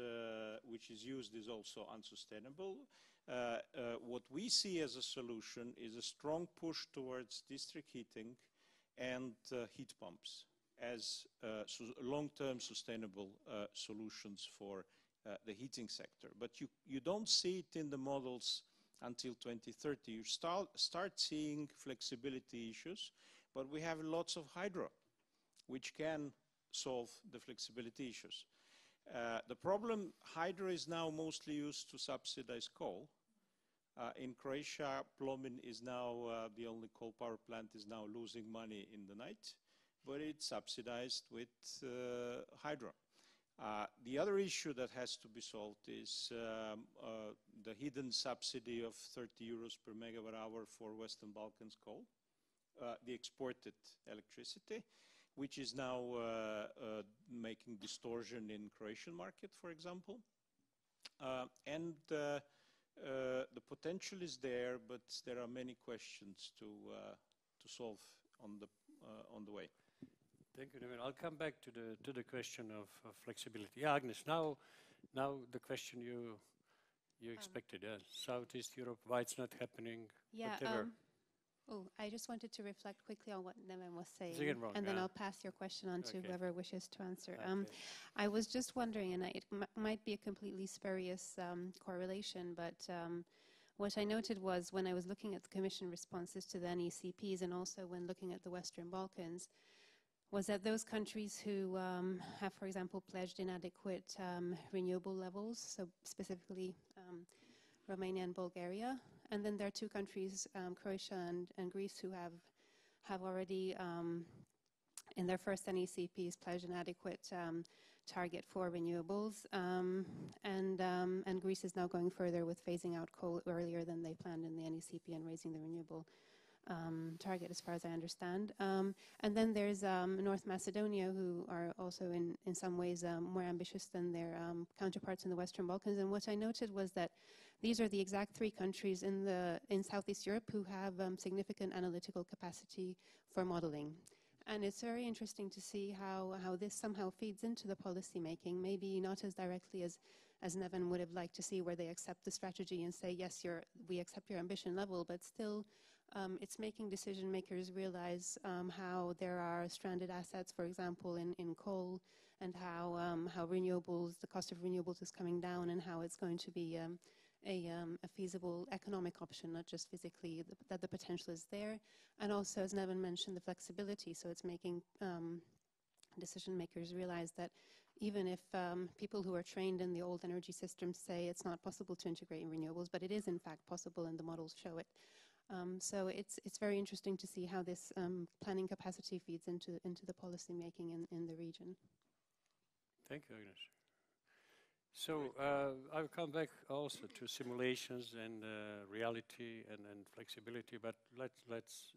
which is used, is also unsustainable. What we see as a solution is a strong push towards district heating and heat pumps as long-term sustainable solutions for the heating sector. But you don't see it in the models until 2030. You start seeing flexibility issues, but we have lots of hydro, which can solve the flexibility issues. The problem, hydro is now mostly used to subsidize coal. In Croatia, Plomin is now the only coal power plant is now losing money in the night, but it's subsidized with hydro. The other issue that has to be solved is the hidden subsidy of 30 euros per megawatt hour for Western Balkans coal, the exported electricity, which is now making distortion in Croatian market, for example. And the potential is there, but there are many questions to solve on the way. Thank you, Neven. I'll come back to the question of flexibility. Yeah, Agnes, now the question you expected, Southeast Europe, why it's not happening, yeah, whatever. Oh, I just wanted to reflect quickly on what Neven was saying, and then I'll pass your question on to whoever wishes to answer. I was just wondering, and it might be a completely spurious correlation, but what I noted was when I was looking at the Commission responses to the NECPs and also when looking at the Western Balkans, was that those countries who have, for example, pledged inadequate renewable levels, so specifically Romania and Bulgaria, and then there are two countries, Croatia and Greece, who have already, in their first NECPs, pledged an adequate target for renewables, and Greece is now going further with phasing out coal earlier than they planned in the NECP and raising the renewable target, as far as I understand. And then there's North Macedonia, who are also in some ways more ambitious than their counterparts in the Western Balkans. And what I noted was that these are the exact three countries in Southeast Europe who have significant analytical capacity for modeling. And it's very interesting to see how this somehow feeds into the policy making, maybe not as directly as Neven would have liked to see, where they accept the strategy and say, yes, we accept your ambition level, but still it's making decision makers realize how there are stranded assets, for example, in coal, and how renewables, the cost of renewables is coming down, and how it's going to be a feasible economic option, not just physically, that the potential is there. And also, as Neven mentioned, the flexibility. So it's making decision makers realize that even if people who are trained in the old energy systems say it's not possible to integrate renewables, but it is in fact possible, and the models show it. So it's very interesting to see how this planning capacity feeds into the policy making in the region. Thank you, Agnes. So I'll come back also to simulations and reality and flexibility, but let's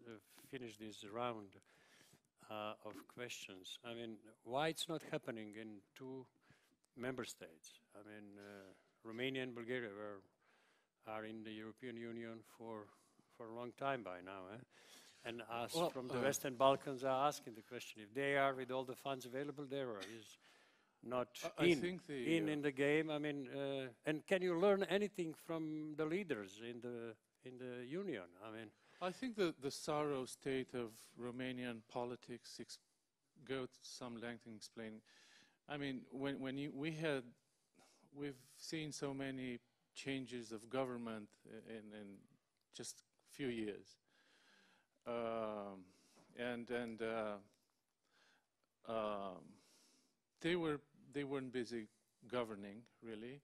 finish this round of questions. I mean, why it's not happening in two member states? I mean, Romania and Bulgaria are in the European Union for a long time by now, and us from the Western Balkans are asking the question if they are, with all the funds available there, or is not in the game. I mean, and can you learn anything from the leaders in the union? I mean, I think the sorrow state of Romanian politics go to some length in explaining. I mean, we've seen so many changes of government in just a few years, they weren't busy governing, really.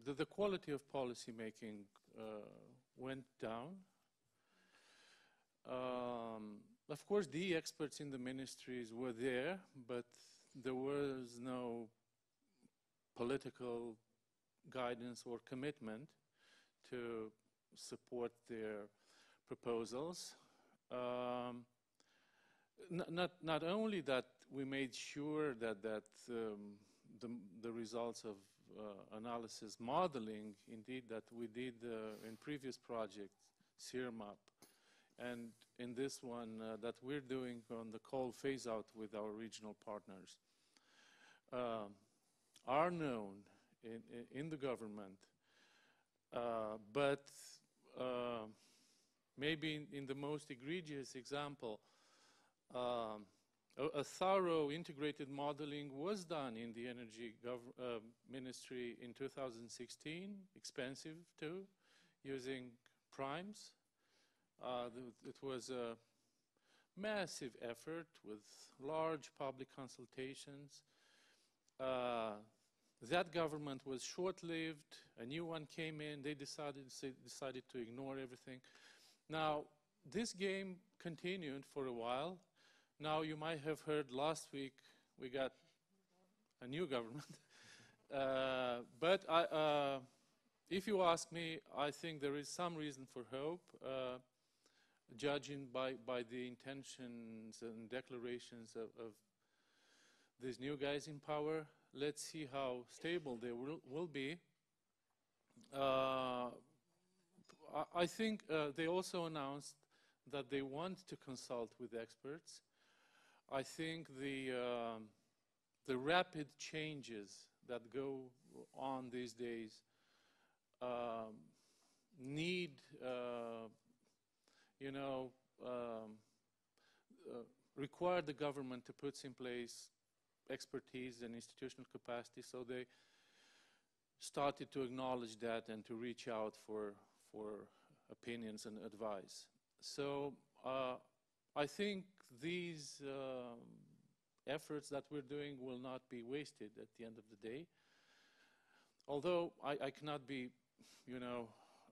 The quality of policy making went down. Of course, the experts in the ministries were there, but there was no political guidance or commitment to support their proposals. Not only that, we made sure that the results of analysis modeling, indeed, that we did in previous projects, CIRMAP, and in this one that we're doing on the coal phase-out with our regional partners, are known in the government, but maybe in the most egregious example, a thorough integrated modeling was done in the Energy Ministry in 2016, expensive too, using primes. It was a massive effort with large public consultations. That government was short-lived. A new one came in. They decided to ignore everything. Now, this game continued for a while. Now, you might have heard last week we got a new government. But if you ask me, I think there is some reason for hope, judging by the intentions and declarations of these new guys in power. Let's see how stable they will be. I think they also announced that they want to consult with experts. I think the rapid changes that go on these days need, you know, require the government to put in place expertise and institutional capacity, so they started to acknowledge that and to reach out for opinions and advice. So I think these efforts that we're doing will not be wasted at the end of the day. Although I cannot be, you know,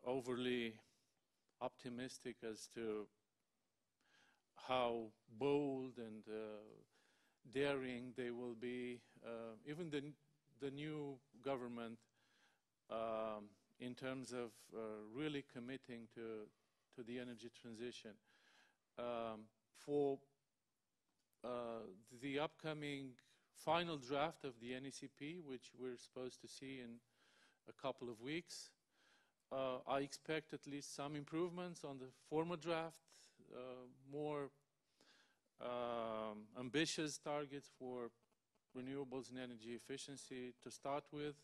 overly optimistic as to how bold and daring they will be. Even the new government, in terms of really committing to the energy transition. For the upcoming final draft of the NECP, which we're supposed to see in a couple of weeks, I expect at least some improvements on the former draft, more ambitious targets for renewables and energy efficiency to start with,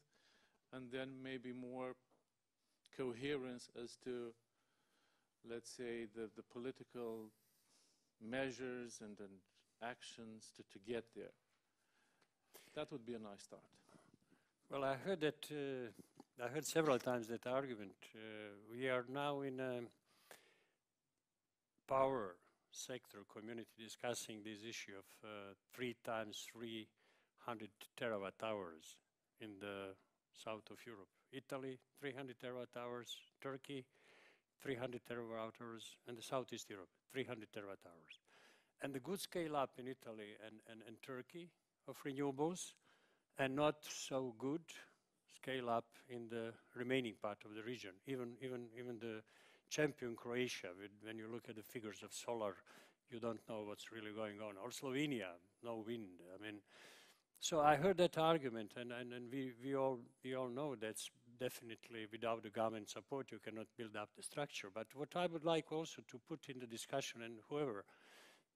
and then maybe more coherence as to, let's say, the political measures and actions to get there. That would be a nice start. Well, I heard that, I heard several times that argument. We are now in a power sector community discussing this issue of 3 times 300 terawatt hours in the south of Europe. Italy, 300 terawatt hours, Turkey, 300 terawatt hours, and the Southeast Europe, 300 terawatt hours. And the good scale up in Italy and Turkey of renewables, and not so good scale up in the remaining part of the region. Even the champion Croatia, when you look at the figures of solar, you don't know what's really going on. Or Slovenia, no wind. I mean, so I heard that argument, and we all know that's definitely without the government support you cannot build up the structure. But what I would like also to put in the discussion, and whoever,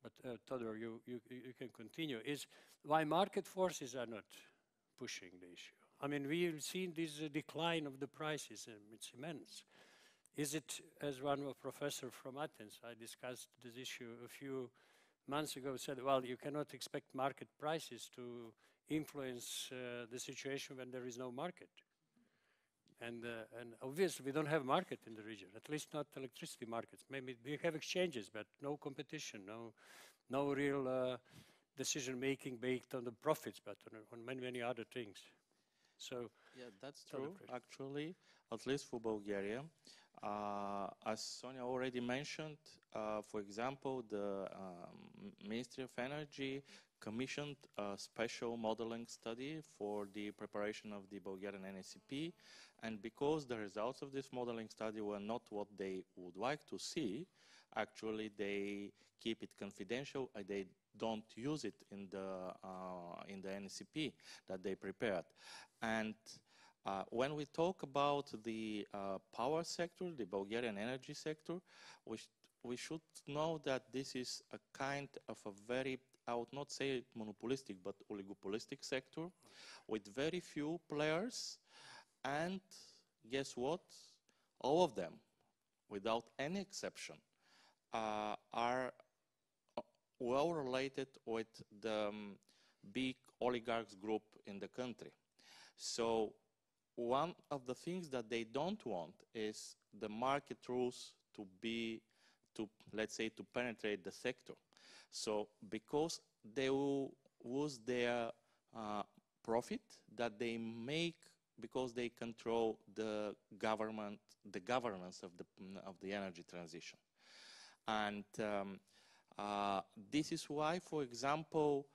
but Todor, you can continue, is why market forces are not pushing the issue. I mean, we've seen this decline of the prices, and it's immense. Is it, as one professor from Athens, I discussed this issue a few months ago, said, well, you cannot expect market prices to influence the situation when there is no market. And obviously, we don't have market in the region, at least not electricity markets. Maybe we have exchanges, but no competition, no real decision-making based on the profits, but on many other things. So yeah, that's true, actually, at least for Bulgaria. As Sonia already mentioned, for example, the Ministry of Energy commissioned a special modeling study for the preparation of the Bulgarian NECP, and because the results of this modeling study were not what they would like to see, actually they keep it confidential and they don't use it in the NECP that they prepared. And when we talk about the power sector, the Bulgarian energy sector, we should know that this is a kind of a very, I would not say monopolistic, but oligopolistic sector with very few players. And guess what? All of them, without any exception, are well related with the big oligarchs group in the country. So one of the things that they don't want is the market rules to be, let's say, to penetrate the sector. So because they will lose their profit that they make because they control the governance of the energy transition. And this is why, for example,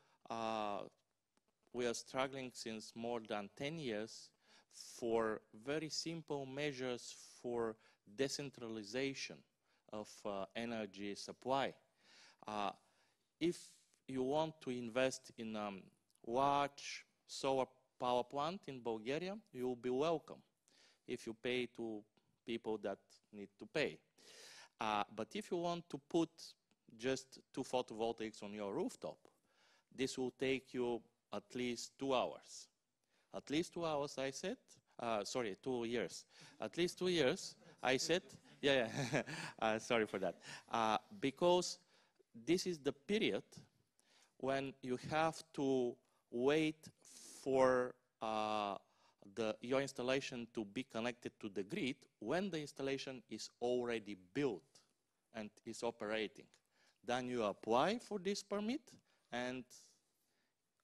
we are struggling since more than 10 years for very simple measures for decentralization of energy supply. If you want to invest in a large solar power plant in Bulgaria, you will be welcome if you pay to people that need to pay. But if you want to put just 2 photovoltaics on your rooftop, this will take you at least 2 hours. At least 2 hours, I said. Sorry, 2 years. At least 2 years. I said, yeah, sorry for that. Because this is the period when you have to wait for your installation to be connected to the grid when the installation is already built and is operating. Then you apply for this permit, and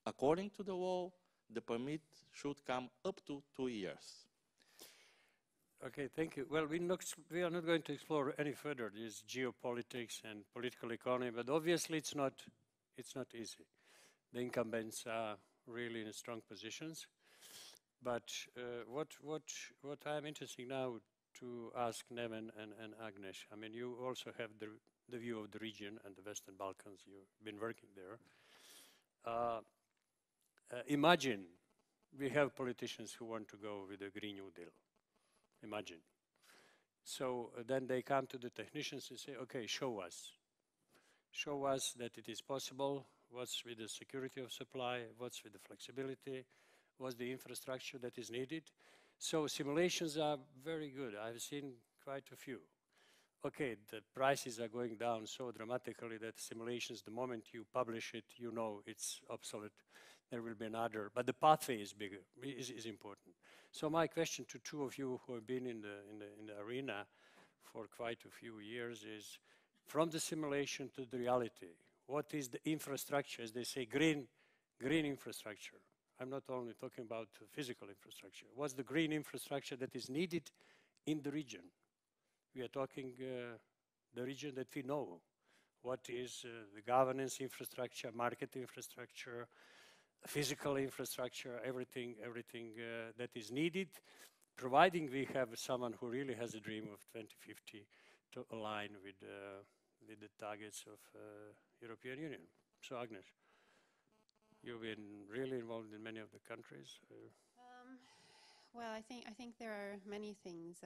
according to the law, the permit should come up to 2 years. Okay, thank you. Well, we are not going to explore any further this geopolitics and political economy, but obviously it's not easy. The incumbents are really in strong positions. But what I'm interested now to ask Neven and Agnes, I mean, you also have the view of the region and the Western Balkans. You've been working there. Imagine we have politicians who want to go with a Green New Deal. Imagine. So then they come to the technicians and say, okay, show us. Show us that it is possible. What's with the security of supply? What's with the flexibility? What's the infrastructure that is needed? So simulations are very good. I've seen quite a few. Okay, the prices are going down so dramatically that simulations, the moment you publish it, you know it's obsolete. There will be another, but the pathway is bigger, is important. So my question to two of you who have been in the arena for quite a few years is, from the simulation to the reality, what is the infrastructure, as they say, green infrastructure? I'm not only talking about physical infrastructure. What's the green infrastructure that is needed in the region? We are talking the region that we know. What is the governance infrastructure, market infrastructure, physical infrastructure, everything that is needed, providing we have someone who really has a dream of 2050 to align with the targets of European Union. So Agnes, you've been really involved in many of the countries. Well, I think there are many things.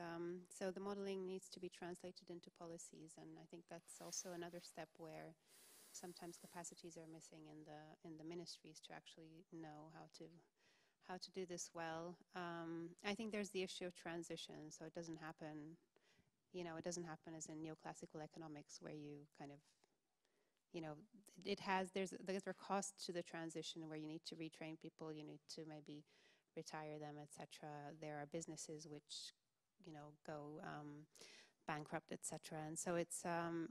So the modeling needs to be translated into policies, and I think that's also another step where sometimes capacities are missing in the ministries to actually know how to do this well. I think there's the issue of transition, so it doesn't happen. It doesn't happen as in neoclassical economics where you kind of, there's a cost to the transition where you need to retrain people, you need to maybe retire them, etc. There are businesses which, go bankrupt, etc. And so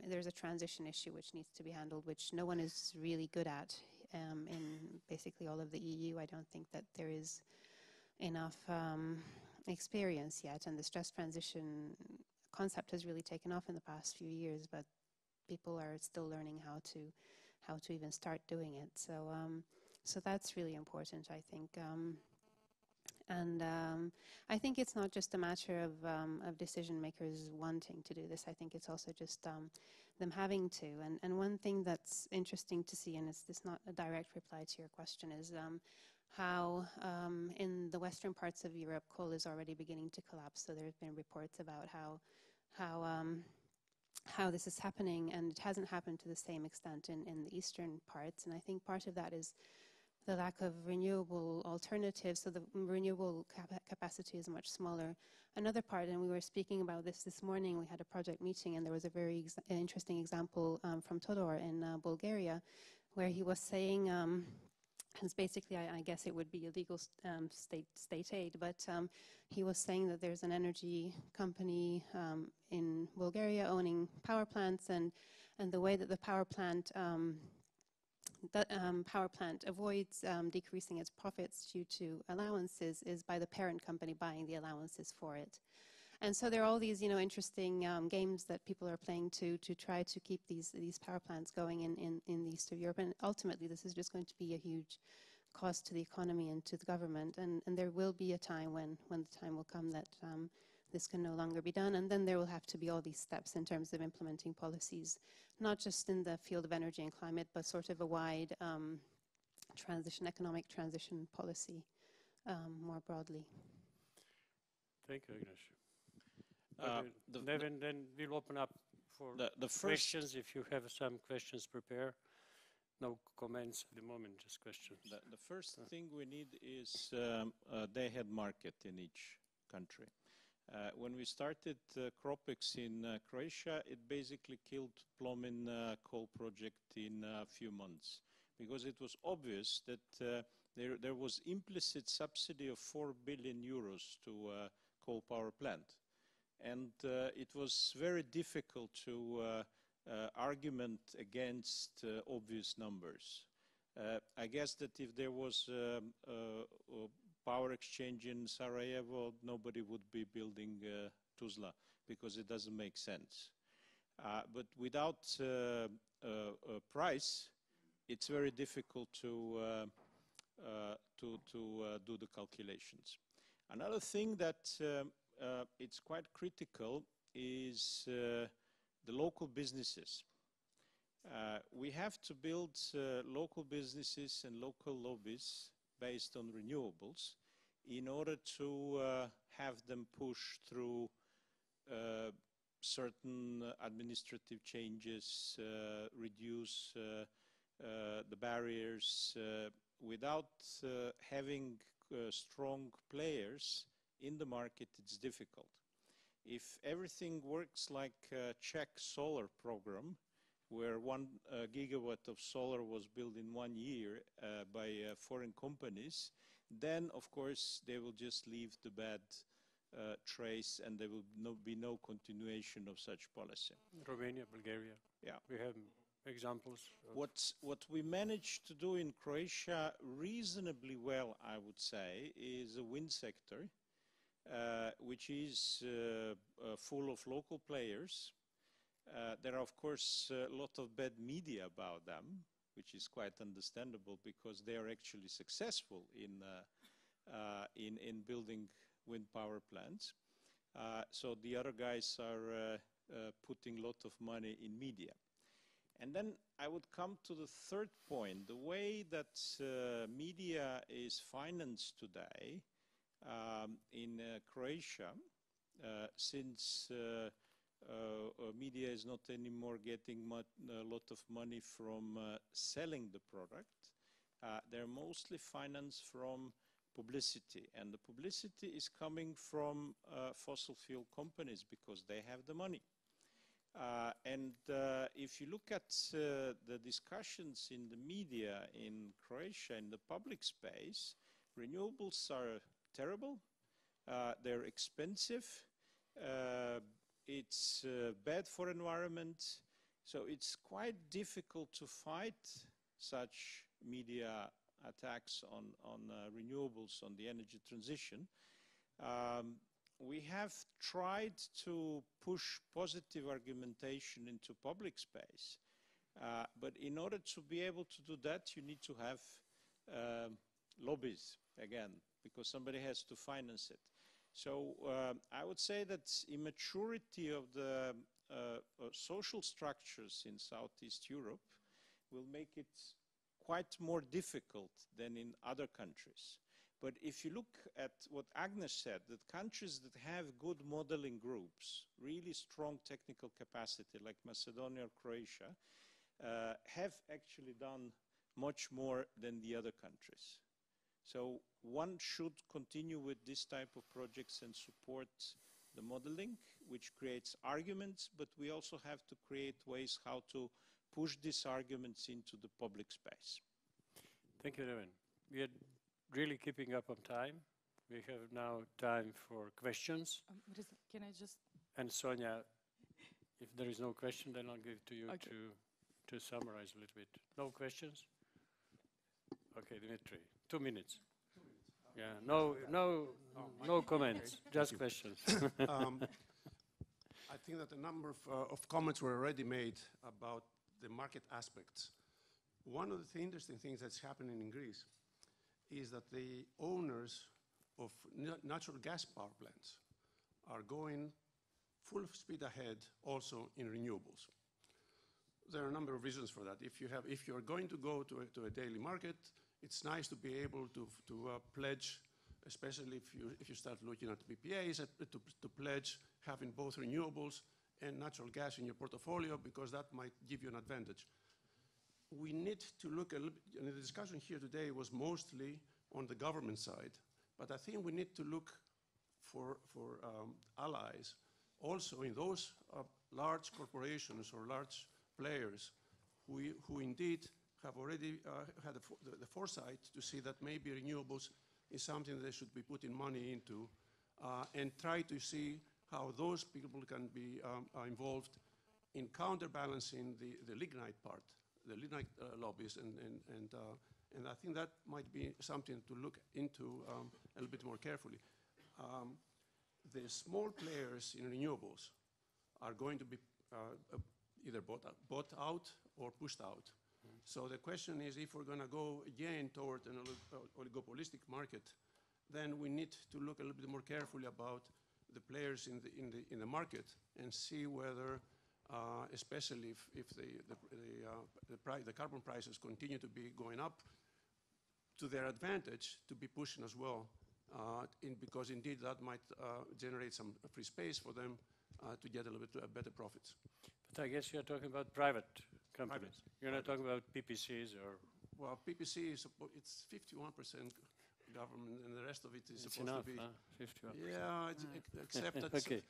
there's a transition issue which needs to be handled, which no one is really good at in basically all of the EU. I don't think that there is enough experience yet, and this just transition concept has really taken off in the past few years, but people are still learning how to even start doing it. So that's really important, I think. And I think it's not just a matter of decision makers wanting to do this. I think it's also just them having to. And one thing that's interesting to see, and it's not a direct reply to your question, is how in the western parts of Europe coal is already beginning to collapse. So there have been reports about how this is happening, and it hasn't happened to the same extent in the eastern parts. And I think part of that is the lack of renewable alternatives, so the renewable capacity is much smaller. Another part, and we were speaking about this morning, we had a project meeting, and there was a very interesting example from Todor in Bulgaria, where he was saying, it's basically, I guess it would be illegal state aid, but he was saying that there's an energy company in Bulgaria owning power plants, and the way that the power plant avoids decreasing its profits due to allowances is by the parent company buying the allowances for it. And so there are all these, interesting games that people are playing to try to keep these power plants going in the east of Europe. And ultimately, this is just going to be a huge cost to the economy and to the government. And there will be a time when the time will come that this can no longer be done. And then there will have to be all these steps in terms of implementing policies, not just in the field of energy and climate, but sort of a wide economic transition policy more broadly. Thank you, Agnes. Neven, then we'll open up for questions. If you have some questions, prepare. No comments at the moment, just questions. The first thing we need is a day-ahead market in each country. When we started Cropex in Croatia, it basically killed Plomin coal project in a few months, because it was obvious that there was implicit subsidy of 4 billion euros to a coal power plant. And it was very difficult to argument against obvious numbers. I guess that if there was a power exchange in Sarajevo, nobody would be building Tuzla, because it doesn't make sense. But without a price, it's very difficult to do the calculations. Another thing that it's quite critical is the local businesses. We have to build local businesses and local lobbies based on renewables in order to have them push through certain administrative changes, reduce the barriers. Without having strong players in the market, it's difficult. If everything works like a Czech solar program, where 1 gigawatt of solar was built in 1 year by foreign companies, then of course they will just leave the bad trace, and there will be no continuation of such policy. Romania, Bulgaria. Yeah. We have examples. What we managed to do in Croatia reasonably well, I would say, is a wind sector, which is full of local players. There are, of course, a lot of bad media about them, which is quite understandable, because they are actually successful in building wind power plants. So the other guys are putting a lot of money in media. And then I would come to the third point. The way that media is financed today in Croatia, since media is not anymore getting a lot of money from selling the product, they're mostly financed from publicity. And the publicity is coming from fossil fuel companies, because they have the money. And if you look at the discussions in the media in Croatia, in the public space, renewables are terrible, they're expensive, it's bad for environment, so it's quite difficult to fight such media attacks on renewables, on the energy transition. We have tried to push positive argumentation into public space, but in order to be able to do that, you need to have lobbies, again, because somebody has to finance it. So I would say that immaturity of the social structures in Southeast Europe will make it quite more difficult than in other countries. But if you look at what Agnes said, that countries that have good modeling groups, really strong technical capacity, like Macedonia or Croatia, have actually done much more than the other countries. So one should continue with this type of projects and support the modeling, which creates arguments, but we also have to create ways how to push these arguments into the public space. Thank you, Neven. We are really keeping up on time. We have now time for questions. Can I just... And Sonia, if there is no question, then I'll give it to you to summarize a little bit. No questions? Okay, Dimitri, 2 minutes. Yeah, no comments, just questions. I think that a number of comments were already made about the market aspects. One of the interesting things that's happening in Greece is that the owners of natural gas power plants are going full speed ahead also in renewables. There are a number of reasons for that. If you're going to go to a daily market, it's nice to be able to pledge, especially if you start looking at PPAs, to pledge having both renewables and natural gas in your portfolio, because that might give you an advantage. We need to look a little bit, and the discussion here today was mostly on the government side, but I think we need to look for allies also in those large corporations or large players who indeed have already had the foresight to see that maybe renewables is something they should be putting money into, and try to see how those people can be involved in counterbalancing the lignite part, the lignite lobbies, and I think that might be something to look into a little bit more carefully. The small players in renewables are going to be either bought out or pushed out. So the question is, if we're going to go again toward an oligopolistic market, then we need to look a little bit more carefully about the players in the market and see whether, especially if the carbon prices continue to be going up, to their advantage to be pushing as well, because indeed that might generate some free space for them to get a little bit better profits. But I guess you're talking about private companies. You're not talking about PPCs or... Well, PPC is it's 51% government, and the rest of it is supposed enough, to be... 51%. Yeah, except that okay.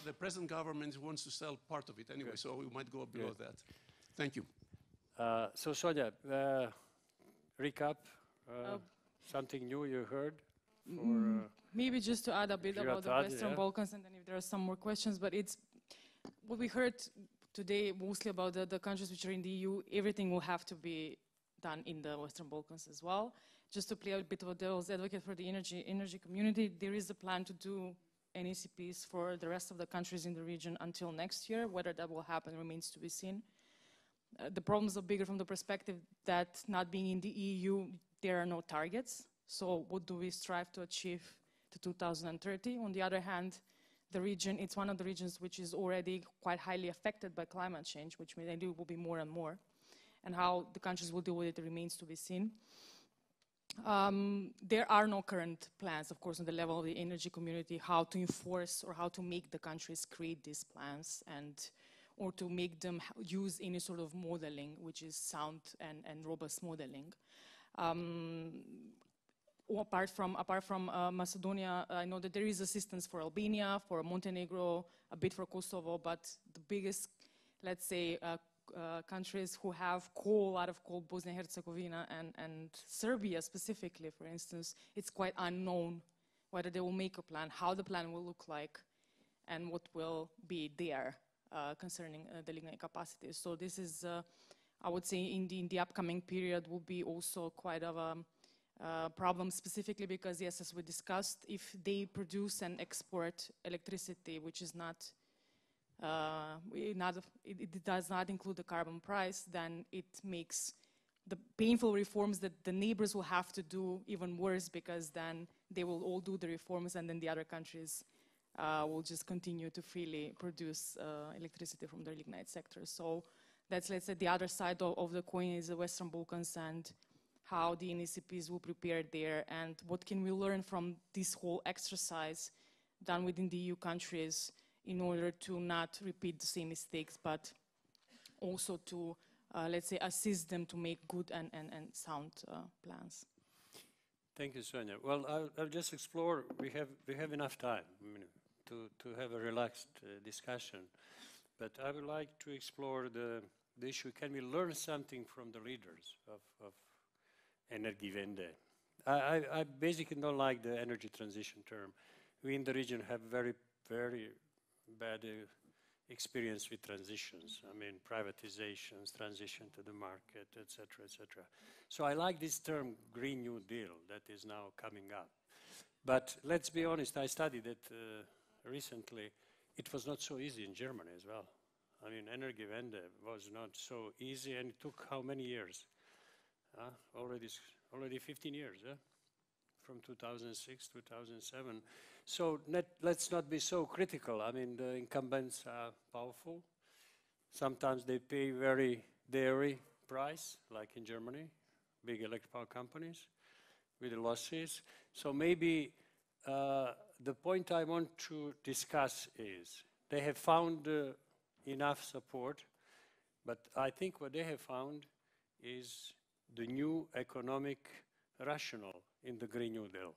the present government wants to sell part of it anyway, so we might go below that. Thank you. So Sonia, recap, something new you heard? Maybe just to add a bit about the Western Balkans, and then if there are some more questions, but it's what we heard today mostly about the countries which are in the EU. Everything will have to be done in the Western Balkans as well. Just to play a bit of a devil's advocate for the energy community, there is a plan to do NECPs for the rest of the countries in the region until next year. Whether that will happen remains to be seen. The problems are bigger from the perspective that not being in the EU, there are no targets. So what do we strive to achieve to 2030? On the other hand, the region, it's one of the regions which is already quite highly affected by climate change, which maybe will be more and more. And how the countries will deal with it remains to be seen. There are no current plans, of course, on the level of the energy community, how to enforce or how to make the countries create these plans, and or to make them use any sort of modeling, which is sound and robust modeling. Apart from Macedonia, I know that there is assistance for Albania, for Montenegro, a bit for Kosovo, but the biggest, let's say, countries who have a lot of coal, Bosnia and Herzegovina and Serbia specifically, for instance, it's quite unknown whether they will make a plan, how the plan will look like, and what will be there concerning the lignite capacity. So this is, I would say, in the upcoming period will be also quite of a problem, specifically because, yes, as we discussed, if they produce and export electricity, which is it does not include the carbon price, then it makes the painful reforms that the neighbors will have to do even worse, because then they will all do the reforms and then the other countries will just continue to freely produce electricity from their lignite sector. So that's, let's say, the other side of the coin is the Western Balkans and how the NECPs will prepare there, and what can we learn from this whole exercise done within the EU countries in order to not repeat the same mistakes, but also to, let's say, assist them to make good and sound plans. Thank you, Sonia. Well, I'll just explore. We have enough time to have a relaxed discussion, but I would like to explore the issue. Can we learn something from the leaders of Energiewende? I basically don't like the energy transition term. We in the region have very bad experience with transitions. I mean, privatizations, transition to the market, etc., etc. So I like this term Green New Deal that is now coming up. But let's be honest, I studied it recently. It was not so easy in Germany as well. I mean, Energiewende was not so easy, and it took how many years? Already 15 years, from 2006, 2007. So let's not be so critical. I mean, the incumbents are powerful. Sometimes they pay very dairy price, like in Germany, big electric power companies with the losses. So maybe the point I want to discuss is they have found enough support, but I think what they have found is the new economic rationale in the Green New Deal.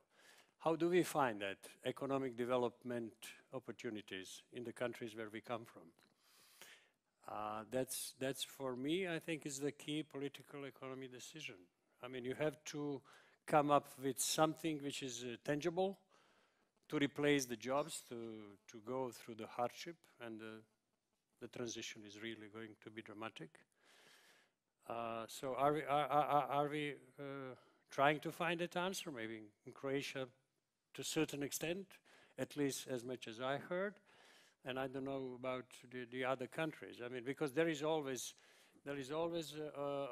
how do we find that economic development opportunities in the countries where we come from? That's for me, I think, is the key political economy decision. I mean, you have to come up with something which is tangible to replace the jobs, to go through the hardship, and the transition is really going to be dramatic. So are we trying to find that answer? Maybe in Croatia, to a certain extent, at least as much as I heard. And I don't know about the other countries. I mean, because there is always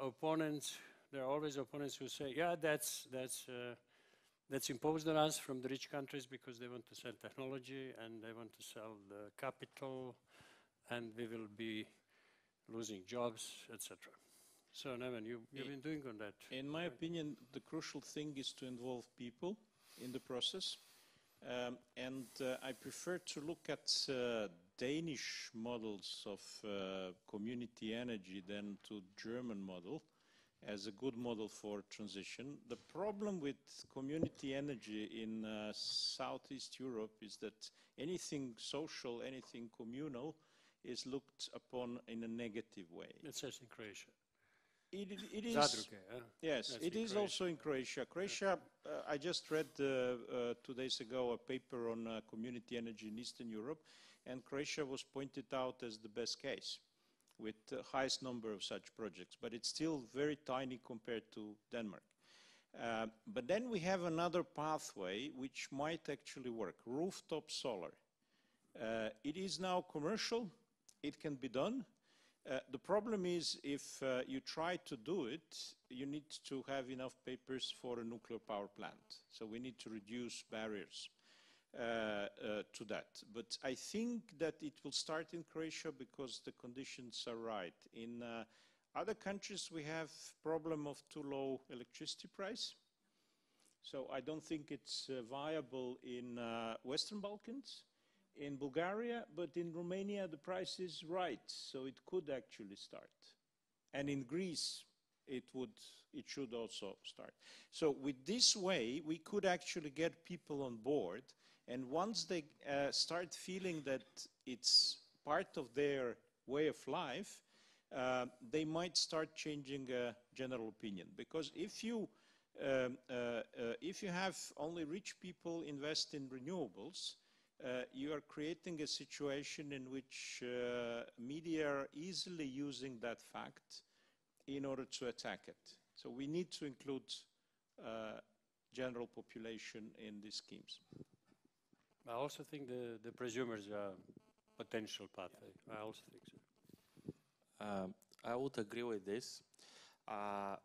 opponents. There are always opponents who say, yeah, that's imposed on us from the rich countries because they want to sell technology and they want to sell the capital, and we will be losing jobs, etc. So, Neven, you've been doing on that. In my opinion, the crucial thing is to involve people in the process. I prefer to look at Danish models of community energy than to German model as a good model for transition. The problem with community energy in Southeast Europe is that anything social, anything communal is looked upon in a negative way. It says in Croatia. It is. Zadruge, yes, that's it is Croatia. also in Croatia. Croatia, I just read 2 days ago a paper on community energy in Eastern Europe, and Croatia was pointed out as the best case with the highest number of such projects, but it's still very tiny compared to Denmark. But then we have another pathway which might actually work, rooftop solar. It is now commercial, it can be done. The problem is if you try to do it, you need to have enough papers for a nuclear power plant. So we need to reduce barriers to that. But I think that it will start in Croatia because the conditions are right. In other countries, we have problem of too low electricity price. So I don't think it's viable in Western Balkans. In Bulgaria, but in Romania the price is right, so it could actually start. And in Greece, it should also start. So with this way, we could actually get people on board, and once they start feeling that it's part of their way of life, they might start changing general opinion. Because if you have only rich people invest in renewables, you are creating a situation in which media are easily using that fact in order to attack it. So we need to include general population in these schemes. I also think the prosumers are a potential pathway. I also think so. I would agree with this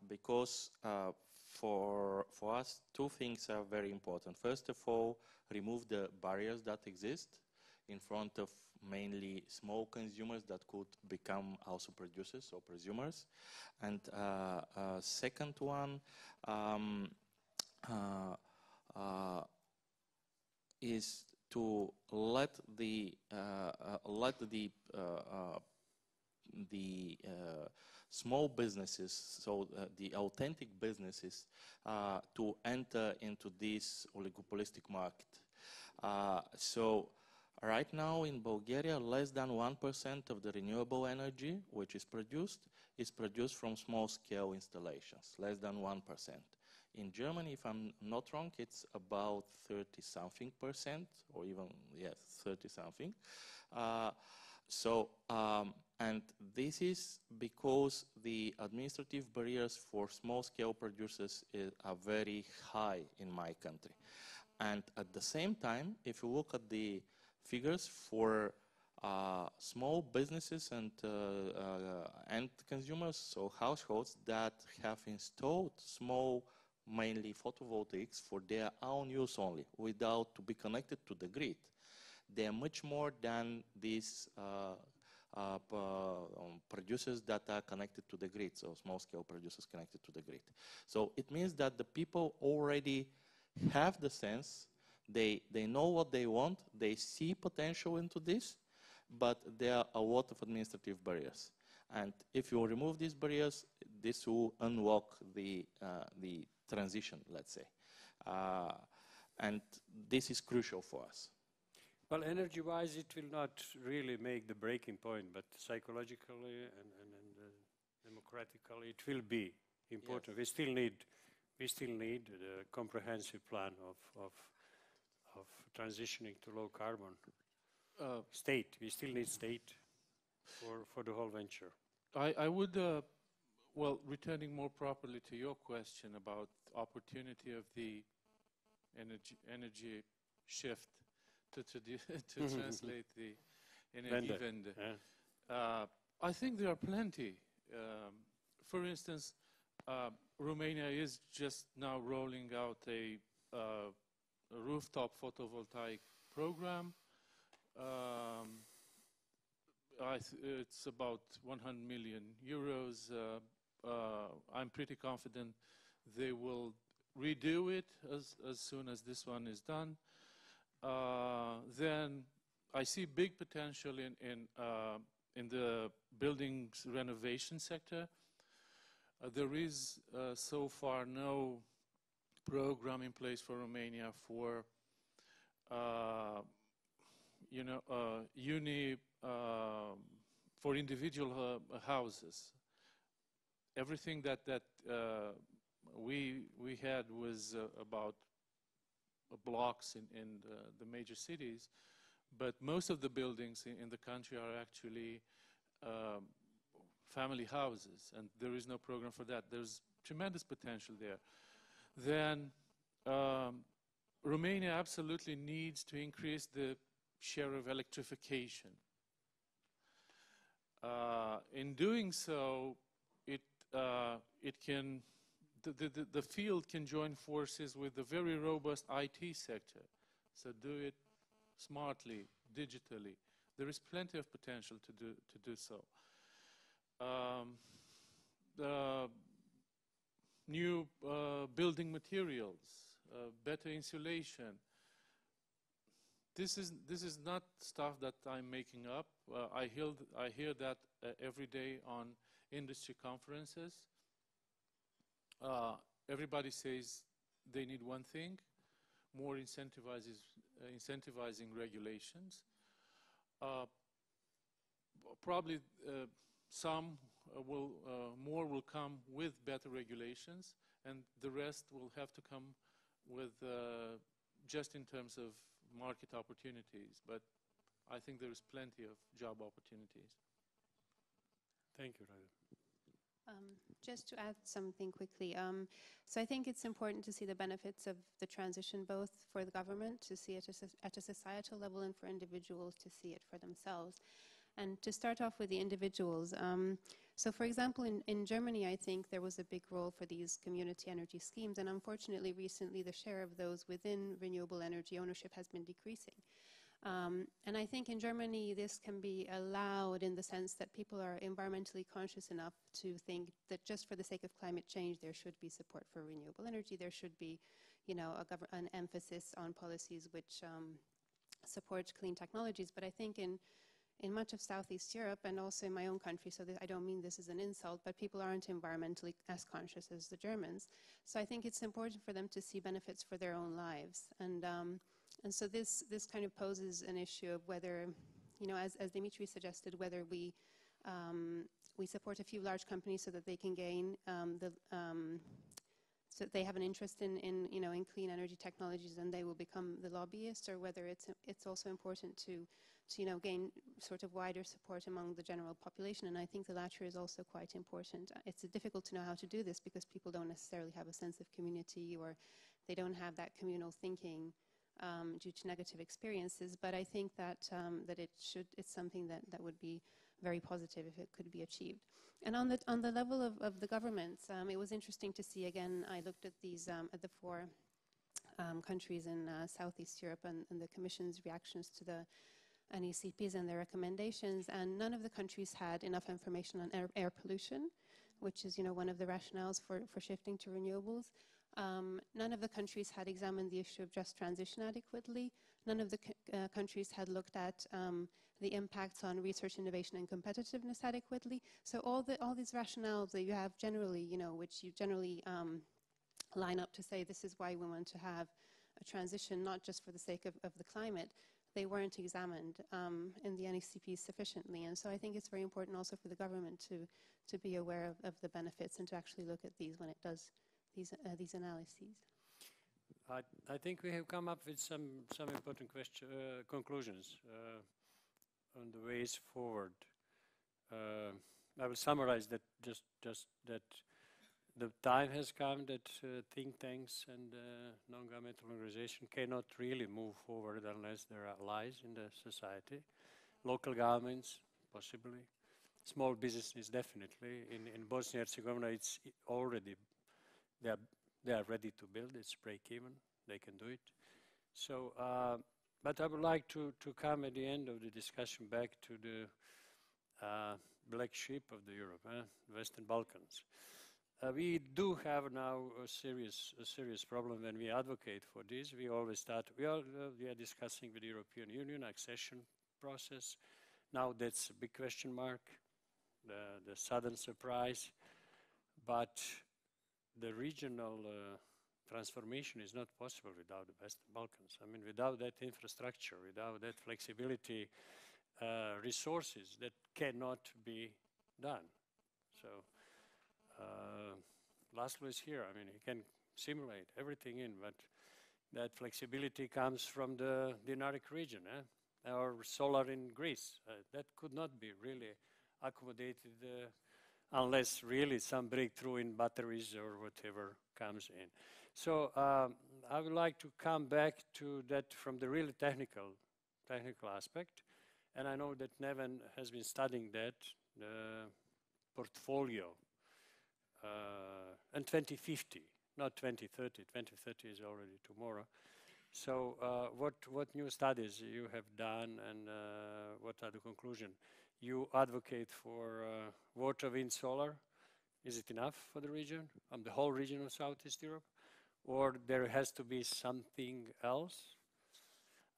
because for us, two things are very important. First of all, remove the barriers that exist in front of mainly small consumers that could become also producers or prosumers. And second one is to let the small businesses, so the authentic businesses, to enter into this oligopolistic market. So right now in Bulgaria, less than 1% of the renewable energy which is produced from small-scale installations, less than 1%. In Germany, if I'm not wrong, it's about 30-something%, or even, yes, 30-something. And this is because the administrative barriers for small-scale producers are very high in my country. And at the same time, if you look at the figures for small businesses and end consumers, so households that have installed small, mainly photovoltaics for their own use only, without to be connected to the grid, they are much more than these producers that are connected to the grid, so small-scale producers connected to the grid. So it means that the people already have the sense, they know what they want, they see potential into this, but there are a lot of administrative barriers. And if you remove these barriers, this will unlock the transition, let's say. And this is crucial for us. Well, energy-wise, it will not really make the breaking point, but psychologically and democratically, it will be important. Yes. We still need the comprehensive plan of transitioning to low carbon. State. We still need state for the whole venture. I would, well, returning more properly to your question about opportunity of the energy shift to translate the Energiewende. Yeah. I think there are plenty. For instance, Romania is just now rolling out a rooftop photovoltaic program. It's about 100 million euros. I'm pretty confident they will redo it as soon as this one is done. Then I see big potential in the buildings renovation sector. There is so far no program in place for Romania for for individual houses. Everything that we had was about blocks in the major cities, but most of the buildings in the country are actually family houses, and there is no program for that. There's tremendous potential there. Then Romania absolutely needs to increase the share of electrification. In doing so, the field can join forces with the very robust IT sector. So do it smartly, digitally. There is plenty of potential to do so. The new building materials, better insulation. This is not stuff that I'm making up. I hear that every day on industry conferences. Everybody says they need one thing: more incentivizing regulations. Probably some more will come with better regulations, and the rest will have to come with just in terms of market opportunities. But I think there is plenty of job opportunities. Thank you, Radu. Just to add something quickly, so I think it's important to see the benefits of the transition, both for the government to see it at a societal level and for individuals to see it for themselves. And to start off with the individuals, so for example, in Germany, I think there was a big role for these community energy schemes, and unfortunately recently the share of those within renewable energy ownership has been decreasing. And I think in Germany this can be allowed in the sense that people are environmentally conscious enough to think that just for the sake of climate change there should be support for renewable energy, there should be, an emphasis on policies which support clean technologies. But I think in much of Southeast Europe and also in my own country, so I don't mean this as an insult, but people aren't environmentally as conscious as the Germans. So I think it's important for them to see benefits for their own lives. And so this kind of poses an issue of whether, as Dimitri suggested, whether we support a few large companies so that they can gain so that they have an interest in clean energy technologies and they will become the lobbyists, or whether it's also important to gain sort of wider support among the general population. And I think the latter is also quite important. It's difficult to know how to do this because people don't necessarily have a sense of community, or they don't have that communal thinking due to negative experiences. But I think that it's something that would be very positive if it could be achieved. And on the level of the governments, it was interesting to see again. I looked at these at the four countries in Southeast Europe and the Commission's reactions to the NECPs and their recommendations, and none of the countries had enough information on air pollution, which is one of the rationales for shifting to renewables. None of the countries had examined the issue of just transition adequately. None of the countries had looked at the impacts on research, innovation, and competitiveness adequately. So all these rationales that you have generally, which you generally line up to say this is why we want to have a transition, not just for the sake of the climate, they weren't examined in the NECP sufficiently. And so I think it's very important also for the government to be aware of the benefits and to actually look at these when it does these analyses. I think we have come up with some important conclusions on the ways forward. I will summarize that just that the time has come that think tanks and non-governmental organizations cannot really move forward unless there are allies in the society. Local governments, possibly. Small businesses, definitely. In Bosnia and Herzegovina, it's already, they are ready to build. It's break-even. They can do it. So, but I would like to come at the end of the discussion back to the black sheep of the Europe, Western Balkans. We do have now a serious problem when we advocate for this. We always start, we are discussing with the European Union accession process. Now that's a big question mark, the sudden surprise. But the regional transformation is not possible without the Western Balkans. I mean, without that infrastructure, without that flexibility, resources, that cannot be done. So Laszlo is here. I mean, he can simulate everything in, but that flexibility comes from the Dinaric region, or solar in Greece. That could not be really accommodated unless really some breakthrough in batteries or whatever comes in. So I would like to come back to that from the really technical aspect. And I know that Neven has been studying that, the portfolio, and 2050, not 2030. 2030 is already tomorrow. So what new studies you have done, and what are the conclusions? You advocate for water, wind, solar. Is it enough for the region, the whole region of Southeast Europe? Or there has to be something else?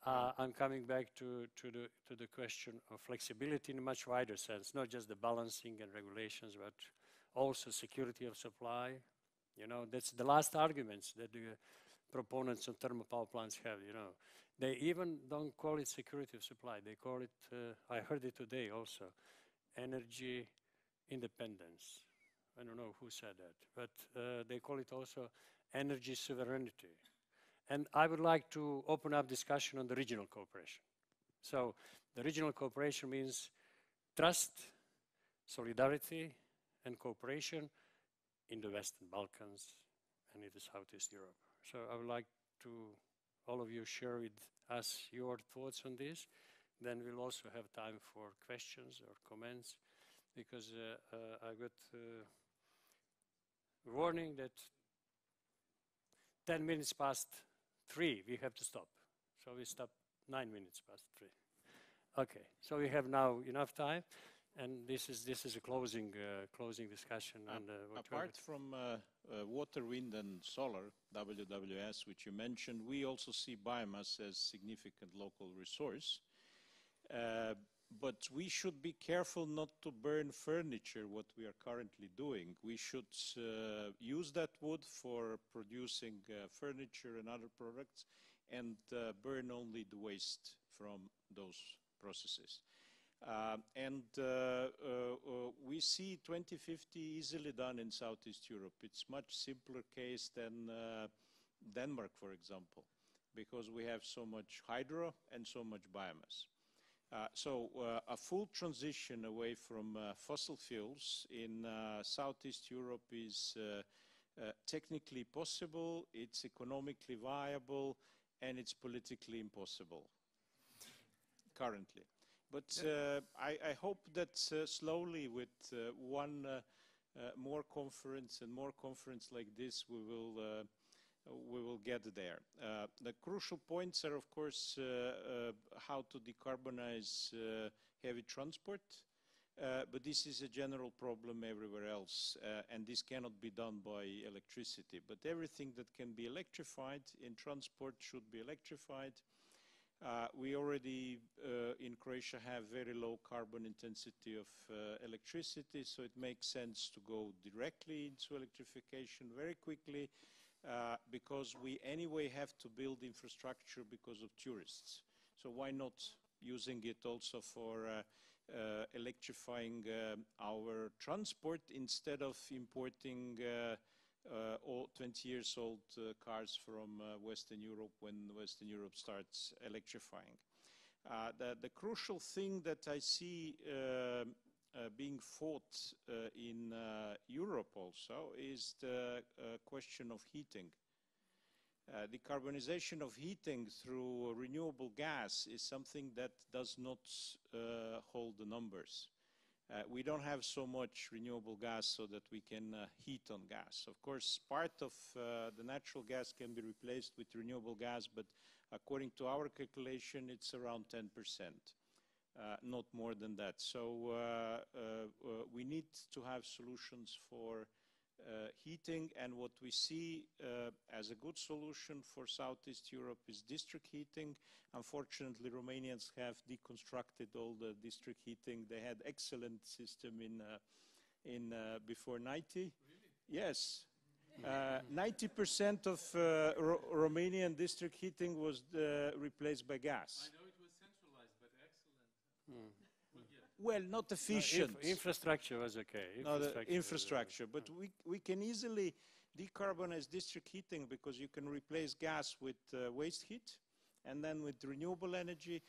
I'm coming back to the question of flexibility in a much wider sense, not just the balancing and regulations, but also security of supply. You know, that's the last arguments that the proponents of thermal power plants have, you know. They even don't call it security of supply. They call it, I heard it today also, energy independence. I don't know who said that, but they call it also energy sovereignty. And I would like to open up discussion on the regional cooperation. So the regional cooperation means trust, solidarity, and cooperation in the Western Balkans and in the Southeast Europe. So I would like to all of you share with us your thoughts on this. Then we'll also have time for questions or comments, because I got warning that 10 minutes past 3, we have to stop. So we stop 9 minutes past 3. Okay, so we have now enough time, and this is a closing discussion. And apart from water, wind, and solar, WWS, which you mentioned, we also see biomass as significant local resource. But we should be careful not to burn furniture, what we are currently doing. We should use that wood for producing furniture and other products, and burn only the waste from those processes. We see 2050 easily done in Southeast Europe. It's much simpler case than Denmark, for example, because we have so much hydro and so much biomass. A full transition away from fossil fuels in Southeast Europe is technically possible, it's economically viable, and it's politically impossible currently. But I hope that slowly, with one more conference and more conference like this, we will get there. The crucial points are, of course, how to decarbonize heavy transport, but this is a general problem everywhere else, and this cannot be done by electricity. But everything that can be electrified in transport should be electrified. We already in Croatia have very low carbon intensity of electricity, so it makes sense to go directly into electrification very quickly. because we anyway have to build infrastructure because of tourists. So why not using it also for electrifying our transport instead of importing all 20 years old cars from Western Europe when Western Europe starts electrifying. The crucial thing that I see being fought in Europe also is the question of heating. Decarbonization of heating through renewable gas is something that does not hold the numbers. We don't have so much renewable gas so that we can heat on gas. Of course, part of the natural gas can be replaced with renewable gas, but according to our calculation, it's around 10%, not more than that. So we need to have solutions for heating, and what we see as a good solution for Southeast Europe is district heating. Unfortunately, Romanians have deconstructed all the district heating. They had excellent system in before 90. Really? Yes. 90% of Romanian district heating was replaced by gas. I know it was centralized, but excellent. Well, not efficient. Infrastructure was okay. Infrastructure, but we can easily decarbonize district heating because you can replace gas with waste heat and then with renewable energy.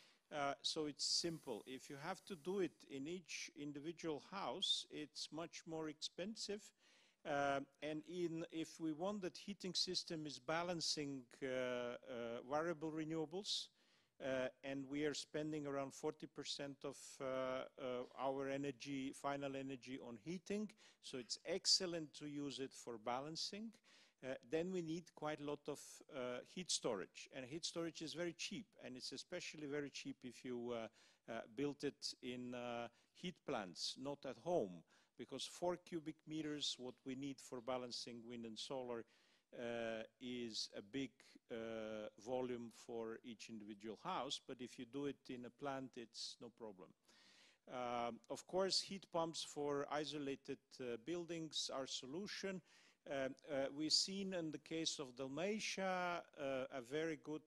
So it's simple. If you have to do it in each individual house, it's much more expensive. And if we want that heating system is balancing variable renewables, and we are spending around 40% of our energy, final energy, on heating, so it's excellent to use it for balancing. Then we need quite a lot of heat storage, and heat storage is very cheap, and it's especially very cheap if you build it in heat plants, not at home, because 4 cubic meters, what we need for balancing wind and solar, is a big volume for each individual house, but if you do it in a plant, it's no problem. Of course, heat pumps for isolated buildings are a solution. We've seen in the case of Dalmatia a very good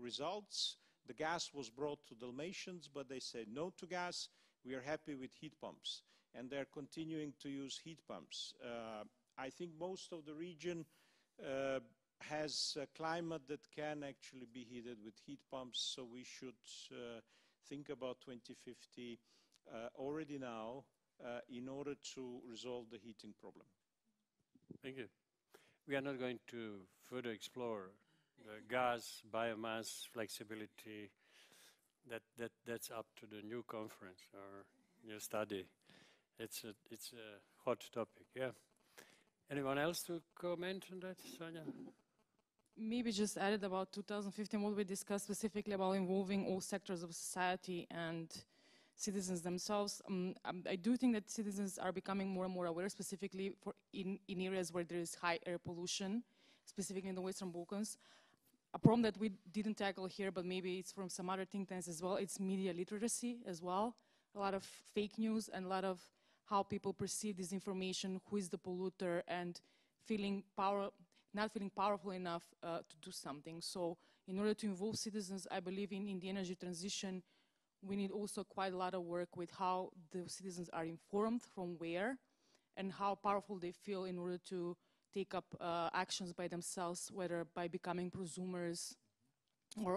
results. The gas was brought to Dalmatians, but they said no to gas. We are happy with heat pumps, and they're continuing to use heat pumps. I think most of the region has a climate that can actually be heated with heat pumps, so we should think about 2050 already now in order to resolve the heating problem. Thank you. We are not going to further explore the gas, biomass, flexibility. That's up to the new conference or new study. It's a hot topic, yeah. Anyone else to comment on that, Sonia? Maybe just added about 2015, what we discussed specifically about involving all sectors of society and citizens themselves. I do think that citizens are becoming more and more aware, specifically in areas where there is high air pollution, specifically in the Western Balkans. A problem that we didn't tackle here, but maybe it's from some other think tanks as well, it's media literacy as well. A lot of fake news and a lot of how people perceive this information, who is the polluter, and not feeling powerful enough to do something. So in order to involve citizens, I believe in the energy transition, we need also quite a lot of work with how the citizens are informed from where and how powerful they feel in order to take up actions by themselves, whether by becoming prosumers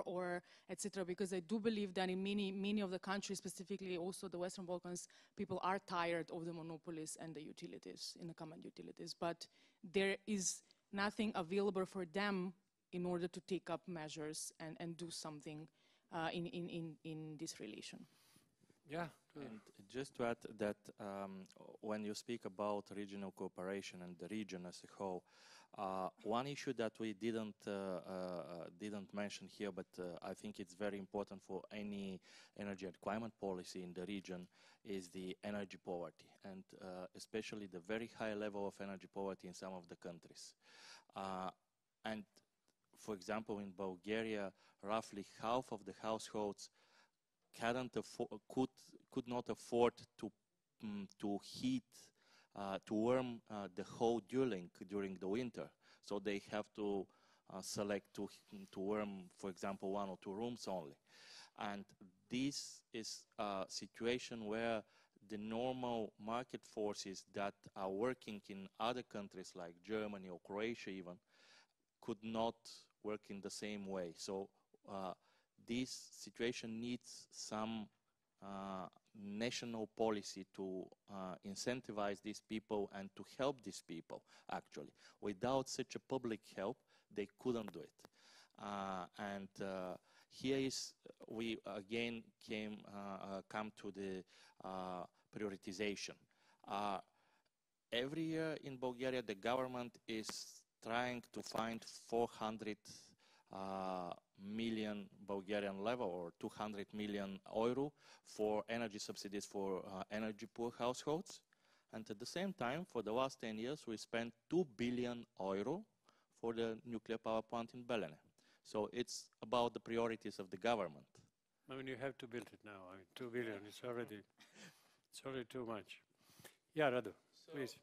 or etc. Because I do believe that in many of the countries, specifically also the Western Balkans, people are tired of the monopolies and the utilities, in the common utilities. But there is nothing available for them in order to take up measures and do something in this relation. Yeah. And just to add that when you speak about regional cooperation and the region as a whole, one issue that we didn't mention here, but I think it's very important for any energy and climate policy in the region, is the energy poverty, and especially the very high level of energy poverty in some of the countries. And for example, in Bulgaria, roughly half of the households could not afford to heat to warm the whole dwelling during the winter. So they have to select to warm, for example, 1 or 2 rooms only. And this is a situation where the normal market forces that are working in other countries like Germany or Croatia even could not work in the same way. So this situation needs some national policy to incentivize these people and to help these people, actually. Without such a public help, they couldn't do it. Here is, we again come to the prioritization. Every year in Bulgaria, the government is trying to find 400 million Bulgarian level or 200 million euro for energy subsidies for energy poor households. And at the same time, for the last 10 years, we spent 2 billion euro for the nuclear power plant in Belene. So it's about the priorities of the government. I mean, you have to build it now. I mean, 2 billion, it's already too much. Yeah, Radu, please.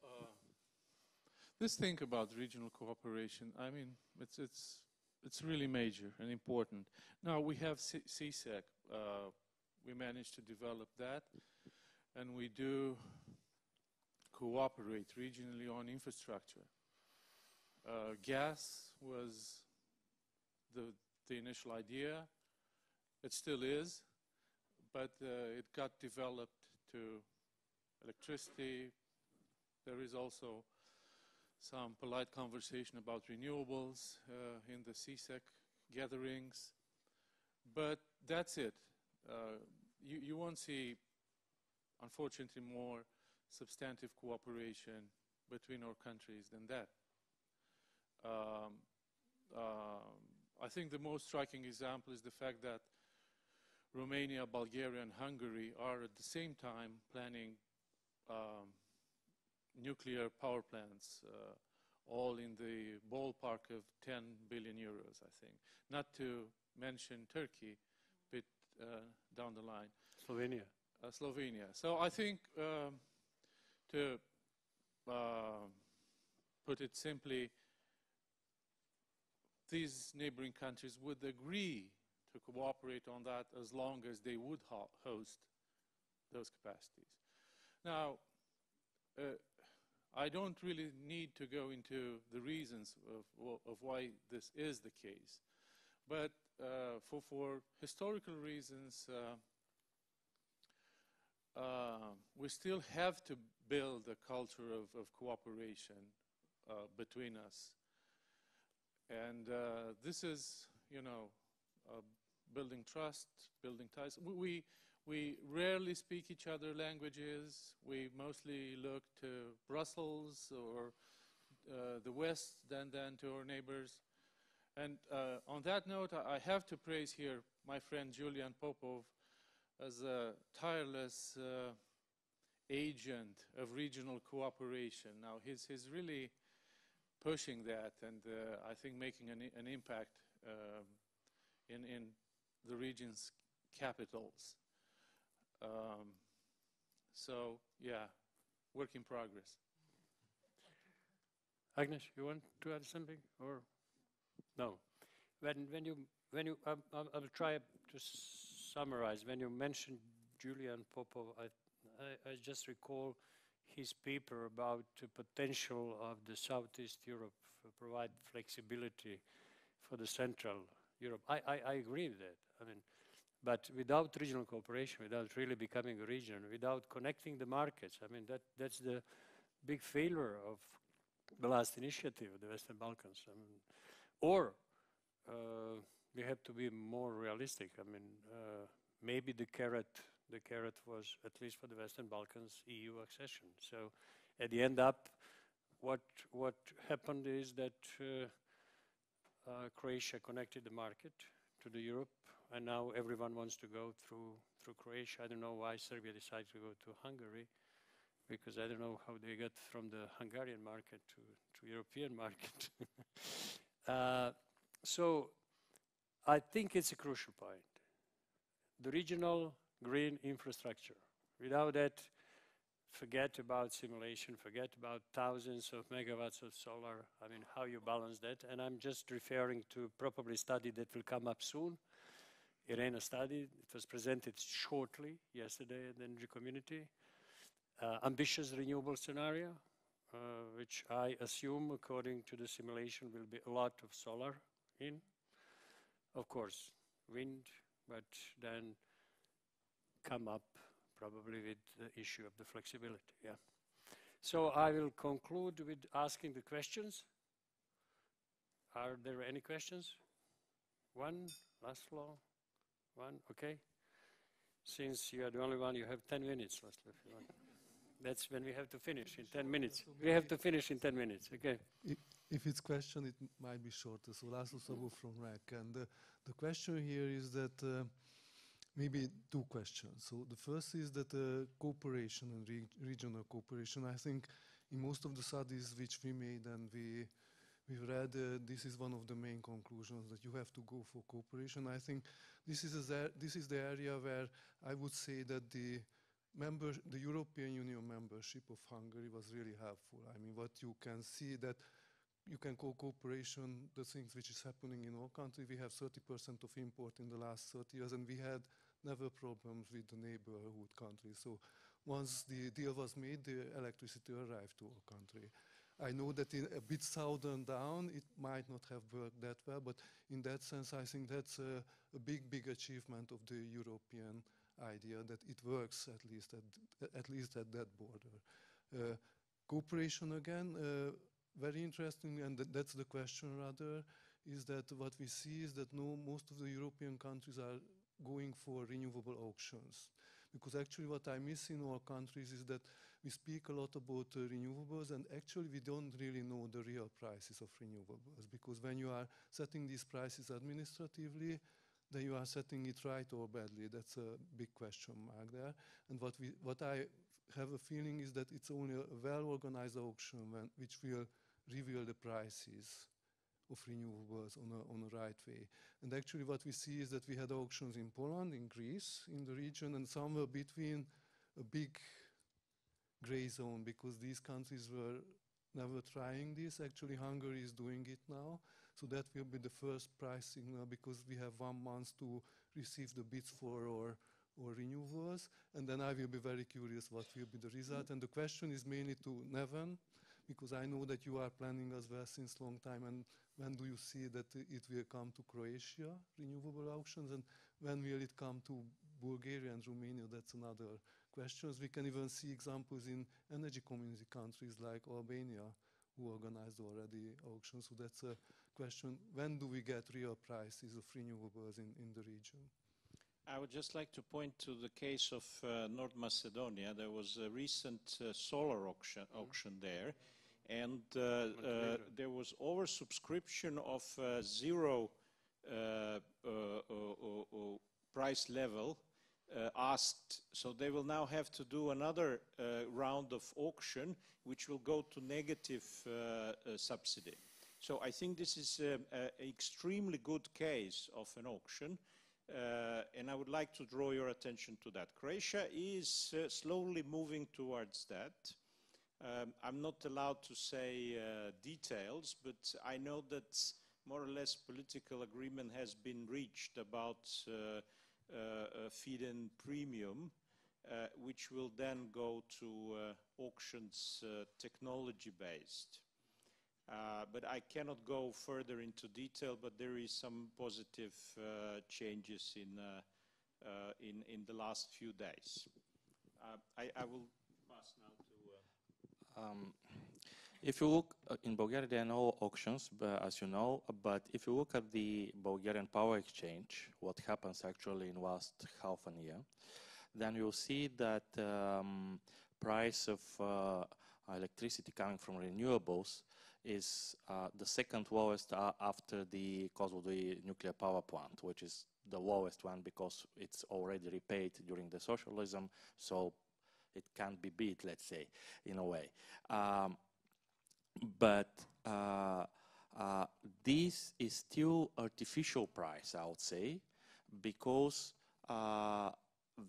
This thing about regional cooperation, I mean, it's really major and important. Now we have CSEC. We managed to develop that, and we do cooperate regionally on infrastructure. Gas was the initial idea. It still is, but it got developed to electricity. There is also some polite conversation about renewables in the CSEC gatherings, but that's it. You won't see, unfortunately, more substantive cooperation between our countries than that. I think the most striking example is the fact that Romania, Bulgaria, and Hungary are at the same time planning nuclear power plants, all in the ballpark of 10 billion euros, I think. Not to mention Turkey, a bit down the line. Slovenia. Slovenia. So I think, to put it simply, these neighboring countries would agree to cooperate on that as long as they would host those capacities. Now, I don't really need to go into the reasons of why this is the case, but for historical reasons, we still have to build a culture of cooperation between us. And this is, you know, building trust, building ties. We rarely speak each other languages. We mostly look to Brussels or the West than to our neighbors. And on that note, I have to praise here my friend Julian Popov as a tireless agent of regional cooperation. Now, he's really pushing that, and I think making an impact in the region's capitals. So, yeah, work in progress. Agnes, you want to add something, or no? When you I will try to summarize. When you mentioned Julian Popov, I just recall his paper about the potential of the Southeast Europe provide flexibility for the Central Europe. I agree with that. I mean, but without regional cooperation, without really becoming a region, without connecting the markets, I mean, that's the big failure of the last initiative of the Western Balkans. I mean, or we have to be more realistic. I mean, maybe the carrot was, at least for the Western Balkans, EU accession. So at the end up, what happened is that Croatia connected the market to the Europe, and now everyone wants to go through Croatia. I don't know why Serbia decided to go to Hungary, because I don't know how they got from the Hungarian market to European market. So I think it's a crucial point. The regional green infrastructure. Without that, forget about simulation, forget about thousands of megawatts of solar. I mean, how you balance that. And I'm just referring to probably a study that will come up soon. IRENA study, it was presented shortly yesterday at the energy community. Ambitious renewable scenario, which I assume, according to the simulation, will be a lot of solar in. Of course, wind, but then come up probably with the issue of the flexibility, yeah. So I will conclude with asking the questions. Are there any questions? One, Laszlo? One, okay. Since you are the only one, you have 10 minutes, Laszlo, if you want. That's when we have to finish, in 10 minutes. We have to finish in 10 minutes, okay. If it's question, it might be shorter. So Laszlo Szabó from REC. And the question here is that maybe two questions. So the first is that cooperation and regional cooperation. I think in most of the studies which we made and we've read, this is one of the main conclusions, that you have to go for cooperation. I think this is the area where I would say that the European Union membership of Hungary was really helpful. I mean, what you can see that you can call cooperation the things which is happening in our country. We have 30% of import in the last 30 years, and we had never problems with the neighborhood countries. So once the deal was made, the electricity arrived to our country. I know that in a bit southern down, it might not have worked that well, but in that sense, I think that's a big achievement of the European idea, that it works at least at that border. Cooperation again, very interesting, and that's the question rather, is that what we see is that most of the European countries are going for renewable auctions. Because actually what I miss in our countries is that we speak a lot about renewables, and actually we don't really know the real prices of renewables. Because when you are setting these prices administratively, then you are setting it right or badly. That's a big question mark there. And what I have a feeling is that it's only a well-organized auction which will reveal the prices of renewables on a right way. And actually what we see is that we had auctions in Poland, in Greece, in the region, and somewhere between a big gray zone, because these countries were never trying this. Actually, Hungary is doing it now. So that will be the first price signal, because we have 1 month to receive the bids for our renewables. And then I will be very curious what will be the result. And the question is mainly to Neven, because I know that you are planning as well since long time. And when do you see that it will come to Croatia, renewable auctions? And when will it come to Bulgaria and Romania? That's another question. We can even see examples in energy community countries like Albania, who organized already auctions. So that's a question. When do we get real prices of renewables in the region? I would just like to point to the case of North Macedonia. There was a recent solar auction there, and there was oversubscription of zero price level asked. So they will now have to do another round of auction, which will go to negative subsidy. So I think this is an extremely good case of an auction. And I would like to draw your attention to that. Croatia is slowly moving towards that. I'm not allowed to say details, but I know that more or less political agreement has been reached about feed-in premium, which will then go to auctions technology-based. But I cannot go further into detail, but there is some positive changes in the last few days. I will pass now to... If you look in Bulgaria, there are no auctions, as you know, but if you look at the Bulgarian power exchange, what happens actually in last half a year, then you'll see that price of electricity coming from renewables is the second lowest after the cost of the nuclear power plant, which is the lowest one because it's already repaid during the socialism, so it can't be beat, let's say, in a way. But this is still artificial price, I would say, because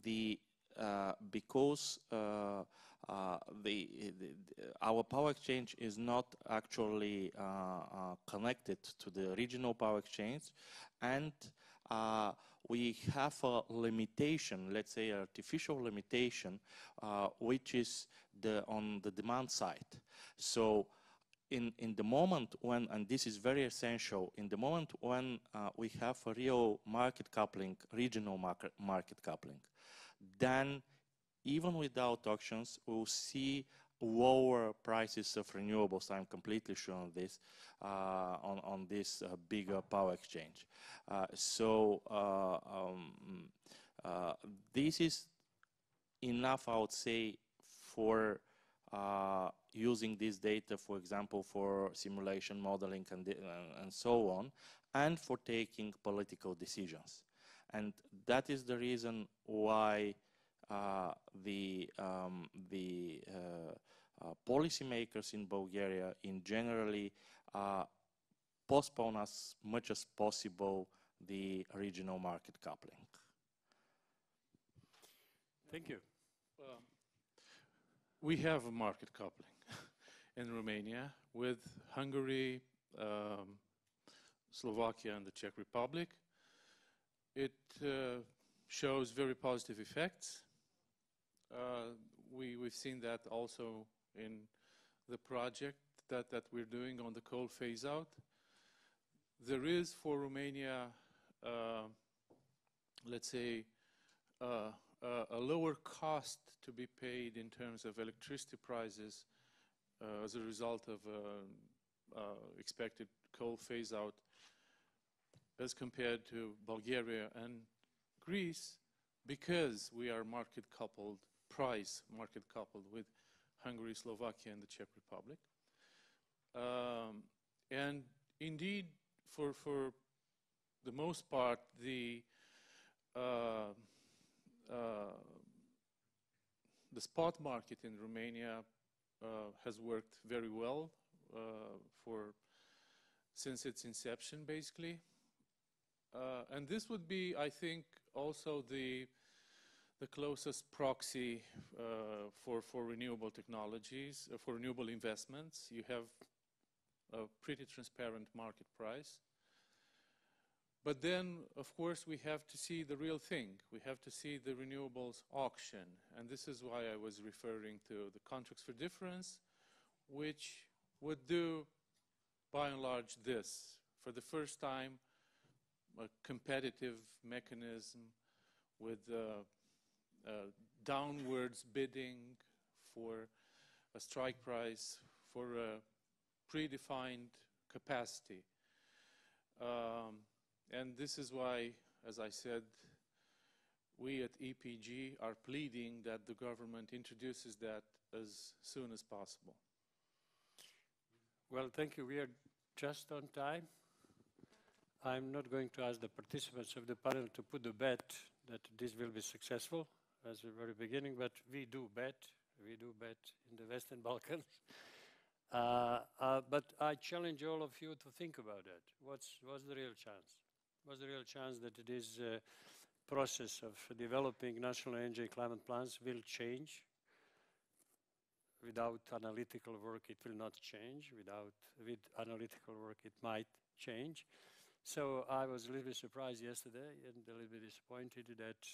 the because our power exchange is not actually connected to the regional power exchange, and we have a limitation, let's say artificial limitation, which is on the demand side. So in the moment when, and this is very essential, in the moment when we have a real market coupling, regional market coupling, then even without auctions, we'll see lower prices of renewables. I'm completely sure on this, on this bigger power exchange. This is enough, I would say, for using this data, for example, for simulation modeling and so on, and for taking political decisions. And that is the reason why policymakers in Bulgaria in generally postpone as much as possible the regional market coupling. Thank you. We have a market coupling in Romania with Hungary, Slovakia, and the Czech Republic. It shows very positive effects. We've seen that also in the project that we're doing on the coal phase-out. There is for Romania, let's say, a lower cost to be paid in terms of electricity prices as a result of expected coal phase-out as compared to Bulgaria and Greece, because we are market-coupled, market-coupled with Hungary, Slovakia, and the Czech Republic. And indeed, for the most part, the spot market in Romania has worked very well since its inception, basically. And this would be, I think, also the closest proxy for renewable technologies, for renewable investments. You have a pretty transparent market price. But then, of course, we have to see the real thing. We have to see the renewables auction. And this is why I was referring to the contracts for difference, which would do, by and large, this. For the first time, a competitive mechanism with downwards bidding for a strike price for a predefined capacity. And this is why, as I said, we at EPG are pleading that the government introduces that as soon as possible. Well, thank you. We are just on time. I'm not going to ask the participants of the panel to put a bet that this will be successful as the very beginning, but we do bet in the Western Balkans. But I challenge all of you to think about that. What's the real chance? What's the real chance that this process of developing national energy and climate plans will change? Without analytical work, it will not change. With analytical work, it might change. So I was a little bit surprised yesterday and a little bit disappointed that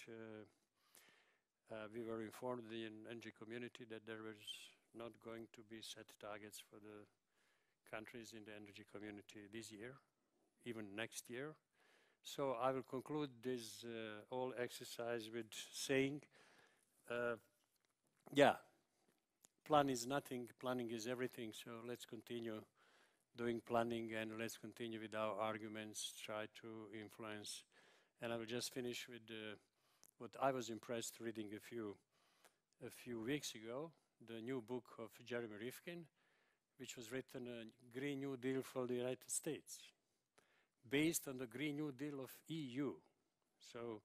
we were informed in the energy community that there was not going to be set targets for the countries in the energy community this year, even next year. So I will conclude this whole exercise with saying, yeah, plan is nothing, planning is everything, so let's continue doing planning and let's continue with our arguments, try to influence. And I will just finish with what I was impressed reading a few weeks ago, the new book of Jeremy Rifkin, which was written, a Green New Deal for the United States, based on the Green New Deal of EU. So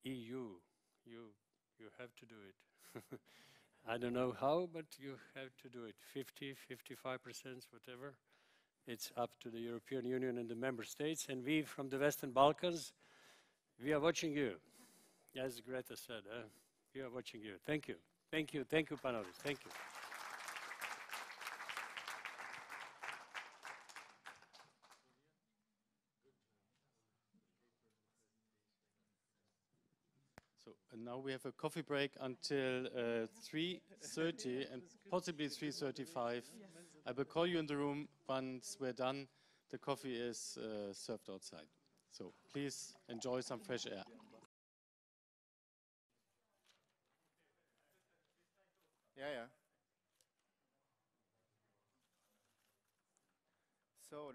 EU, you have to do it. I don't know how, but you have to do it. 50, 55%, whatever. It's up to the European Union and the member states. And we from the Western Balkans, we are watching you. As Greta said, We are watching you. Thank you. Thank you. Thank you, panelists. Thank you. So and now we have a coffee break until 3:30 and possibly 3:35. I will call you in the room once we're done. The coffee is served outside. So please enjoy some fresh air. Yeah. So,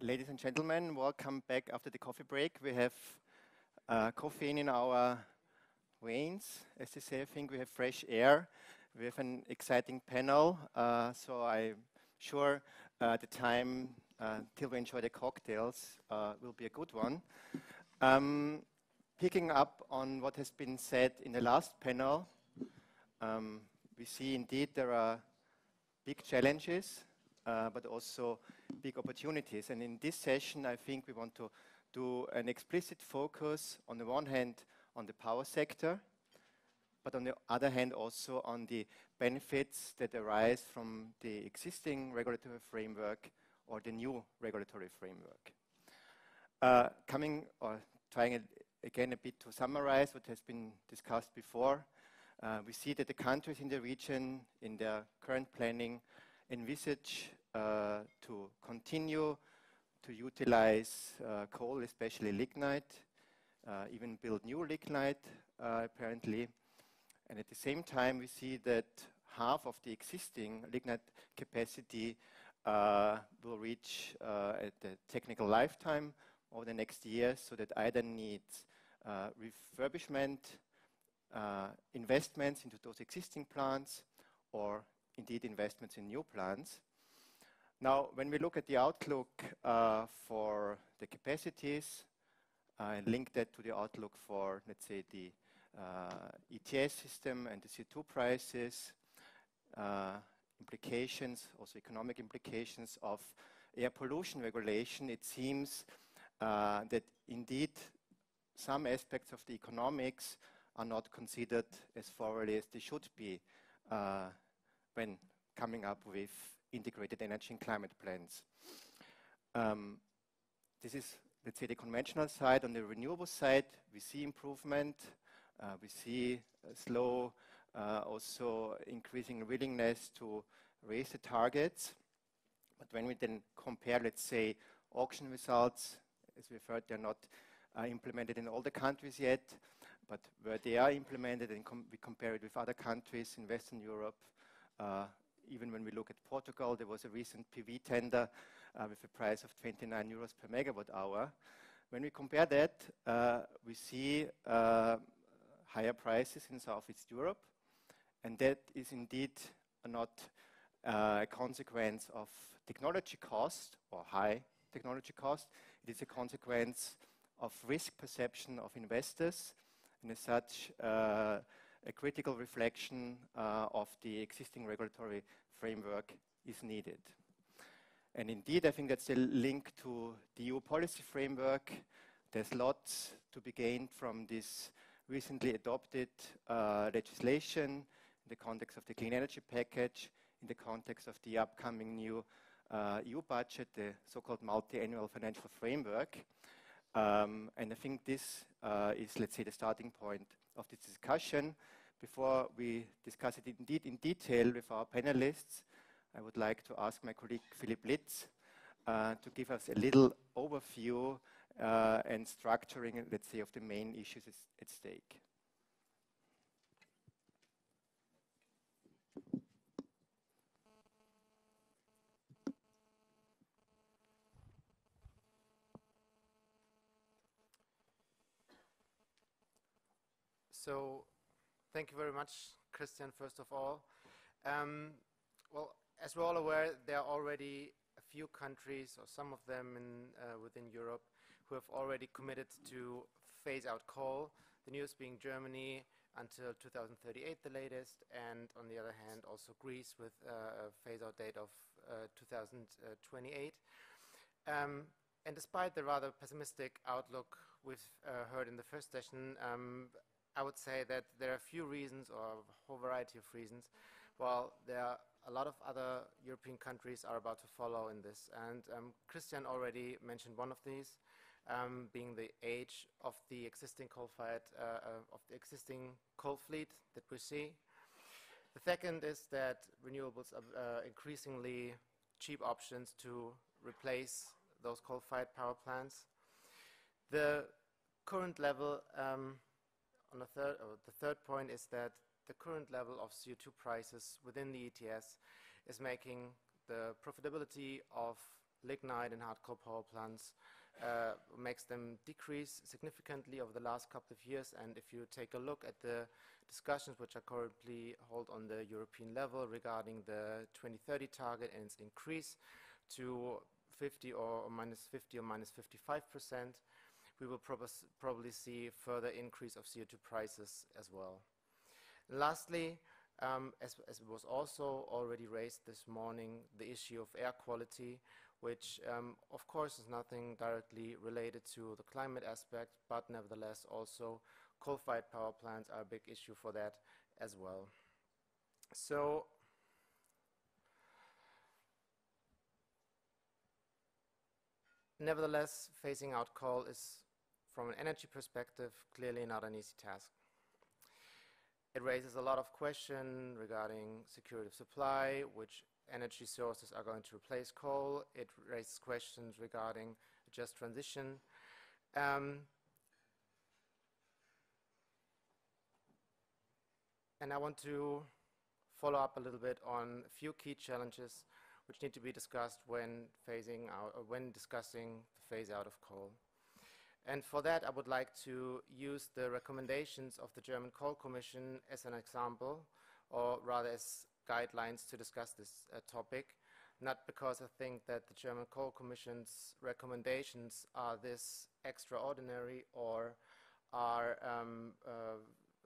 ladies and gentlemen, welcome back after the coffee break. We have caffeine in our veins, as they say. I think we have fresh air. We have an exciting panel, so I'm sure the time till we enjoy the cocktails will be a good one. Picking up on what has been said in the last panel, we see indeed there are big challenges, but also big opportunities. And in this session, I think we want to do an explicit focus, on the one hand, on the power sector, but on the other hand, also on the benefits that arise from the existing regulatory framework or the new regulatory framework. Trying again a bit to summarize what has been discussed before, we see that the countries in the region, in their current planning, envisage to continue to utilize coal, especially lignite, even build new lignite, apparently. And at the same time, we see that half of the existing lignite capacity will reach at the technical lifetime over the next years, so that either needs refurbishment, investments into those existing plants, or indeed investments in new plants. Now, when we look at the outlook for the capacities, and link that to the outlook for, let's say, the ETS system and the CO2 prices, implications, also economic implications of air pollution regulation, it seems that indeed some aspects of the economics are not considered as thoroughly as they should be when coming up with integrated energy and climate plans. This is, let's say, the conventional side. On the renewable side, we see improvement. We see a slow, also increasing willingness to raise the targets. But when we then compare, let's say, auction results, as we've heard, they're not implemented in all the countries yet, but where they are implemented and we compare it with other countries in Western Europe, even when we look at Portugal, there was a recent PV tender with a price of 29 euros per megawatt hour. When we compare that, we see higher prices in Southeast Europe, and that is indeed not a consequence of technology cost or high technology cost. It is a consequence of risk perception of investors, and as such, a critical reflection of the existing regulatory framework is needed. And indeed, I think that's the link to the EU policy framework. There's lots to be gained from this recently adopted legislation in the context of the clean energy package, in the context of the upcoming new EU budget, the so-called multi-annual financial framework. And I think this is, let's say, the starting point of this discussion. Before we discuss it indeed in detail with our panelists, I would like to ask my colleague Philipp Litz to give us a little overview and structuring, let's say, of the main issues at stake. So, thank you very much, Christian, first of all. Well, as we're all aware, there are already a few countries, or some of them within Europe, who have already committed to phase out coal, the newest being Germany until 2038, the latest, and on the other hand, also Greece with a phase-out date of 2028. And despite the rather pessimistic outlook we've heard in the first session, I would say that there are a few reasons, or a whole variety of reasons, while there are a lot of other European countries are about to follow in this. And Christian already mentioned one of these, being the age of the existing coal-fired, of the existing coal fleet that we see. The second is that renewables are increasingly cheap options to replace those coal-fired power plants. The current level, the third point is that the current level of CO2 prices within the ETS is making the profitability of lignite and hard coal power plants, makes them decrease significantly over the last couple of years. And if you take a look at the discussions which are currently held on the European level regarding the 2030 target and its increase to 50 or minus 50 or minus 55%, we will probably see further increase of CO2 prices as well. Lastly, as it was also already raised this morning, the issue of air quality, which of course is nothing directly related to the climate aspect, but nevertheless also coal-fired power plants are a big issue for that as well. So nevertheless, phasing out coal is, from an energy perspective, clearly not an easy task. It raises a lot of questions regarding security of supply, which energy sources are going to replace coal. It raises questions regarding just transition. And I want to follow up a little bit on a few key challenges which need to be discussed when phasing out, or when discussing the phase out of coal. And for that, I would like to use the recommendations of the German Coal Commission as an example, or rather as guidelines to discuss this topic, not because I think that the German Coal Commission's recommendations are this extraordinary or are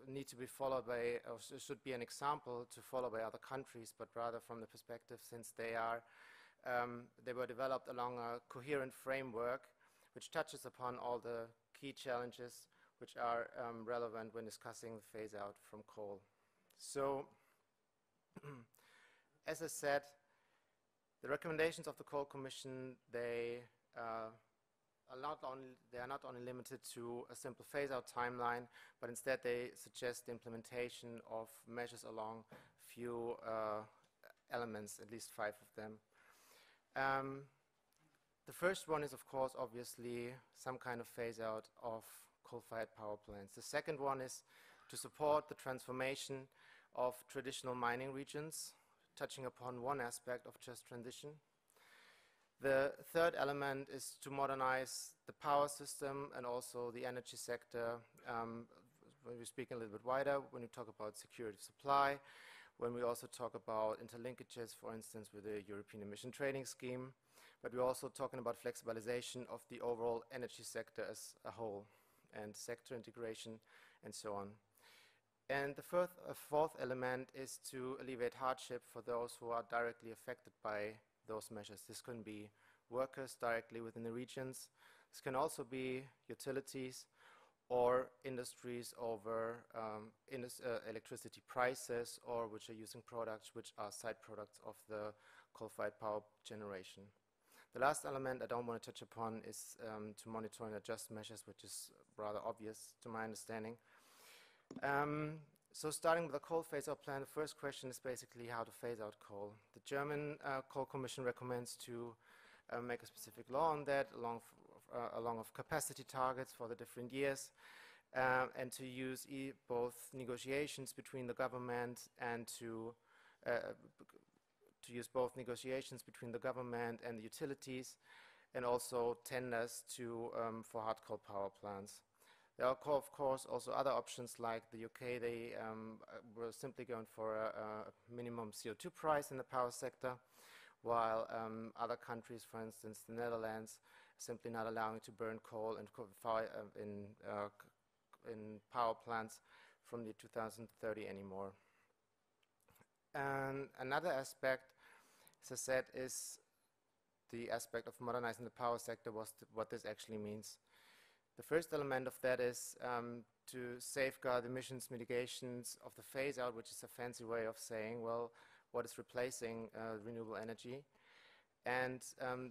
need to be followed by, or should be an example to follow by other countries, but rather from the perspective, since they are, they were developed along a coherent framework which touches upon all the key challenges which are relevant when discussing the phase out from coal. So, as I said, the recommendations of the Coal Commission, they are not only limited to a simple phase-out timeline, but instead they suggest the implementation of measures along a few elements, at least 5 of them. The first one is, of course, obviously some kind of phase-out of coal-fired power plants. The second one is to support the transformation of traditional mining regions, touching upon one aspect of just transition. The third element is to modernize the power system and also the energy sector. When we speak a little bit wider, when we talk about security of supply, when we also talk about interlinkages, for instance, with the European Emission Trading Scheme, but we're also talking about flexibilization of the overall energy sector as a whole, and sector integration, and so on. And the fourth element is to alleviate hardship for those who are directly affected by those measures. This can be workers directly within the regions. This can also be utilities or industries over electricity prices, or which are using products which are side products of the coal-fired power generation. The last element I don't want to touch upon is to monitor and adjust measures, which is rather obvious to my understanding. So starting with the coal phase-out plan, the first question is basically how to phase out coal. The German Coal Commission recommends to make a specific law on that, along of capacity targets for the different years, and to use both negotiations between the government and to use both negotiations between the government and the utilities, and also tenders to for hard coal power plants. There are, of course, also other options like the UK. They were simply going for a minimum CO2 price in the power sector, while other countries, for instance, the Netherlands, simply not allowing to burn coal and in power plants from the 2030 anymore. And another aspect, as I said, is the aspect of modernizing the power sector, what this actually means. The first element of that is to safeguard emissions mitigations of the phase-out, which is a fancy way of saying, well, what is replacing renewable energy. And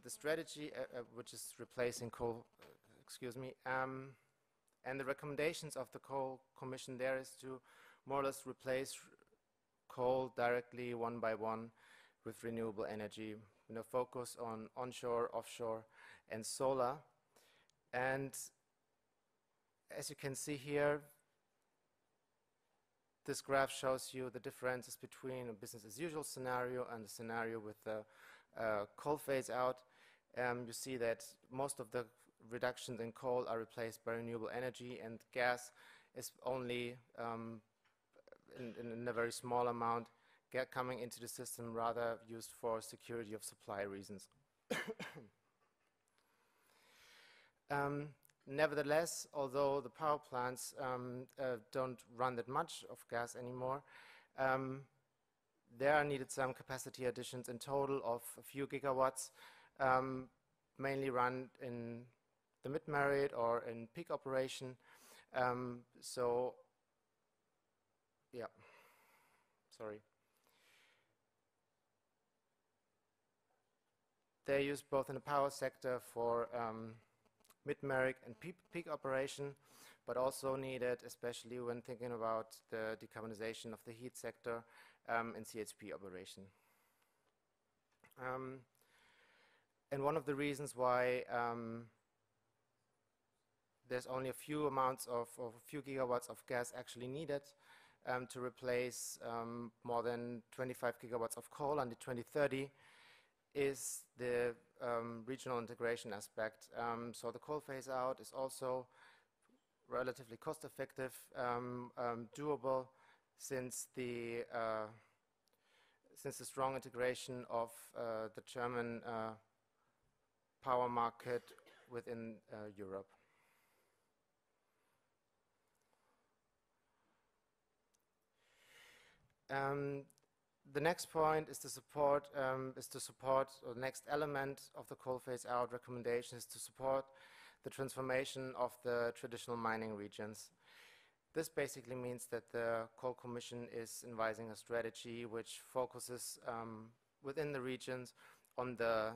the strategy, which is replacing coal, and the recommendations of the Coal Commission there is to more or less replace coal directly one by one with renewable energy, focus on onshore, offshore, and solar. And as you can see here, this graph shows you the differences between a business as usual scenario and a scenario with the coal phase out. You see that most of the reductions in coal are replaced by renewable energy, and gas is only in a very small amount coming into the system, rather used for security of supply reasons. Nevertheless, although the power plants don't run that much of gas anymore, there are needed some capacity additions in total of a few gigawatts, mainly run in the mid-merit or in peak operation. They're used both in the power sector for mid-merit and peak operation, but also needed, especially when thinking about the decarbonization of the heat sector in CHP operation. And one of the reasons why there's only a few gigawatts of gas actually needed to replace more than 25 gigawatts of coal until 2030 is the regional integration aspect. So the coal phase out is also relatively cost effective, doable, since the strong integration of the German power market within Europe. The next point is to support, or the next element of the coal phase out recommendation is to support the transformation of the traditional mining regions. This basically means that the Coal Commission is advising a strategy which focuses within the regions on the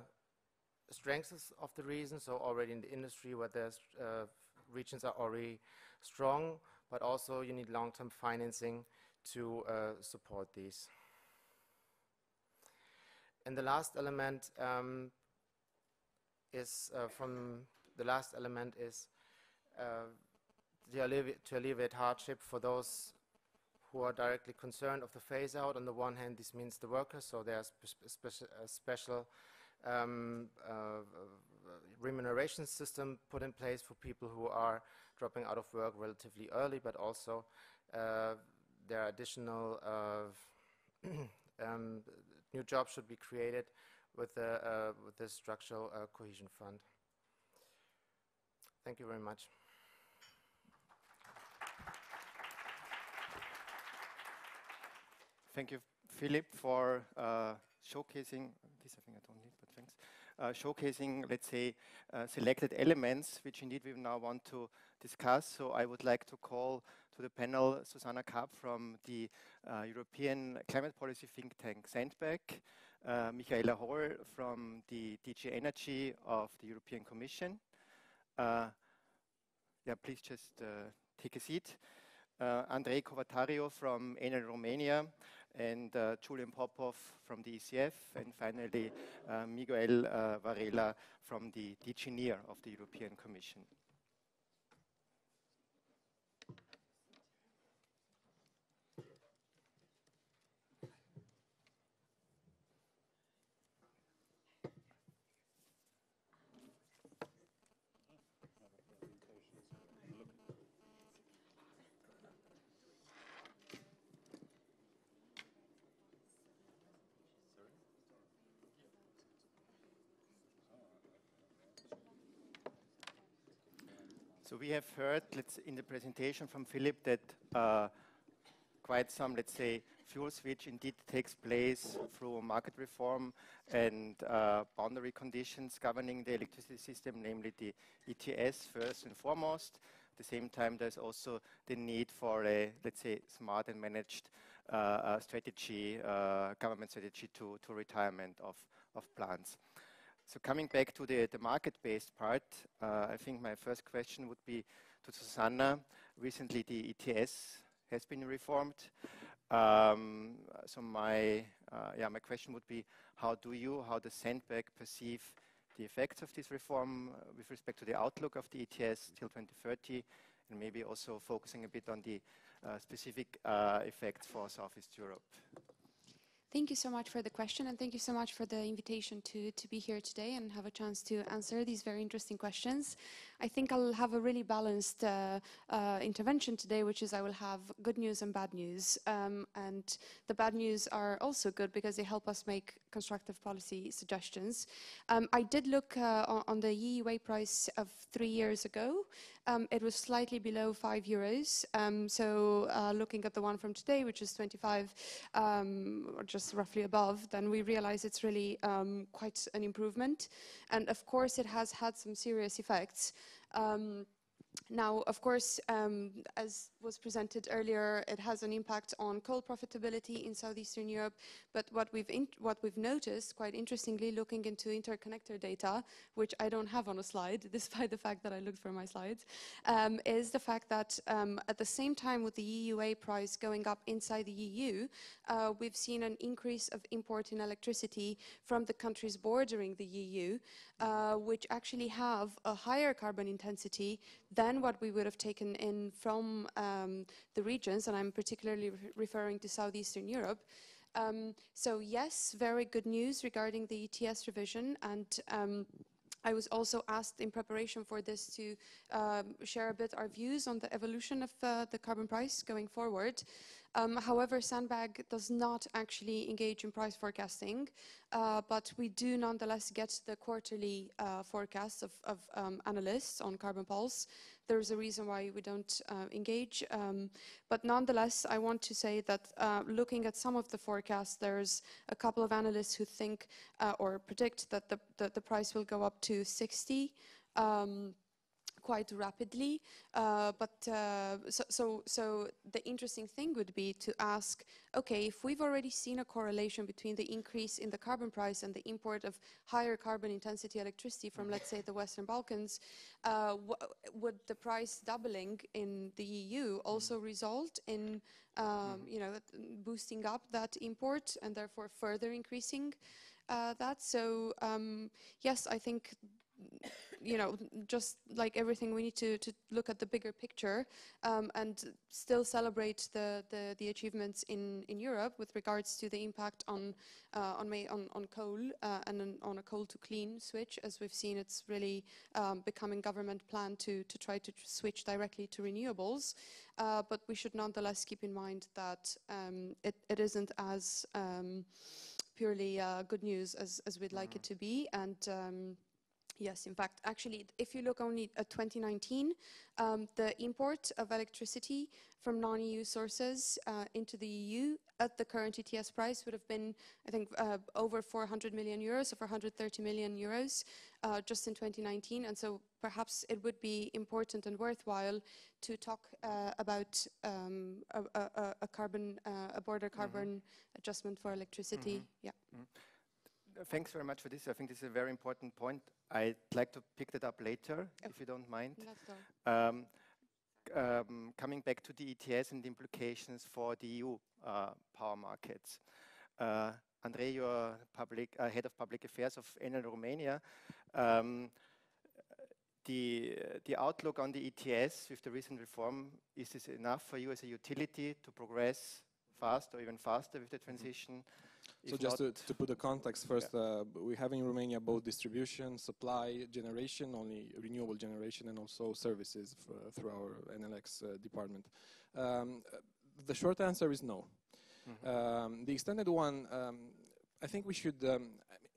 strengths of the region, so already in the industry where the regions are already strong, but also you need long-term financing to support these. And the last element is to alleviate hardship for those who are directly concerned of the phase out. On the one hand, this means the workers, so there's a special remuneration system put in place for people who are dropping out of work relatively early, but also there are additional new jobs should be created with the structural cohesion fund. Thank you very much. Thank you, Philip, for showcasing this. I think I don't need, but thanks. Showcasing, let's say, selected elements, which indeed we now want to discuss. So I would like to call to the panel Susanna Kapp from the European Climate Policy think tank Sandbag, Michaela Holl from the DG Energy of the European Commission. Please just take a seat. Andrei Covatario from Enel Romania, and Julian Popov from the ECF, and finally Miguel Varela from the DG NEAR of the European Commission. So we have heard in the presentation from Philip that quite some, let's say, fuel switch indeed takes place through market reform and boundary conditions governing the electricity system, namely the ETS first and foremost. At the same time, there's also the need for a, let's say, smart and managed strategy, government strategy to retirement of plants. So coming back to the market-based part, I think my first question would be to Susanna. Recently, the ETS has been reformed. So my question would be, how does Sandbag perceive the effects of this reform with respect to the outlook of the ETS till 2030, and maybe also focusing a bit on the specific effects for Southeast Europe? Thank you so much for the question, and thank you so much for the invitation to be here today and have a chance to answer these very interesting questions. I think I'll have a really balanced intervention today, which is I will have good news and bad news. And the bad news are also good because they help us make constructive policy suggestions. I did look on the EUA price of 3 years ago. It was slightly below €5. So looking at the one from today, which is 25, or just roughly above, then we realize it's really quite an improvement. And of course, it has had some serious effects. Now, of course, as was presented earlier, it has an impact on coal profitability in Southeastern Europe. But what we've noticed, quite interestingly, looking into interconnector data, which I don't have on a slide, despite the fact that I looked for my slides, is the fact that at the same time with the EUA price going up inside the EU, we've seen an increase of import in electricity from the countries bordering the EU, which actually have a higher carbon intensity than what we would have taken in from the regions, and I'm particularly referring to Southeastern Europe. So yes, very good news regarding the ETS revision, and I was also asked in preparation for this to share a bit our views on the evolution of the carbon price going forward. However, Sandbag does not actually engage in price forecasting, but we do nonetheless get the quarterly forecasts of analysts on Carbon Pulse. There's a reason why we don't engage, but nonetheless, I want to say that looking at some of the forecasts, there's a couple of analysts who think or predict that the price will go up to 60. Quite rapidly, so the interesting thing would be to ask, okay, if we've already seen a correlation between the increase in the carbon price and the import of higher carbon intensity electricity from, let's say, the Western Balkans, would the price doubling in the EU also result in, you know, boosting up that import and therefore further increasing that? So yes, I think, you know, just like everything, we need to look at the bigger picture and still celebrate the achievements in Europe with regards to the impact on coal and on a coal to clean switch. As we've seen, it's really becoming government plan to try to switch directly to renewables. But we should nonetheless keep in mind that it isn't as purely good news as we'd like it to be. And yes, in fact, actually, if you look only at 2019, the import of electricity from non-EU sources into the EU at the current ETS price would have been, I think, over 400 million euros, or 430 million euros just in 2019. And so perhaps it would be important and worthwhile to talk about a border carbon adjustment for electricity. Yeah. Thanks very much for this. I think this is a very important point. I'd like to pick that up later, if you don't mind. Coming back to the ETS and the implications for the EU power markets. Andrei, you're head of public affairs of Enel Romania. The outlook on the ETS with the recent reform, is this enough for you as a utility to progress fast or even faster with the transition? So just to put the context first, we have in Romania both distribution, supply, generation, only renewable generation, and also services through our NLX department. The short answer is no. The extended one, I think we should,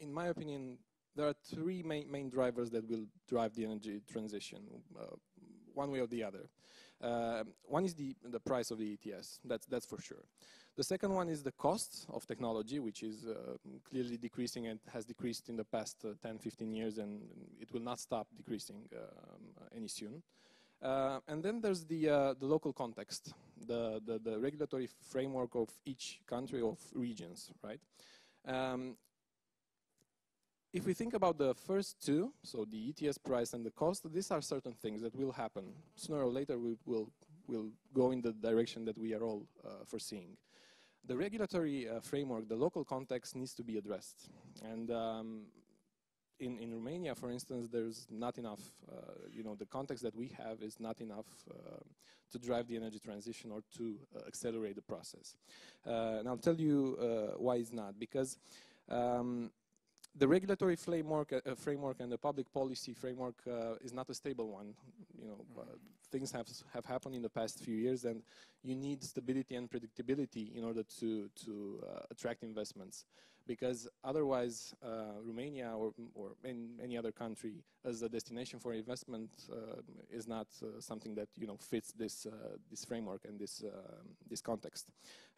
in my opinion, there are three main drivers that will drive the energy transition, one way or the other. One is the price of the ETS, that's for sure. The second one is the cost of technology, which is clearly decreasing and has decreased in the past 10, 15 years, and it will not stop decreasing any soon. And then there's the local context, the regulatory framework of each country, of regions, right? If we think about the first two, so the ETS price and the cost, these are certain things that will happen. Sooner or later, we'll go in the direction that we are all foreseeing. The regulatory framework, the local context, needs to be addressed. And in Romania, for instance, there's not enough, the context that we have is not enough to drive the energy transition or to accelerate the process. And I'll tell you why it's not. Because the regulatory framework and the public policy framework is not a stable one. Things have happened in the past few years, and you need stability and predictability in order to attract investments. Because otherwise, Romania or any other country as a destination for investment is not something that fits this framework and this context.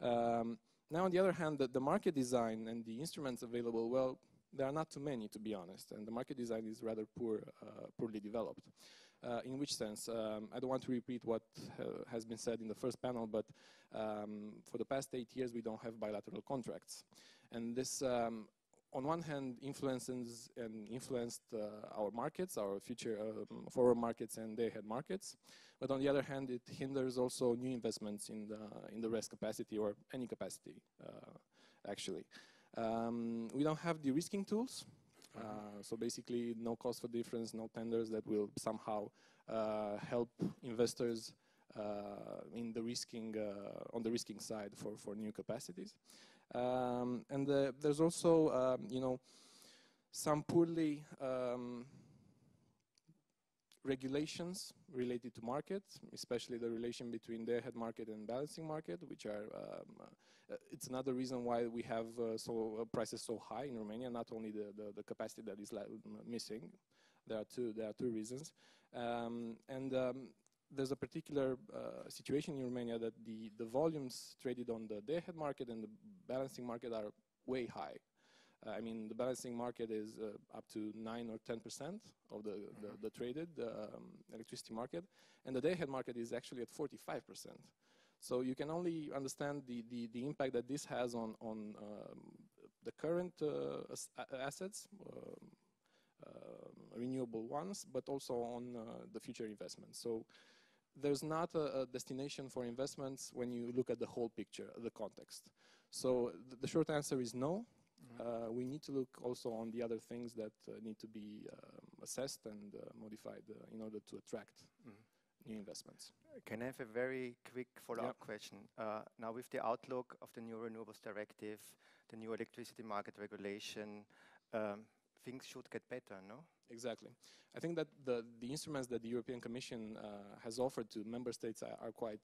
Now, on the other hand, the market design and the instruments available, well, there are not too many, to be honest, and the market design is rather poorly developed. In which sense? I don't want to repeat what has been said in the first panel, but for the past 8 years, we don't have bilateral contracts. And this, on one hand, influenced our markets, our future forward markets and day-ahead markets. But on the other hand, it hinders also new investments in the RES capacity or any capacity, actually. We don't have de-risking tools. So basically, no cost for difference, no tenders that will somehow help investors in the risking on the risking side for new capacities. And there's also, some poorly regulations related to markets, especially the relation between day-ahead market and balancing market, which are it's another reason why we have prices so high in Romania. Not only the capacity that is missing, there are two reasons, and there's a particular situation in Romania that the volumes traded on the day-ahead market and the balancing market are way high. I mean, the balancing market is up to 9 or 10% of the traded electricity market, and the day-ahead market is actually at 45%. So you can only understand the impact that this has on the current assets, renewable ones, but also on the future investments. So there's not a destination for investments when you look at the whole picture, the context. So the short answer is no. We need to look also on the other things that need to be assessed and modified in order to attract new investments. Can I have a very quick follow-up question? Now, with the outlook of the new Renewables Directive, the new electricity market regulation, things should get better, no? Exactly. I think that the instruments that the European Commission has offered to member states are quite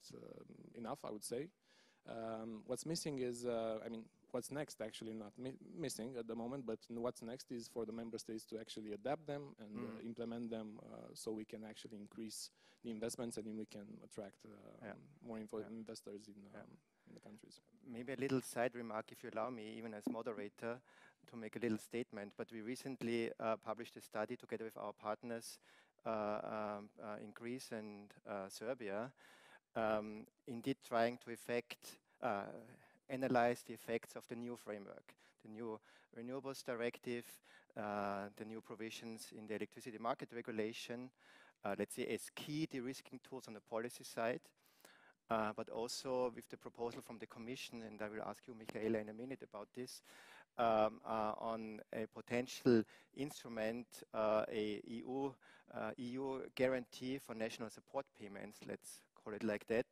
enough, I would say. What's missing is, what's next actually not missing at the moment, but what's next is for the member states to actually adapt them and implement them so we can actually increase the investments and we can attract more investors in the countries. Maybe a little side remark, if you allow me, even as moderator, to make a little statement. But we recently published a study together with our partners in Greece and Serbia, indeed trying to analyze the effects of the new framework, the new Renewables Directive, the new provisions in the electricity market regulation, let's say as key de-risking tools on the policy side, but also with the proposal from the Commission, and I will ask you, Michaela, in a minute about this, on a potential instrument, a EU guarantee for national support payments, let's call it like that,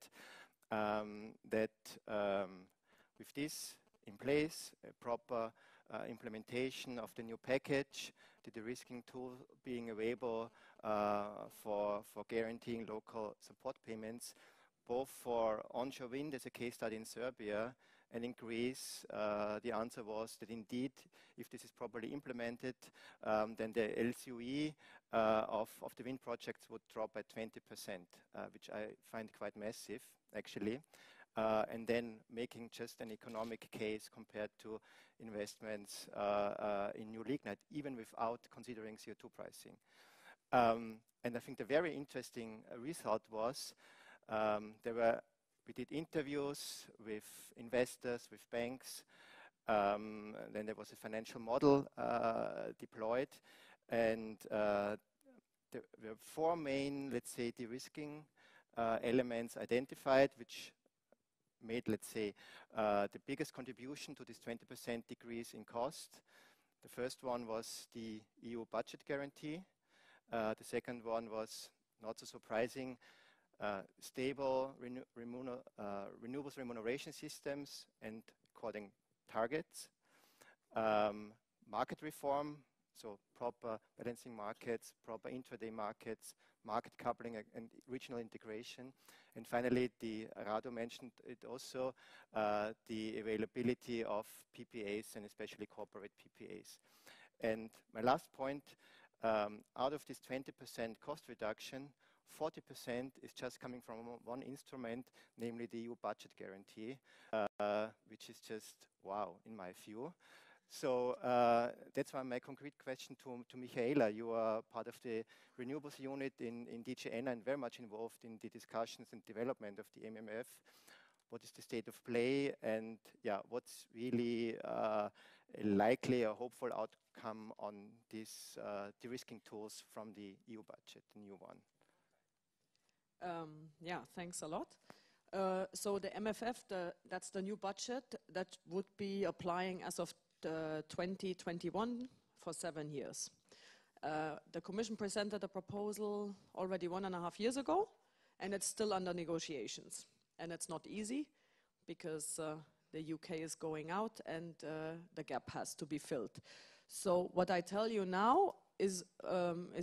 with this in place, a proper implementation of the new package, the de-risking tool being available for guaranteeing local support payments, both for onshore wind as a case study in Serbia And in Greece, the answer was that indeed, if this is properly implemented, then the LCOE of the wind projects would drop by 20%, which I find quite massive, actually. And then making just an economic case compared to investments in new lignite, even without considering CO2 pricing. And I think the very interesting result was we did interviews with investors, with banks. Then there was a financial model deployed, and there were four main, let's say, de-risking elements identified, which made, let's say, the biggest contribution to this 20% decrease in cost. The first one was the EU budget guarantee. The second one was, not so surprising, stable renewables remuneration systems and according targets. Market reform, so proper balancing markets, proper intraday markets, market coupling and regional integration. And finally, Rado mentioned it also, the availability of PPAs and especially corporate PPAs. And my last point, out of this 20% cost reduction, 40% is just coming from one instrument, namely the EU budget guarantee, which is just wow, in my view. So that's why my concrete question to Michaela. You are part of the renewables unit in DG ENA and very much involved in the discussions and development of the MMF. What is the state of play, and yeah, what's really a likely or hopeful outcome on these de-risking tools from the EU budget, the new one? Yeah, thanks a lot. So the MFF, that's the new budget that would be applying as of 2021 for 7 years. The Commission presented a proposal already 1.5 years ago, and it's still under negotiations. And it's not easy because the UK is going out and the gap has to be filled. So what I tell you now is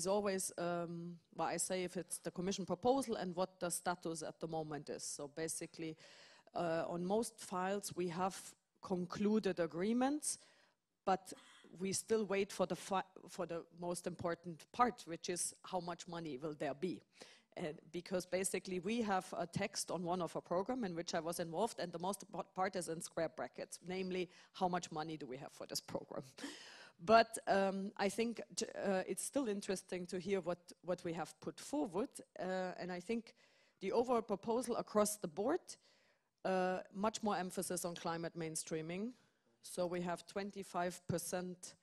always what I say if it's the Commission proposal and what the status at the moment is. So basically, on most files we have concluded agreements, but we still wait for the most important part, which is how much money will there be. Because basically we have a text on one of our program in which I was involved, and the most part is in square brackets, namely how much money do we have for this program. But I think it's still interesting to hear what we have put forward, and I think the overall proposal across the board, much more emphasis on climate mainstreaming. So we have 25%,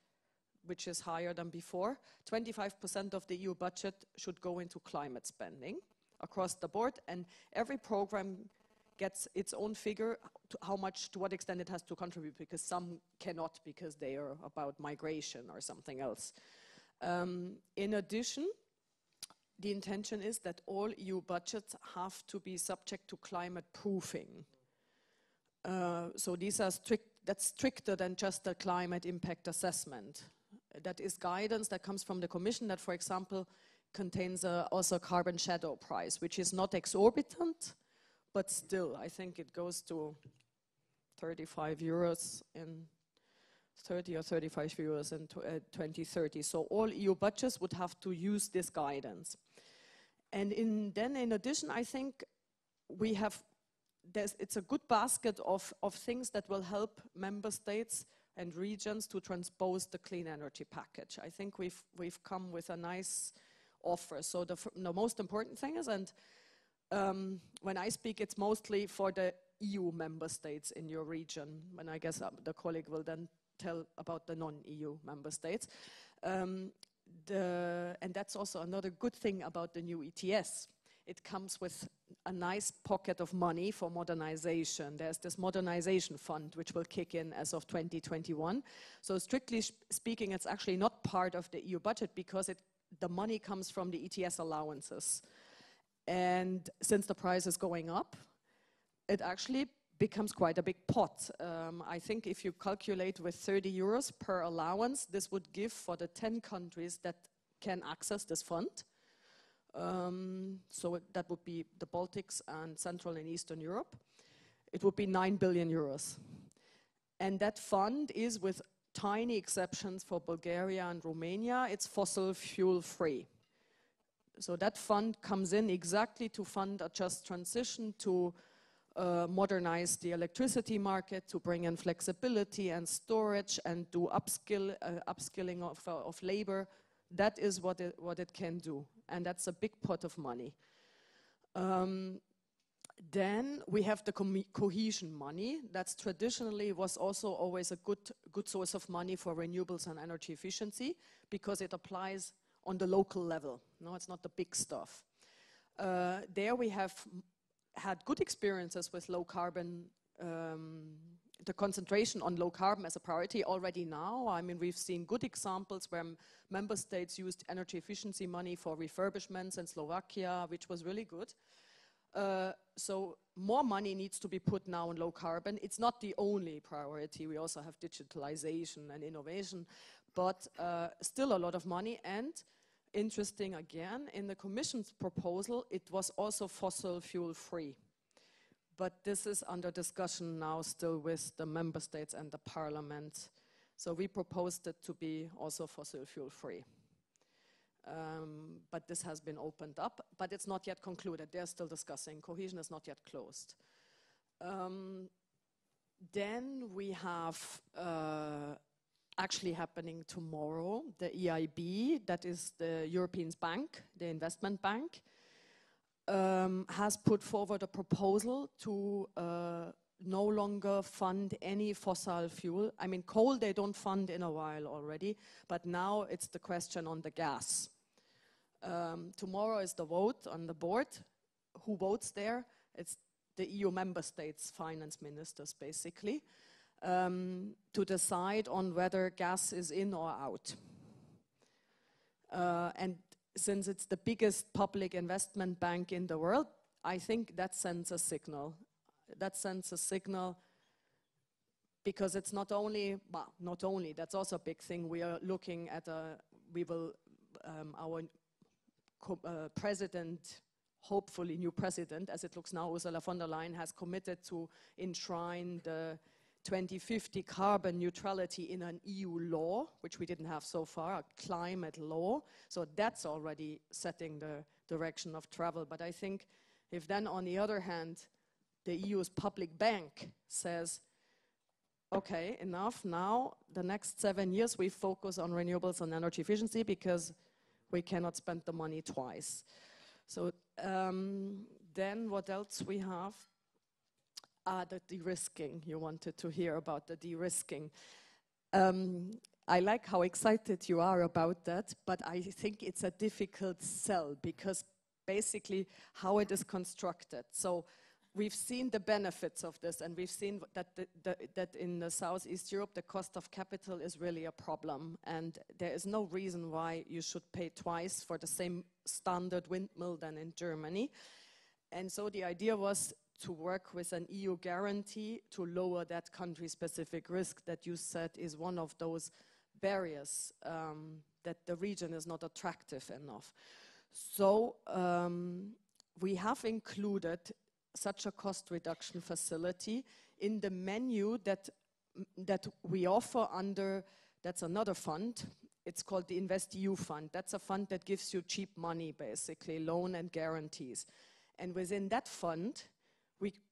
which is higher than before. 25% of the EU budget should go into climate spending across the board, and every program gets its own figure, to what extent it has to contribute, because some cannot because they are about migration or something else. In addition, the intention is that all EU budgets have to be subject to climate proofing. So these are that's stricter than just a climate impact assessment. That is guidance that comes from the Commission that, for example, contains also a carbon shadow price, which is not exorbitant, but still, I think it goes to 35 euros in 30 or 35 euros in 2030. So all EU budgets would have to use this guidance. And then in addition, I think we have, it's a good basket of things that will help member states and regions to transpose the clean energy package. I think we've come with a nice offer. So the most important thing is, and when I speak, it's mostly for the EU member states in your region, when I guess the colleague will then tell about the non-EU member states. And that's also another good thing about the new ETS. It comes with a nice pocket of money for modernization. There's this modernization fund which will kick in as of 2021. So strictly speaking, it's actually not part of the EU budget because the money comes from the ETS allowances. And since the price is going up, it actually becomes quite a big pot. I think if you calculate with 30 euros per allowance, this would give for the 10 countries that can access this fund. So that would be the Baltics and Central and Eastern Europe. It would be 9 billion euros. And that fund is, with tiny exceptions for Bulgaria and Romania, it's fossil fuel free. So that fund comes in exactly to fund a just transition, to modernize the electricity market, to bring in flexibility and storage, and do upskilling of labor. That is what it can do, and that's a big pot of money. Then we have the cohesion money. That's traditionally was also always a good source of money for renewables and energy efficiency, because it applies on the local level. No, it's not the big stuff. There we have had good experiences with low carbon, the concentration on low carbon as a priority already now. I mean, we've seen good examples where member states used energy efficiency money for refurbishments in Slovakia, which was really good. So more money needs to be put now on low carbon. It's not the only priority. We also have digitalization and innovation, but still a lot of money. And interesting again, in the Commission's proposal, it was also fossil fuel free. But this is under discussion now still with the member states and the parliament. So we proposed it to be also fossil fuel free. But this has been opened up, but it's not yet concluded. They're still discussing. Cohesion is not yet closed. Then we have actually happening tomorrow, the EIB, that is the European Bank, the investment bank, has put forward a proposal to no longer fund any fossil fuel. I mean, coal they don't fund in a while already, but now it's the question on the gas. Tomorrow is the vote on the board. Who votes there? It's the EU member states' finance ministers, basically, to decide on whether gas is in or out. And since it's the biggest public investment bank in the world, I think that sends a signal. That sends a signal because it's not only, well, not only, that's also a big thing. We are looking at our president, hopefully new president, as it looks now, Ursula von der Leyen, has committed to enshrine the 2050 carbon neutrality in an EU law, which we didn't have so far, a climate law. So that's already setting the direction of travel. But I think if then, on the other hand, the EU's public bank says, okay, enough, now the next 7 years we focus on renewables and energy efficiency because we cannot spend the money twice. So then what else we have? The de-risking. You wanted to hear about the de-risking. I like how excited you are about that, but I think it's a difficult sell because basically how it is constructed. So we've seen the benefits of this, and we've seen that in the Southeast Europe, the cost of capital is really a problem, and there is no reason why you should pay twice for the same standard windmill than in Germany. And so the idea was to work with an EU guarantee to lower that country-specific risk that you said is one of those barriers that the region is not attractive enough. So we have included such a cost reduction facility in the menu that we offer under, that's another fund. It's called the InvestEU fund. That's a fund that gives you cheap money, basically, loan and guarantees. And within that fund,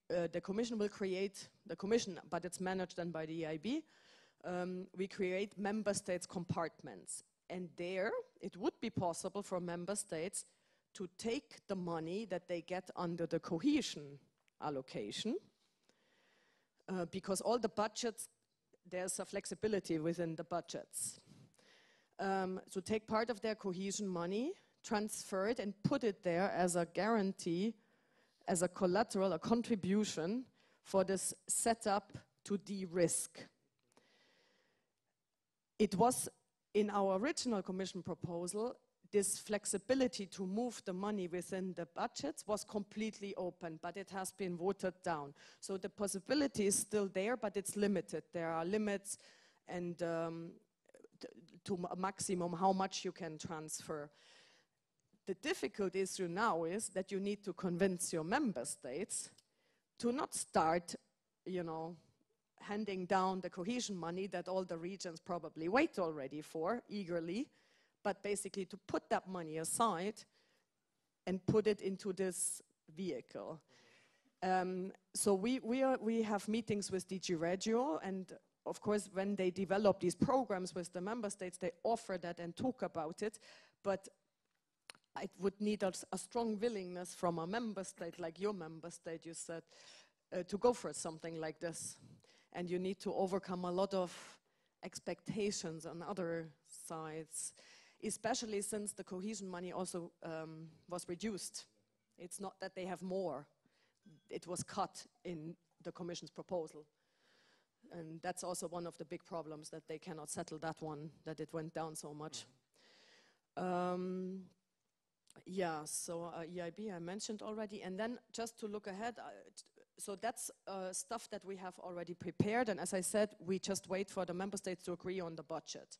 the Commission will create, but it's managed then by the EIB, we create member states compartments. And there, it would be possible for member states to take the money that they get under the cohesion allocation, because all the budgets, there's a flexibility within the budgets. So take part of their cohesion money, transfer it and put it there as a guarantee, as a collateral, a contribution for this setup to de-risk. It was in our original Commission proposal, this flexibility to move the money within the budgets was completely open, but it has been watered down. So the possibility is still there, but it's limited. There are limits and to a maximum how much you can transfer. The difficult issue now is that you need to convince your member states to not start, you know, handing down the cohesion money that all the regions probably wait already for eagerly, but basically to put that money aside and put it into this vehicle. So we have meetings with DG Regio, and of course when they develop these programs with the member states, they offer that and talk about it, but it would need a strong willingness from a member state, like your member state, you said, to go for something like this. And you need to overcome a lot of expectations on other sides, especially since the cohesion money also was reduced. It's not that they have more. It was cut in the Commission's proposal. And that's also one of the big problems, that they cannot settle that one, that it went down so much. Yeah, so EIB I mentioned already. And then just to look ahead, so that's stuff that we have already prepared. And as I said, we just wait for the member states to agree on the budget.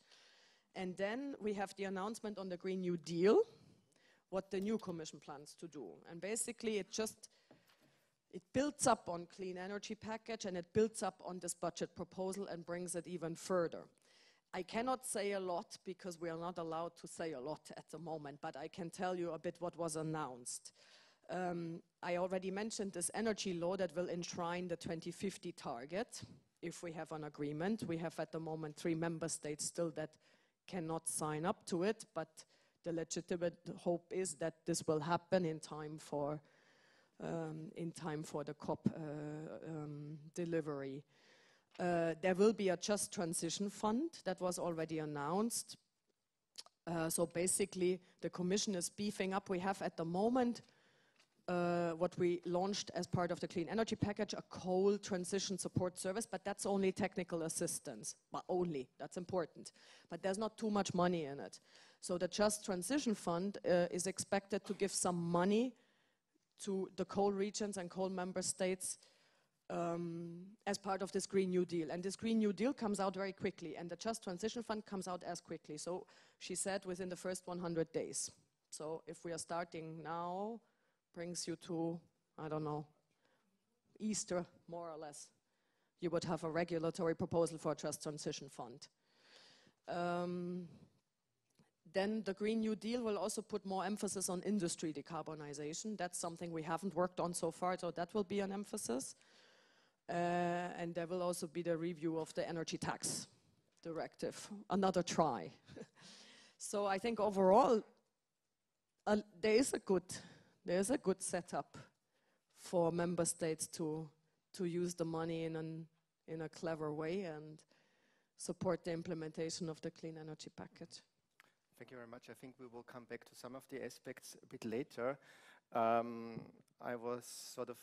And then we have the announcement on the Green New Deal, what the new Commission plans to do. And basically it builds up on clean energy package, and it builds up on this budget proposal and brings it even further. I cannot say a lot because we are not allowed to say a lot at the moment, but I can tell you a bit what was announced. I already mentioned this energy law that will enshrine the 2050 target if we have an agreement. We have at the moment 3 member states still that cannot sign up to it, but the legitimate hope is that this will happen in time for the COP delivery. There will be a just transition fund that was already announced. So basically the Commission is beefing up. We have at the moment what we launched as part of the clean energy package, a coal transition support service, but that's only technical assistance, but only, that's important. But there's not too much money in it. So the Just Transition Fund is expected to give some money to the coal regions and coal member states as part of this Green New Deal. And this Green New Deal comes out very quickly, and the Just Transition Fund comes out as quickly. So she said within the first 100 days. So if we are starting now, brings you to, I don't know, Easter, more or less. You would have a regulatory proposal for a Just Transition Fund. Then the Green New Deal will also put more emphasis on industry decarbonization. That's something we haven't worked on so far, so that will be an emphasis. And there will also be the review of the energy tax directive, another try. So I think overall, there is a good setup for member states to use the money in a clever way and support the implementation of the clean energy package. Thank you very much. I think we will come back to some of the aspects a bit later. I was sort of,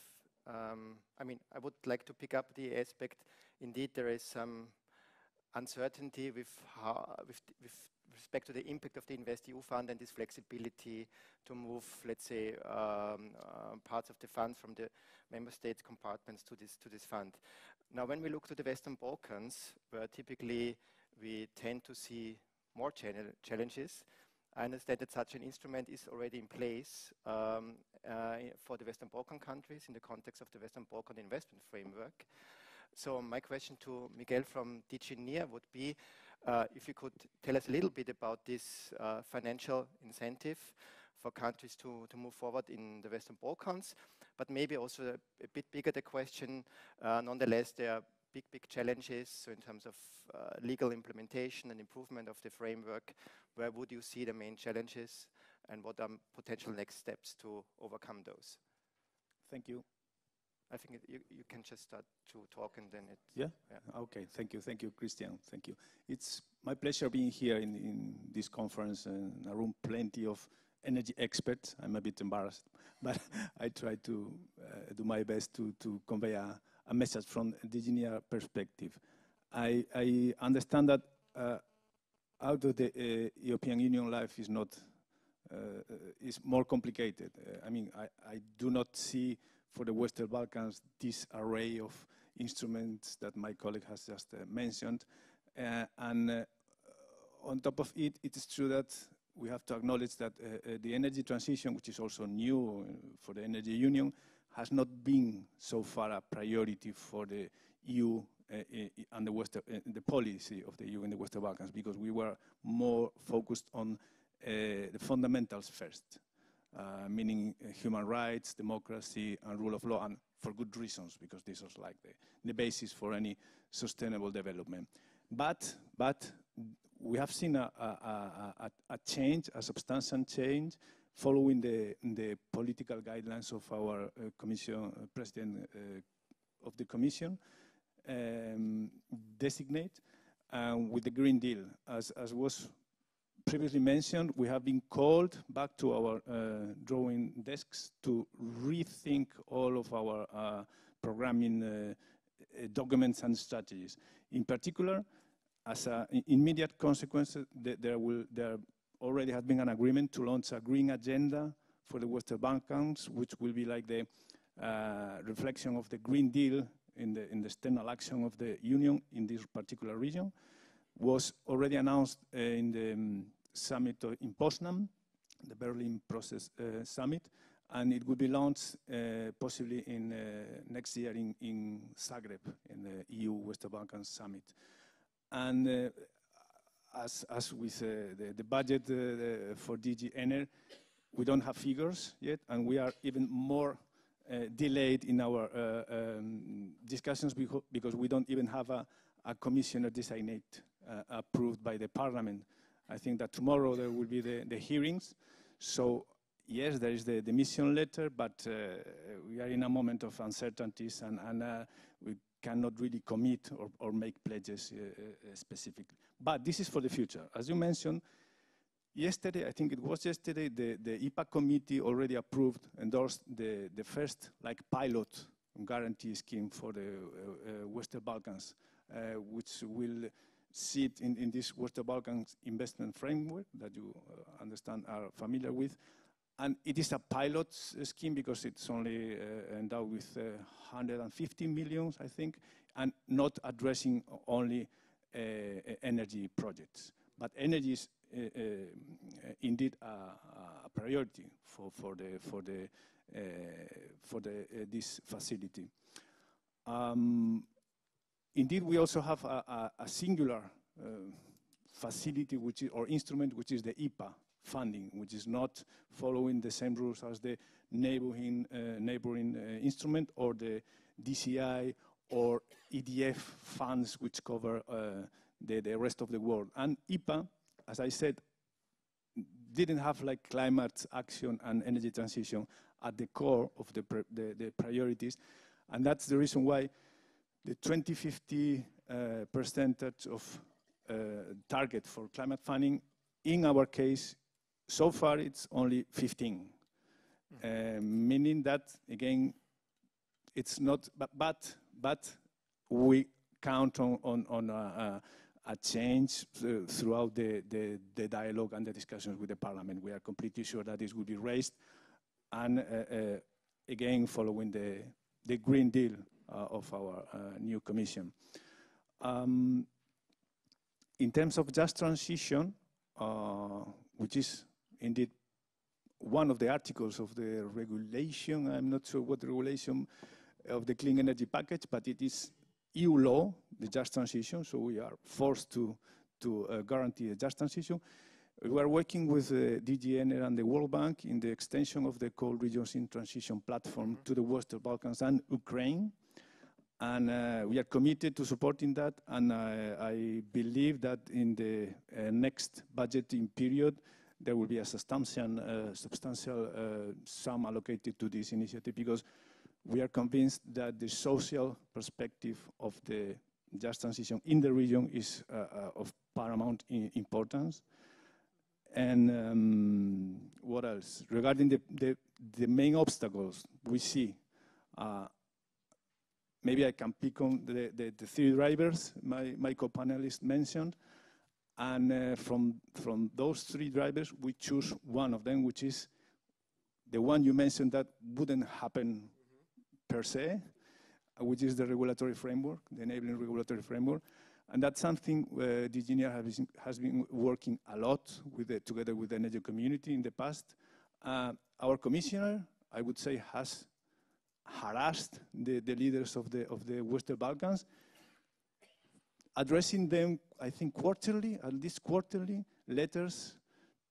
I would like to pick up the aspect. Indeed, there is some uncertainty with respect to the impact of the InvestEU fund and this flexibility to move, let's say, parts of the funds from the member states compartments to this fund. Now, when we look to the Western Balkans, where typically we tend to see more challenges, I understand that such an instrument is already in place for the Western Balkan countries in the context of the Western Balkan Investment Framework. So my question to Miguel from DG NEAR would be, if you could tell us a little bit about this financial incentive for countries to move forward in the Western Balkans, but maybe also a bit bigger the question, nonetheless, there are big challenges, so in terms of legal implementation and improvement of the framework, where would you see the main challenges and what are potential next steps to overcome those? Thank you. I think you can just start to talk and then it... Yeah? Okay, thank you, Christian, thank you. It's my pleasure being here in this conference, in a room plenty of energy experts. I'm a bit embarrassed, but I try to do my best to convey a message from the engineer perspective. I understand that out of the European Union life is not is more complicated. I do not see for the Western Balkans this array of instruments that my colleague has just mentioned, and on top of it, it is true that we have to acknowledge that the energy transition, which is also new for the energy union, has not been so far a priority for the EU and the policy of the EU in the Western Balkans, because we were more focused on the fundamentals first, meaning human rights, democracy, and rule of law, and for good reasons, because this was like the basis for any sustainable development. But we have seen a change, a substantial change, following the political guidelines of our President of the Commission designate, with the Green Deal. As was previously mentioned, we have been called back to our drawing desks to rethink all of our programming documents and strategies. In particular, as an immediate consequence, there already has been an agreement to launch a green agenda for the Western Balkans, which will be like the reflection of the Green Deal in the external action of the Union in this particular region. Was already announced in the summit in Poznan, the Berlin Process Summit, and it will be launched possibly in next year in Zagreb, in the EU Western Balkans Summit. And as with the budget for DG Ener, we don't have figures yet, and we are even more delayed in our discussions because we don't even have a commissioner designate approved by the Parliament. I think that tomorrow there will be the hearings. So yes, there is the mission letter, but we are in a moment of uncertainties, and we cannot really commit or make pledges specifically. But this is for the future. As you mentioned, yesterday, I think it was yesterday, the IPA committee already endorsed the first pilot guarantee scheme for the Western Balkans, which will sit in this Western Balkans investment framework that you understand are familiar with. And it is a pilot scheme because it's only endowed with 150 million, I think, and not addressing only energy projects. But energy is indeed a priority for this facility. Indeed, we also have a singular facility, or instrument, which is the IPA funding, which is not following the same rules as the neighboring instrument or the DCI or EDF funds, which cover the rest of the world. And IPA, as I said, didn't have climate action and energy transition at the core of the priorities, and that's the reason why the 2050 percentage of target for climate funding, in our case, so far it's only 15, meaning that, again, it's not, but we count on a change throughout the dialogue and the discussions with the Parliament. We are completely sure that this will be raised, and again, following the Green Deal of our new Commission. In terms of just transition, which is indeed one of the articles of the regulation, I'm not sure what the regulation of the clean energy package, but it is EU law, the just transition, so we are forced to guarantee a just transition. We are working with DG Ener and the World Bank in the extension of the Coal Regions in Transition platform to the Western Balkans and Ukraine. And we are committed to supporting that, and I believe that in the next budgeting period, there will be a substantial sum allocated to this initiative, because we are convinced that the social perspective of the just transition in the region is of paramount importance. And what else? Regarding the main obstacles we see, maybe I can pick on the three drivers my co-panelist mentioned. And from those three drivers, we choose one of them, which is the one you mentioned that wouldn't happen per se, which is the regulatory framework, the enabling regulatory framework. And that's something DG Ener has been working a lot together with the energy community in the past. Our commissioner, I would say, has harassed the leaders of the Western Balkans, addressing them, I think, quarterly, at least quarterly, letters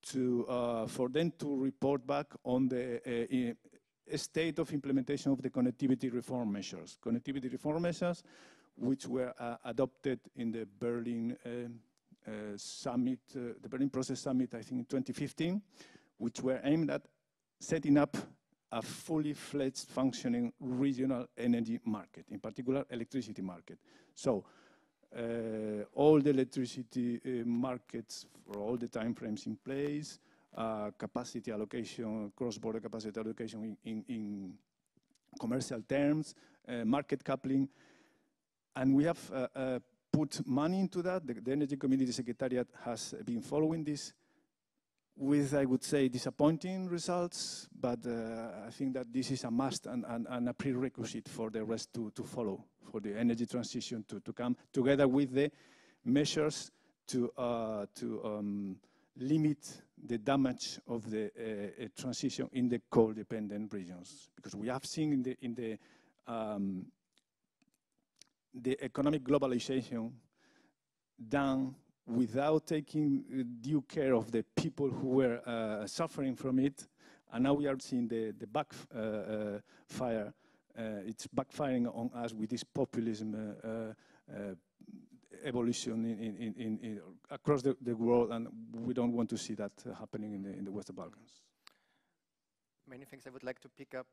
for them to report back on the state of implementation of the connectivity reform measures. Connectivity reform measures which were adopted in the Berlin summit, the Berlin Process Summit, I think in 2015, which were aimed at setting up a fully fledged functioning regional energy market, in particular electricity market. So all the electricity markets for all the timeframes in place, capacity allocation, cross-border capacity allocation in commercial terms, market coupling, and we have put money into that. The Energy Community Secretariat has been following this with, I would say, disappointing results, but I think that this is a must and a prerequisite for the rest to follow, for the energy transition to come, together with the measures to limit the damage of the transition in the coal-dependent regions. Because we have seen in the economic globalization done without taking due care of the people who were suffering from it, and now we are seeing the backfire. It's backfiring on us with this populism evolution across the world, and we don't want to see that happening in the Western Balkans. Many things. I would like to pick up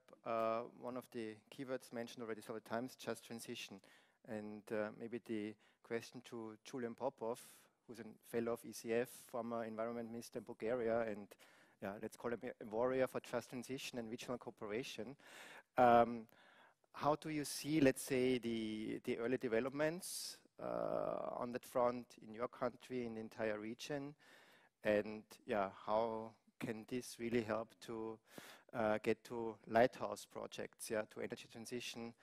one of the keywords mentioned already several times, just transition. And maybe the question to Julian Popov, who's a fellow of ECF, former environment minister in Bulgaria, and yeah, let's call him a warrior for just transition and regional cooperation. How do you see, let's say, the early developments on that front in your country, in the entire region? And yeah, how can this really help to get to lighthouse projects, yeah, to energy transition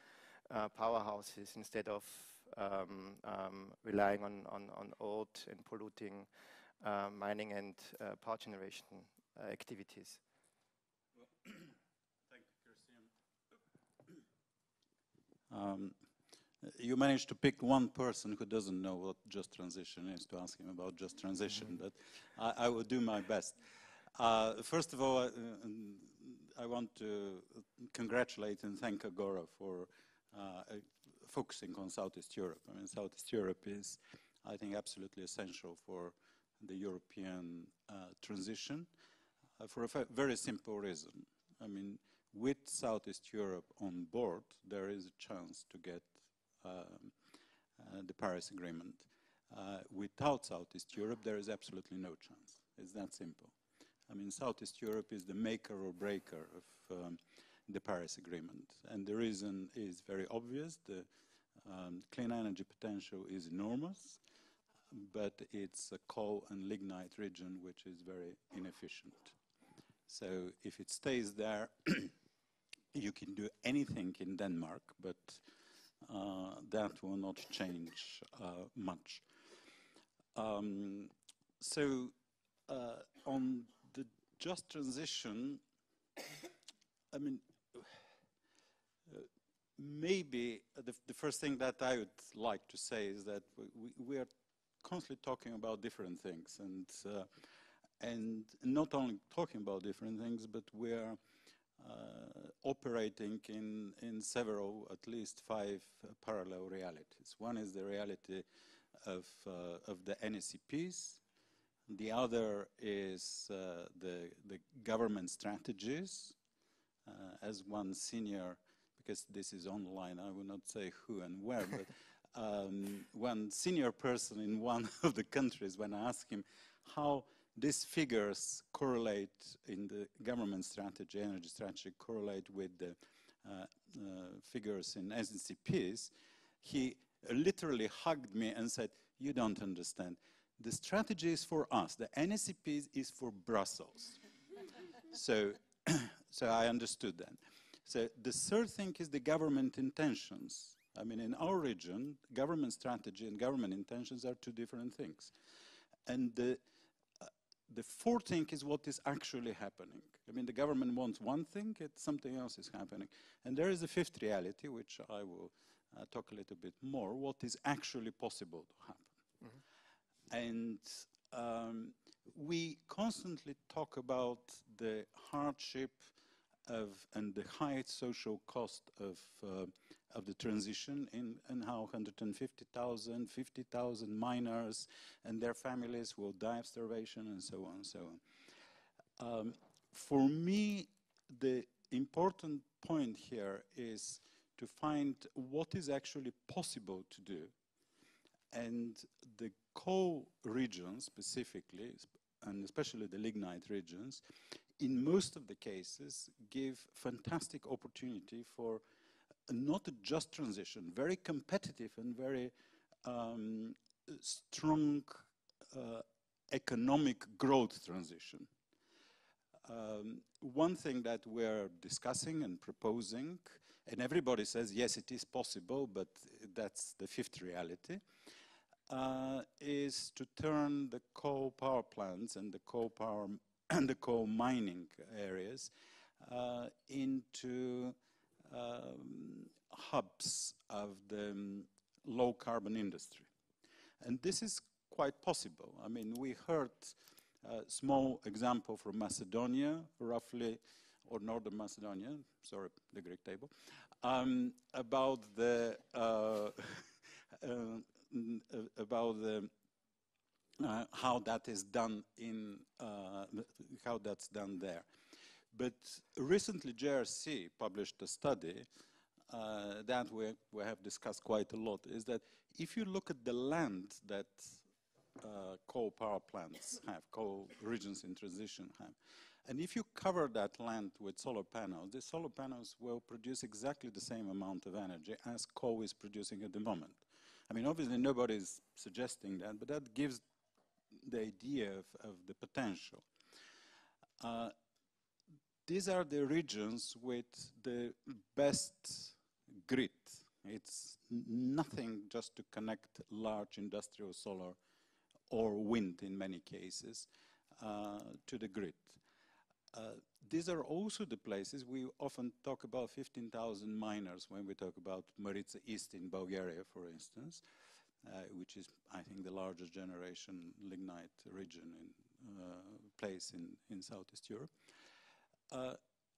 powerhouses instead of relying on old and polluting mining and power generation activities? Well, thank you, Christian. You managed to pick one person who doesn't know what just transition is to ask him about just transition, but I will do my best. First of all, I want to congratulate and thank Agora for focusing on Southeast Europe. I mean, Southeast Europe is, I think, absolutely essential for the European transition for a very simple reason. I mean, with Southeast Europe on board, there is a chance to get the Paris Agreement. Without Southeast Europe, there is absolutely no chance. It's that simple. I mean, Southeast Europe is the maker or breaker of the Paris Agreement. And the reason is very obvious. The clean energy potential is enormous, but it's a coal and lignite region which is very inefficient. So if it stays there, you can do anything in Denmark, but that will not change much. So on the just transition, I mean, maybe the first thing that I would like to say is that we are constantly talking about different things, and not only talking about different things, but we are operating in several, at least 5 parallel realities. One is the reality of the NSCPs. The other is the government strategies. As one senior, because this is online, I will not say who and where, but one senior person in one of the countries, when I asked him how these figures correlate in the government strategy, energy strategy, correlate with the figures in NCPs, he literally hugged me and said, "You don't understand. The strategy is for us. The NSCPs is for Brussels." So I understood that. So the third thing is the government intentions. I mean, in our region, government strategy and government intentions are 2 different things. And the fourth thing is what is actually happening. I mean, the government wants one thing, something else is happening. And there is a fifth reality, which I will talk a little bit more what is actually possible to happen. And we constantly talk about the hardship and the high social cost of the transition and how 150,000, 50,000 miners and their families will die of starvation and so on and so on. For me, the important point here is to find what is actually possible to do. And the coal regions specifically, and especially the lignite regions, in most of the cases give fantastic opportunity for not a just transition, very competitive and very strong economic growth transition. One thing that we're discussing and proposing, and everybody says, yes, it is possible, but that's the fifth reality, is to turn the coal power plants and the coal power and the coal mining areas into hubs of the low carbon industry. And this is quite possible. I mean, we heard a small example from Macedonia, roughly, or Northern Macedonia, sorry, the Greek table, about the how that is done in how that's done there. But recently JRC published a study that we have discussed quite a lot, is that if you look at the land that coal power plants have, coal regions in transition have, and if you cover that land with solar panels, the solar panels will produce exactly the same amount of energy as coal is producing at the moment. I mean, obviously nobody is suggesting that, but that gives the idea of the potential. These are the regions with the best grid. It's nothing just to connect large industrial solar or wind in many cases to the grid. These are also the places we often talk about 15,000 miners when we talk about Marica East in Bulgaria, for instance, which is, I think, the largest generation lignite region in place in Southeast Europe.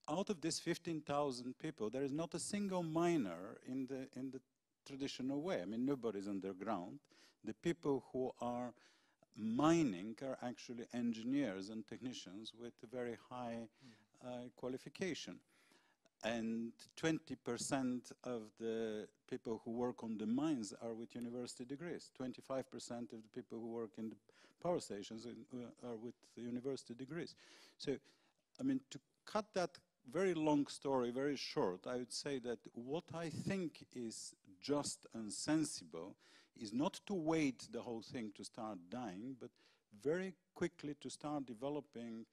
Out of these 15,000 people, there is not a single miner in the traditional way. I mean, nobody's underground. The people who are mining are actually engineers and technicians with a very high qualification. And 20% of the people who work on the mines are with university degrees. 25% of the people who work in the power stations are with university degrees. So, I mean, to cut that very long story very short, I would say that what I think is just and sensible is not to wait the whole thing to start dying, but very quickly to start developing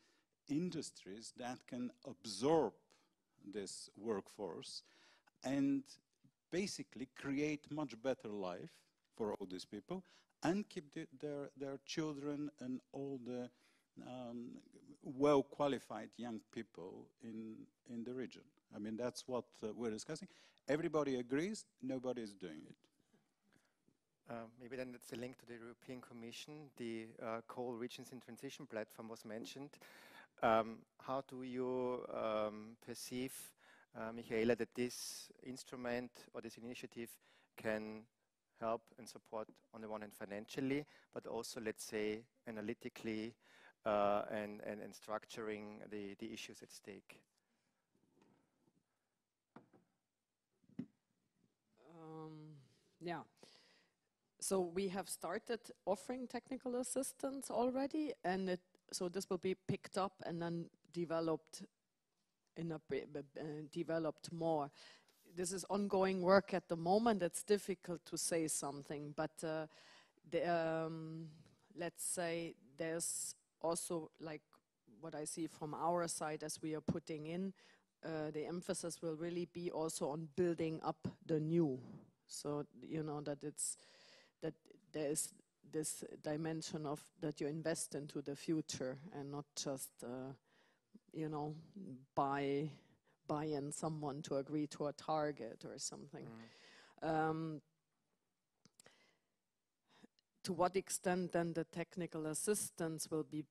industries that can absorb this workforce and basically create much better life for all these people and keep their children and all the well-qualified young people in the region. I mean, that's what we're discussing. Everybody agrees, nobody is doing it. Maybe then it's a link to the European Commission. The Coal Regions in Transition platform was mentioned. How do you perceive, Michaela, that this instrument or this initiative can help and support on the one hand financially, but also, let's say, analytically and structuring the issues at stake? Yeah. So we have started offering technical assistance already, and so this will be picked up and then developed developed more. This is ongoing work at the moment. It's difficult to say something, but let's say there's also, like what I see from our side as we are putting in, the emphasis will really be also on building up the new. So, you know, that there is this dimension of that you invest into the future and not just, you know, buy in someone to agree to a target or something. To what extent then the technical assistance will be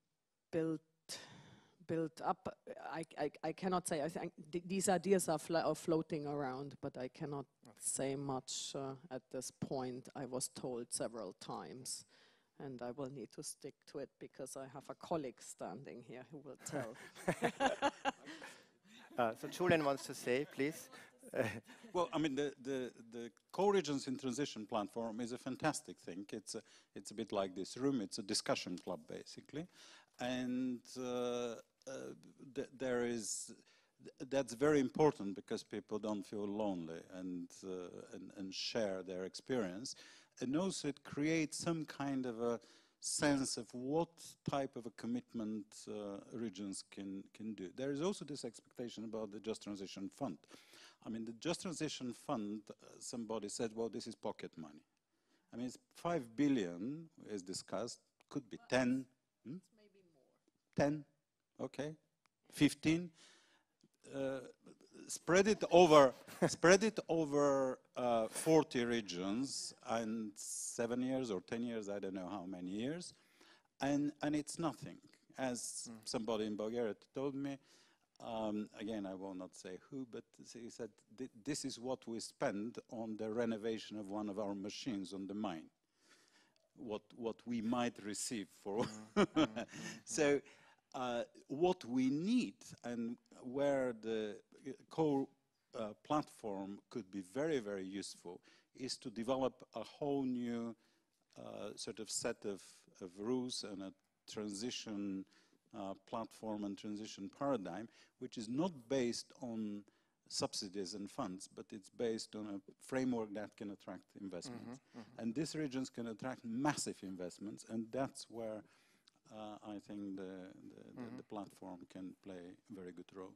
built up, I cannot say. I think these ideas are floating around, but I cannot say much at this point. I was told several times, and I will need to stick to it because I have a colleague standing here who will tell. So Julian wants to say, please. Well, I mean, the co-regions in transition platform is a fantastic thing. It's a bit like this room. It's a discussion club, basically, and that's very important because people don't feel lonely and share their experience, and also it creates some kind of a sense of what type of a commitment regions can do. There is also this expectation about the Just Transition Fund. I mean, the Just Transition Fund, somebody said, well, this is pocket money. I mean, it's 5 billion is discussed, could be 10. Maybe more. 10, okay. 15. Spread it over 40 regions and 7 years or 10 years, I don't know how many years, and it's nothing. As somebody in Bulgaria told me, again, I will not say who, but he said, this is what we spend on the renovation of one of our machines on the mine, what we might receive for. So what we need and where the platform could be very, very useful is to develop a whole new sort of set of rules and a transition platform and transition paradigm, which is not based on subsidies and funds, but it's based on a framework that can attract investment. And these regions can attract massive investments, and that's where I think the platform can play a very good role.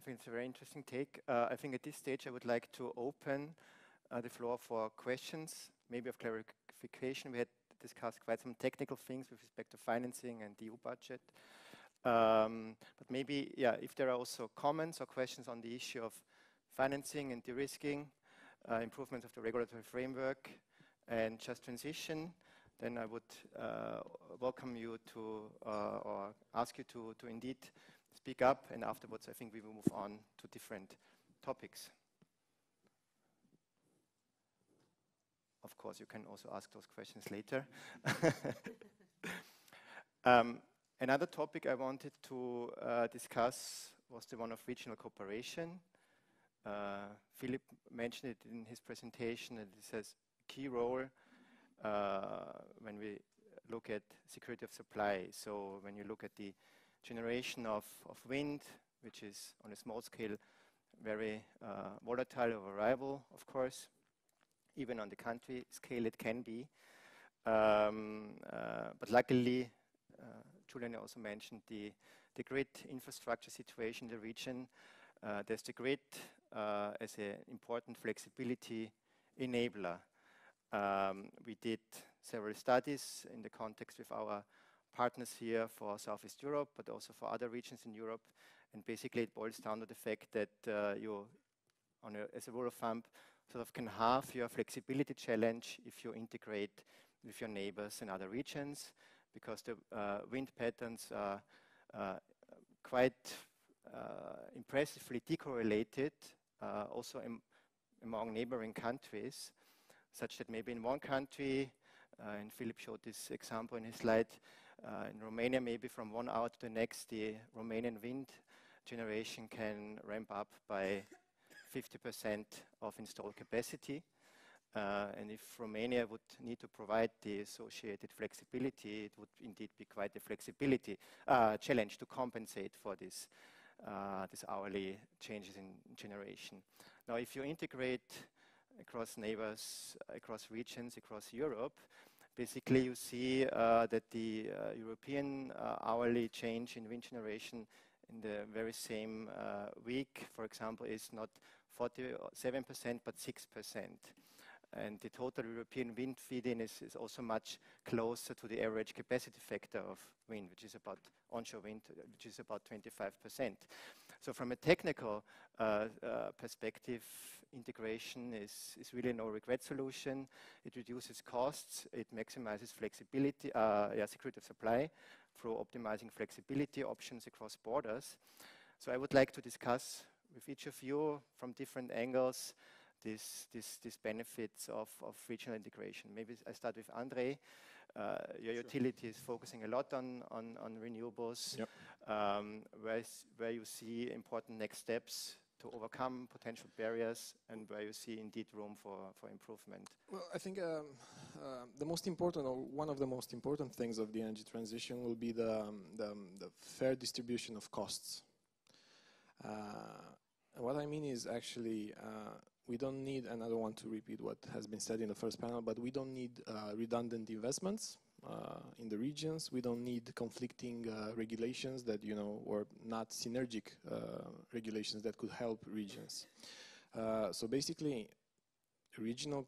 I think it's a very interesting take. I think at this stage I would like to open the floor for questions, maybe of clarification. We had discussed quite some technical things with respect to financing and the EU budget. But maybe, yeah, if there are also comments or questions on the issue of financing and de-risking, improvement of the regulatory framework and just transition, then I would welcome you to, or ask you to indeed speak up, and afterwards I think we will move on to different topics. Of course, you can also ask those questions later. Another topic I wanted to discuss was the one of regional cooperation. Philip mentioned it in his presentation, that this has a key role when we look at security of supply. So when you look at the generation of wind, which is on a small scale very volatile or variable, of course. Even on the country scale it can be. But luckily, Julian also mentioned the grid infrastructure situation in the region. There's the grid as an important flexibility enabler. We did several studies in the context with our partners here for Southeast Europe, but also for other regions in Europe. And basically it boils down to the fact that you, as a rule of thumb, sort of can halve your flexibility challenge if you integrate with your neighbors in other regions, because the wind patterns are quite impressively decorrelated, also among neighboring countries, such that maybe in one country, and Philip showed this example in his slide, in Romania, maybe from 1 hour to the next, the Romanian wind generation can ramp up by 50% of installed capacity. And if Romania would need to provide the associated flexibility, it would indeed be quite a flexibility challenge to compensate for this hourly changes in generation. Now, if you integrate across neighbors, across regions, across Europe, basically you see that the European hourly change in wind generation in the very same week, for example, is not 47%, but 6%. And the total European wind feed-in is also much closer to the average capacity factor of wind, which is about onshore wind, which is about 25%. So from a technical perspective, integration is really no regret solution. It reduces costs, it maximizes flexibility, security of supply through optimizing flexibility options across borders. So I would like to discuss with each of you from different angles these benefits of regional integration. Maybe I start with Andre. Your utility is focusing a lot on renewables. Yep. Where you see important next steps to overcome potential barriers, and where you see indeed room for improvement? Well, I think the most important, or one of the most important things of the energy transition will be the fair distribution of costs. What I mean is actually we don't need, and I don't want to repeat what has been said in the first panel, but we don't need redundant investments in the regions. We don't need conflicting regulations that, or not synergic regulations that could help regions. So basically, regional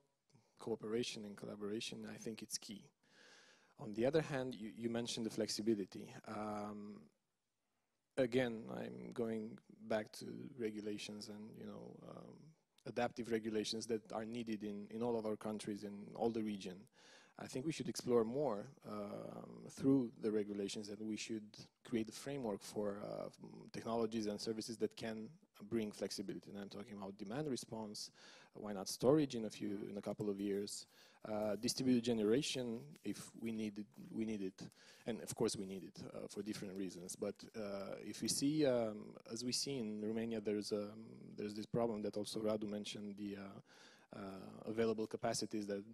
cooperation and collaboration, I think it's key. On the other hand, you mentioned the flexibility. Again, I'm going back to regulations and, adaptive regulations that are needed in all of our countries, in all the region. I think we should explore more through the regulations, and we should create a framework for technologies and services that can bring flexibility. And I'm talking about demand response, why not storage in a couple of years, distributed generation if we need it, and of course we need it for different reasons. But if we see, as we see in Romania, there's this problem that also Radu mentioned, the available capacities that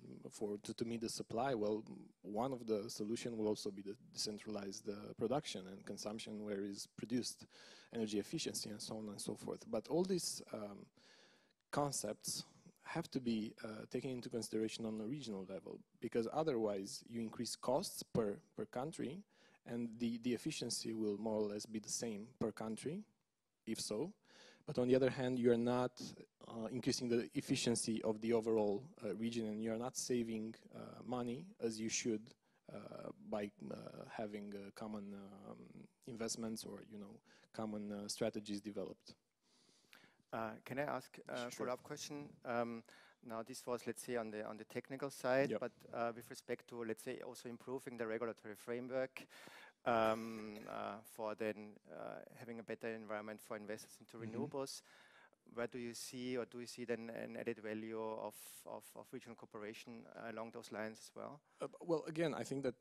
to meet the supply. Well, one of the solutions will also be the decentralized production and consumption, where is produced energy efficiency and so on and so forth. But all these concepts have to be taken into consideration on a regional level, because otherwise you increase costs per country, and the efficiency will more or less be the same per country, if so. But on the other hand, you are not increasing the efficiency of the overall region, and you are not saving money as you should by having common investments or common strategies developed. Can I ask a follow-up question? Now, this was, let's say, on the technical side, yep. But with respect to, let's say, also improving the regulatory framework for then having a better environment for investors into renewables. Where do you see, or do you see then an added value of regional cooperation along those lines as well? Well, again, I think that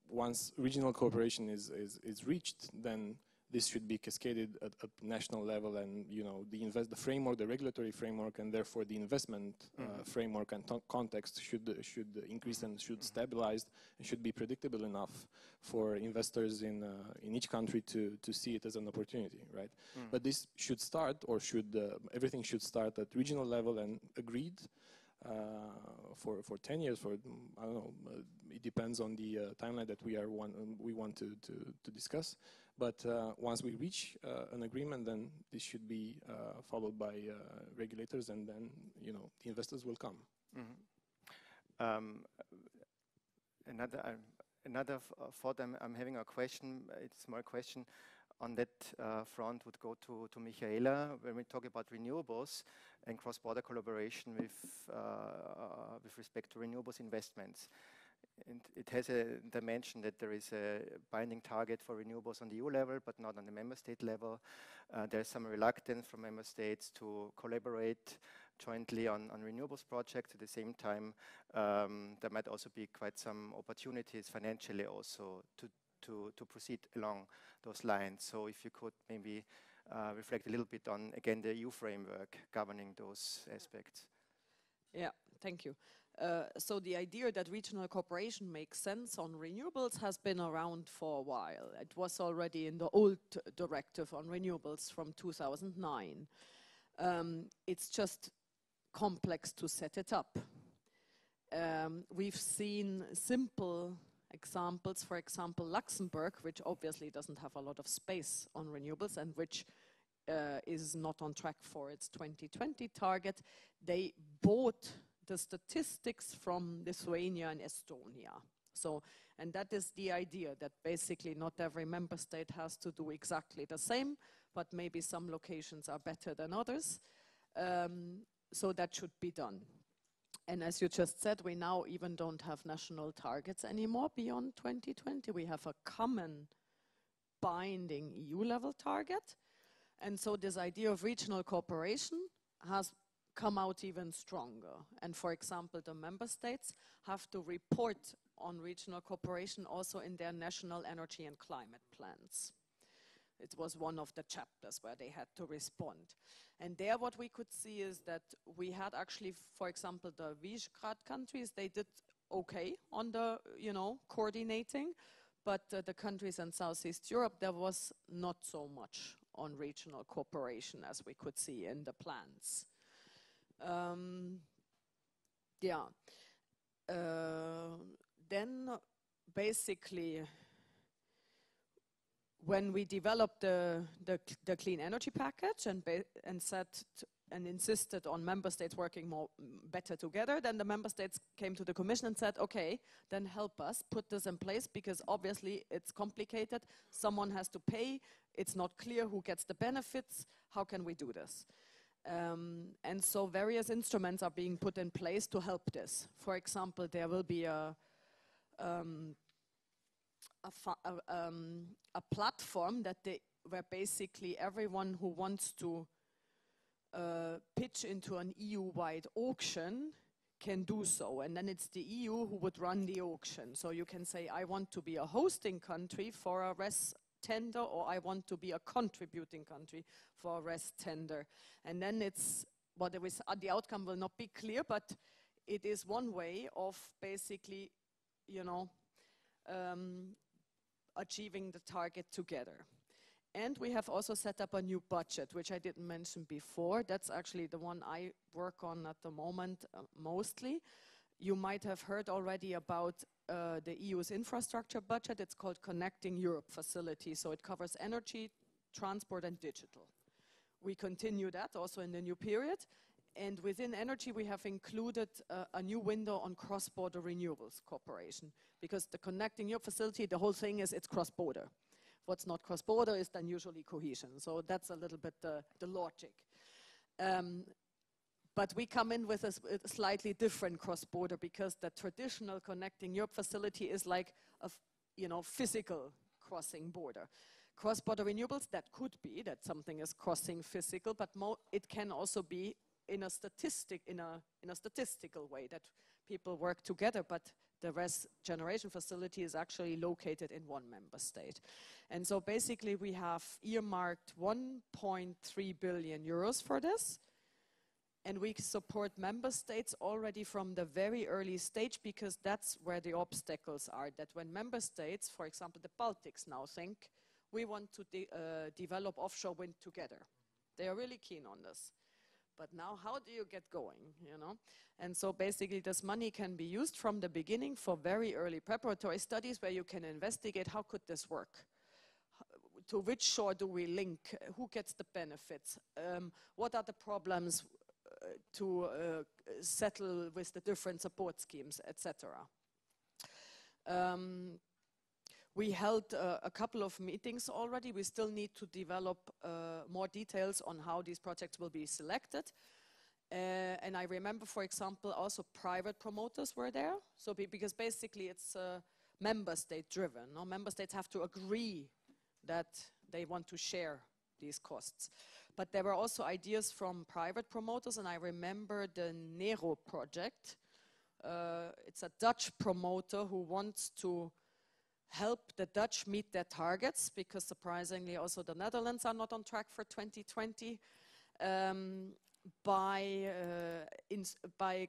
once regional cooperation is reached, then this should be cascaded at national level, and the framework, the regulatory framework, and therefore the investment framework and context should increase and should stabilize and should be predictable enough for investors in each country to see it as an opportunity, right? But this should start, or everything should start at regional level and agreed for 10 years. For I don't know, it depends on the timeline that we want to discuss. But once we reach an agreement, then this should be followed by regulators, and then the investors will come. Another thought, I'm having a question. It's a small question on that front. Would go to Michaela. When we talk about renewables and cross-border collaboration with respect to renewables investments. And it has a dimension that there is a binding target for renewables on the EU level, but not on the member state level. There's some reluctance from member states to collaborate jointly on renewables projects. At the same time, there might also be quite some opportunities financially also to proceed along those lines. So if you could maybe reflect a little bit on, again, the EU framework governing those aspects. Yeah, thank you. So the idea that regional cooperation makes sense on renewables has been around for a while. It was already in the old directive on renewables from 2009. It's just complex to set it up. We've seen simple examples, for example, Luxembourg, which obviously doesn't have a lot of space on renewables and which is not on track for its 2020 target. They bought the statistics from Lithuania and Estonia. So, and that is the idea, that basically not every member state has to do exactly the same, but maybe some locations are better than others. So that should be done. And as you just said, we now even don't have national targets anymore beyond 2020. We have a common binding EU level target. And so this idea of regional cooperation has come out even stronger. And for example, the member states have to report on regional cooperation also in their national energy and climate plans. It was one of the chapters where they had to respond. And there what we could see is that we had actually, for example, the Visegrad countries, they did okay on the, coordinating, but the countries in Southeast Europe, there was not so much on regional cooperation as we could see in the plans. Then basically, when we developed the clean energy package and insisted on member states working better together, then the member states came to the Commission and said, okay, then help us put this in place, because obviously it's complicated, someone has to pay, it's not clear who gets the benefits, how can we do this? And so various instruments are being put in place to help this. For example, there will be a platform where basically everyone who wants to pitch into an EU-wide auction can do so, and then it's the EU who would run the auction. So you can say, I want to be a hosting country for a RES tender, or I want to be a contributing country for a RES tender. And then the outcome will not be clear, but it is one way of basically, achieving the target together. And we have also set up a new budget, which I didn't mention before. That's actually the one I work on at the moment mostly. You might have heard already about the EU's infrastructure budget. It's called Connecting Europe Facility. So it covers energy, transport and digital. We continue that also in the new period. And within energy, we have included a new window on cross-border renewables cooperation. Because the Connecting Europe Facility, the whole thing is it's cross-border. What's not cross-border is then usually cohesion. So that's a little bit the logic. But we come in with a slightly different cross-border, because the traditional Connecting Europe Facility is like a physical crossing border. Cross-border renewables, that could be that something is crossing physical, but it can also be in a statistical way that people work together, but the RES generation facility is actually located in one member state. And so basically we have earmarked 1.3 billion euros for this. And we support member states already from the very early stage, because that's where the obstacles are. That when member states, for example, the Baltics now think, we want to develop offshore wind together. They are really keen on this. But now how do you get going, And so basically this money can be used from the beginning for very early preparatory studies where you can investigate how could this work. To which shore do we link? Who gets the benefits? What are the problems to settle with the different support schemes, etc. We held a couple of meetings already. We still need to develop more details on how these projects will be selected. And I remember, for example, also private promoters were there. So because basically it's member state driven. No? Member states have to agree that they want to share these costs. But there were also ideas from private promoters, and I remember the Nero project. It's a Dutch promoter who wants to help the Dutch meet their targets, because surprisingly also the Netherlands are not on track for 2020, by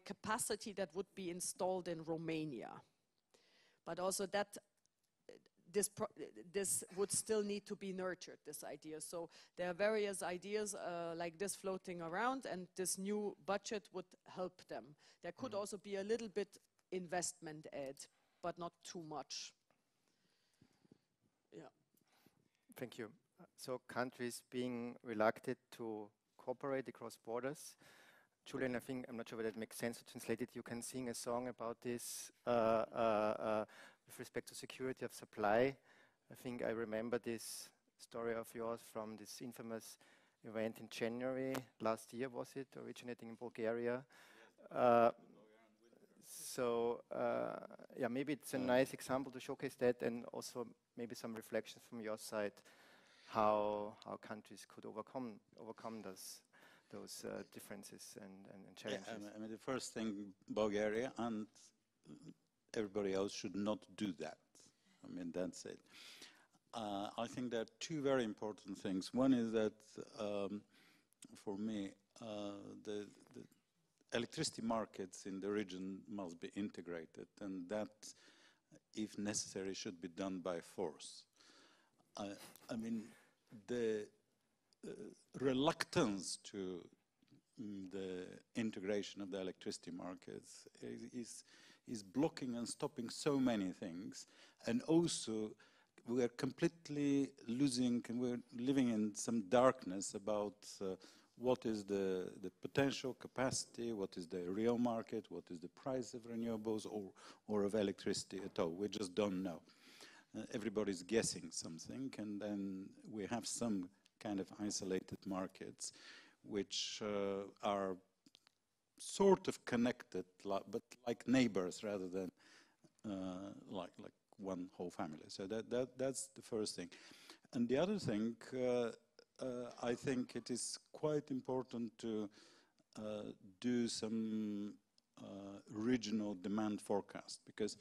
capacity that would be installed in Romania. But also that this would still need to be nurtured, this idea. So there are various ideas like this floating around, and this new budget would help them. There could also be a little bit investment aid, but not too much. Yeah. Thank you. So countries being reluctant to cooperate across borders. Julian, I think, I'm not sure whether it makes sense to translate it. You can sing a song about this with respect to security of supply. I think I remember this story of yours from this infamous event in January last year, was it, originating in Bulgaria? Yeah, maybe it's a nice example to showcase that, and also maybe some reflections from your side, how countries could overcome those differences and challenges. Yeah, I mean, the first thing, Bulgaria and everybody else should not do that. I mean, that's it. I think there are two very important things. One is that, for me, the electricity markets in the region must be integrated, and that, if necessary, should be done by force. I mean, the reluctance to the integration of the electricity markets is blocking and stopping so many things, and also we are completely losing, and we're living in some darkness about what is the potential capacity, what is the real market, what is the price of renewables or of electricity at all. We just don't know. Everybody's guessing something, and then we have some kind of isolated markets which are sort of connected, but like neighbors rather than like one whole family. So that's the first thing. And the other thing, I think it is quite important to do some regional demand forecast, because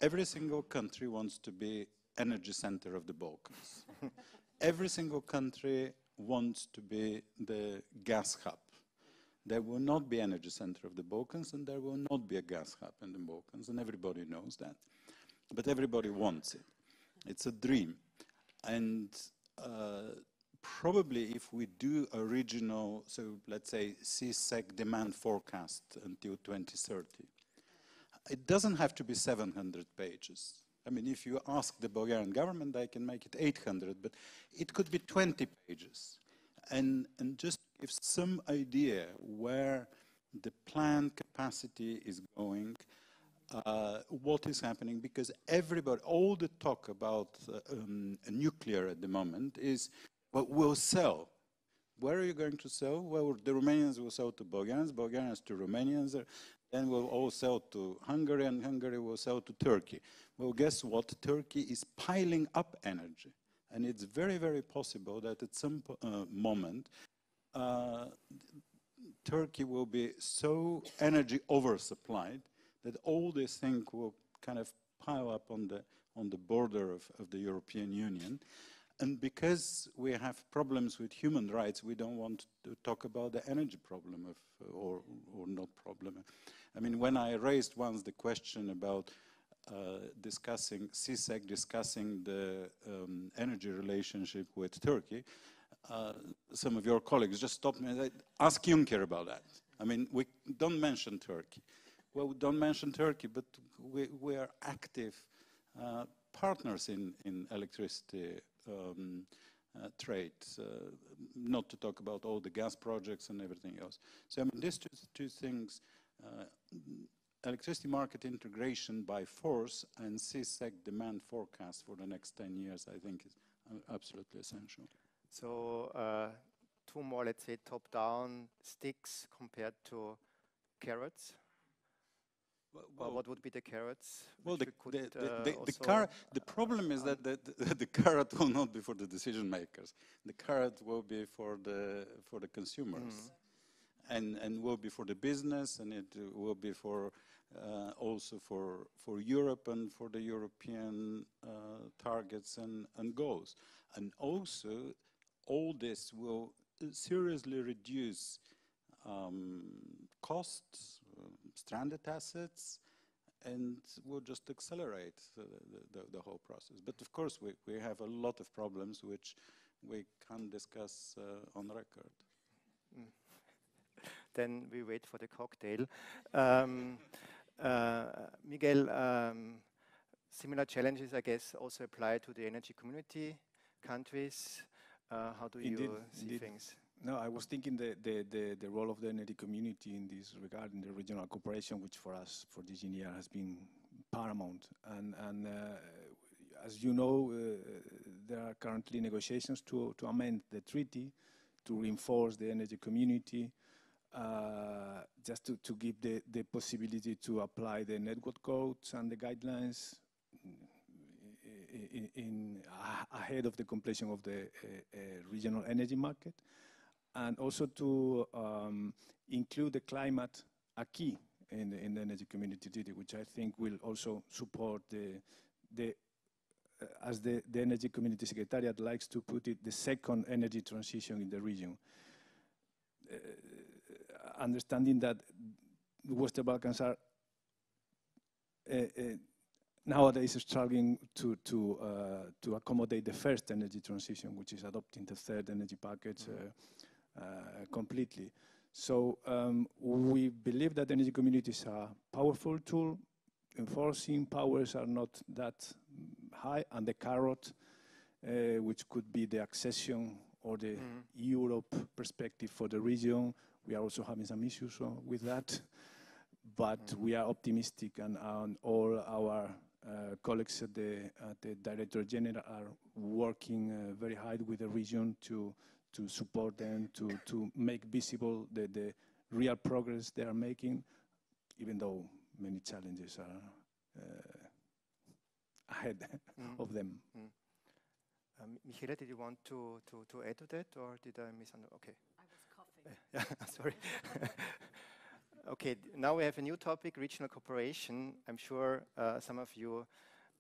every single country wants to be energy center of the Balkans. Every single country wants to be the gas hub. There will not be energy center of the Balkans, and there will not be a gas hub in the Balkans, and everybody knows that. But everybody wants it. It's a dream. And probably if we do a regional, so let's say CSEC demand forecast until 2030, it doesn't have to be 700 pages. I mean, if you ask the Bulgarian government, they can make it 800, but it could be 20 pages. And just give some idea where the planned capacity is going, what is happening, because everybody, all the talk about nuclear at the moment is, well, we'll sell. Where are you going to sell? Well, the Romanians will sell to Bulgarians, Bulgarians to Romanians, then we'll all sell to Hungary, and Hungary will sell to Turkey. Well, guess what? Turkey is piling up energy. And it's very, very possible that at some moment, Turkey will be so energy oversupplied that all this thing will kind of pile up on the border of the European Union. And because we have problems with human rights, we don't want to talk about the energy problem or not problem. I mean, when I raised once the question about discussing CSEC, discussing the energy relationship with Turkey, some of your colleagues just stopped me and said, ask Juncker about that. I mean, we don't mention Turkey. Well, we don't mention Turkey, but we are active partners in electricity trade, not to talk about all the gas projects and everything else. So I mean, these two things, electricity market integration by force and CSEC demand forecast for the next 10 years, I think is absolutely essential. So two more, let's say, top-down sticks compared to carrots. Well, what would be the carrots? Well, the problem is that the carrot will not be for the decision makers. The carrot will be for the consumers, and will be for the business, and it will be for also for Europe and for the European targets and goals. And also, all this will seriously reduce costs, stranded assets, and will just accelerate the whole process. But of course, we have a lot of problems which we can't discuss on record. Then we wait for the cocktail. Miguel, similar challenges, I guess, also apply to the energy community countries. How do you see things? No, I was thinking the role of the energy community in this regard, in the regional cooperation, which for us, for this year, has been paramount. And as you know, there are currently negotiations to amend the treaty to reinforce the energy community, just to give the possibility to apply the network codes and the guidelines ahead of the completion of the regional energy market, and also to include the climate acquis in the energy community treaty, which I think will also support as the Energy Community Secretariat likes to put it, the second energy transition in the region. Understanding that the Western Balkans are nowadays struggling to accommodate the first energy transition, which is adopting the third energy package completely. So we believe that energy communities are a powerful tool. Enforcing powers are not that high, and the carrot, which could be the accession or the Europe perspective for the region, we are also having some issues with that. But we are optimistic, and all our colleagues at the Director General are working very hard with the region to support them, to make visible the real progress they are making, even though many challenges are ahead of them. Michele, did you want to add to that, or did I misunderstand? Okay. I was coughing. Yeah, sorry. Okay, now we have a new topic, regional cooperation. I'm sure some of you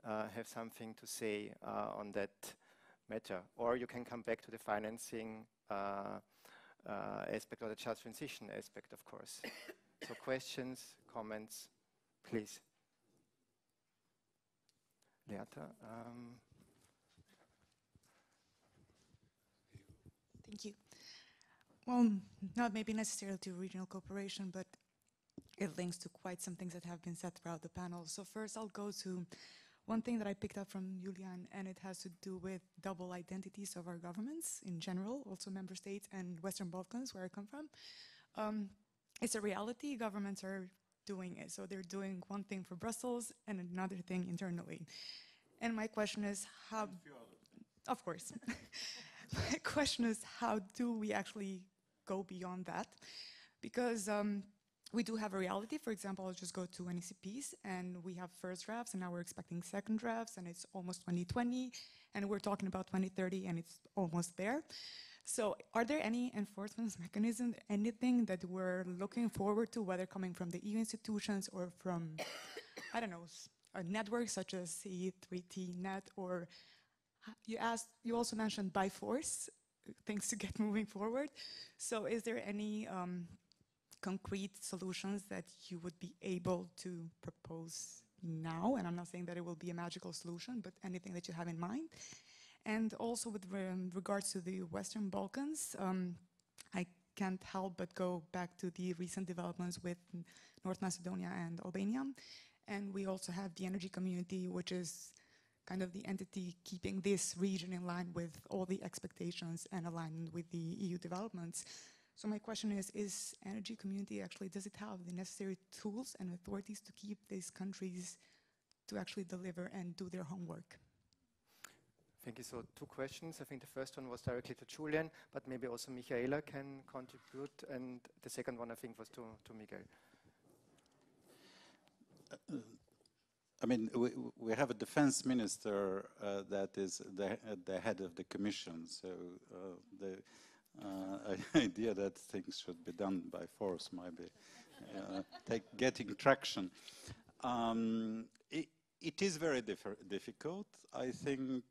have something to say on that matter, or you can come back to the financing aspect or the just transition aspect, of course. So questions, comments, please. Leata. Thank you. Well, not maybe necessarily to regional cooperation, but it links to quite some things that have been said throughout the panel. So first I'll go to one thing that I picked up from Julian, and it has to do with double identities of our governments in general, also member states and Western Balkans, where I come from. It's a reality, governments are doing it. So they're doing one thing for Brussels and another thing internally. And my question is how, of course, my question is how do we actually go beyond that? Because we do have a reality. For example, I'll just go to NECPs, and we have first drafts, and now we're expecting second drafts, and it's almost 2020, and we're talking about 2030, and it's almost there. So are there any enforcement mechanisms, anything that we're looking forward to, whether coming from the EU institutions or from, I don't know, a network such as C3T Net, or you also mentioned by force, things to get moving forward. So is there any concrete solutions that you would be able to propose now? And I'm not saying that it will be a magical solution, but anything that you have in mind. And also with regards to the Western Balkans, I can't help but go back to the recent developments with North Macedonia and Albania. And we also have the energy community, which is kind of the entity keeping this region in line with all the expectations and aligned with the EU developments. So my question is energy community actually, does it have the necessary tools and authorities to keep these countries to actually deliver and do their homework? Thank you. So 2 questions. I think the first one was directly to Julian, but maybe also Michaela can contribute. And the second one, I think, was to Miguel. I mean, we have a defense minister that is the head of the commission, so the idea that things should be done by force might be getting traction. It is very difficult. I think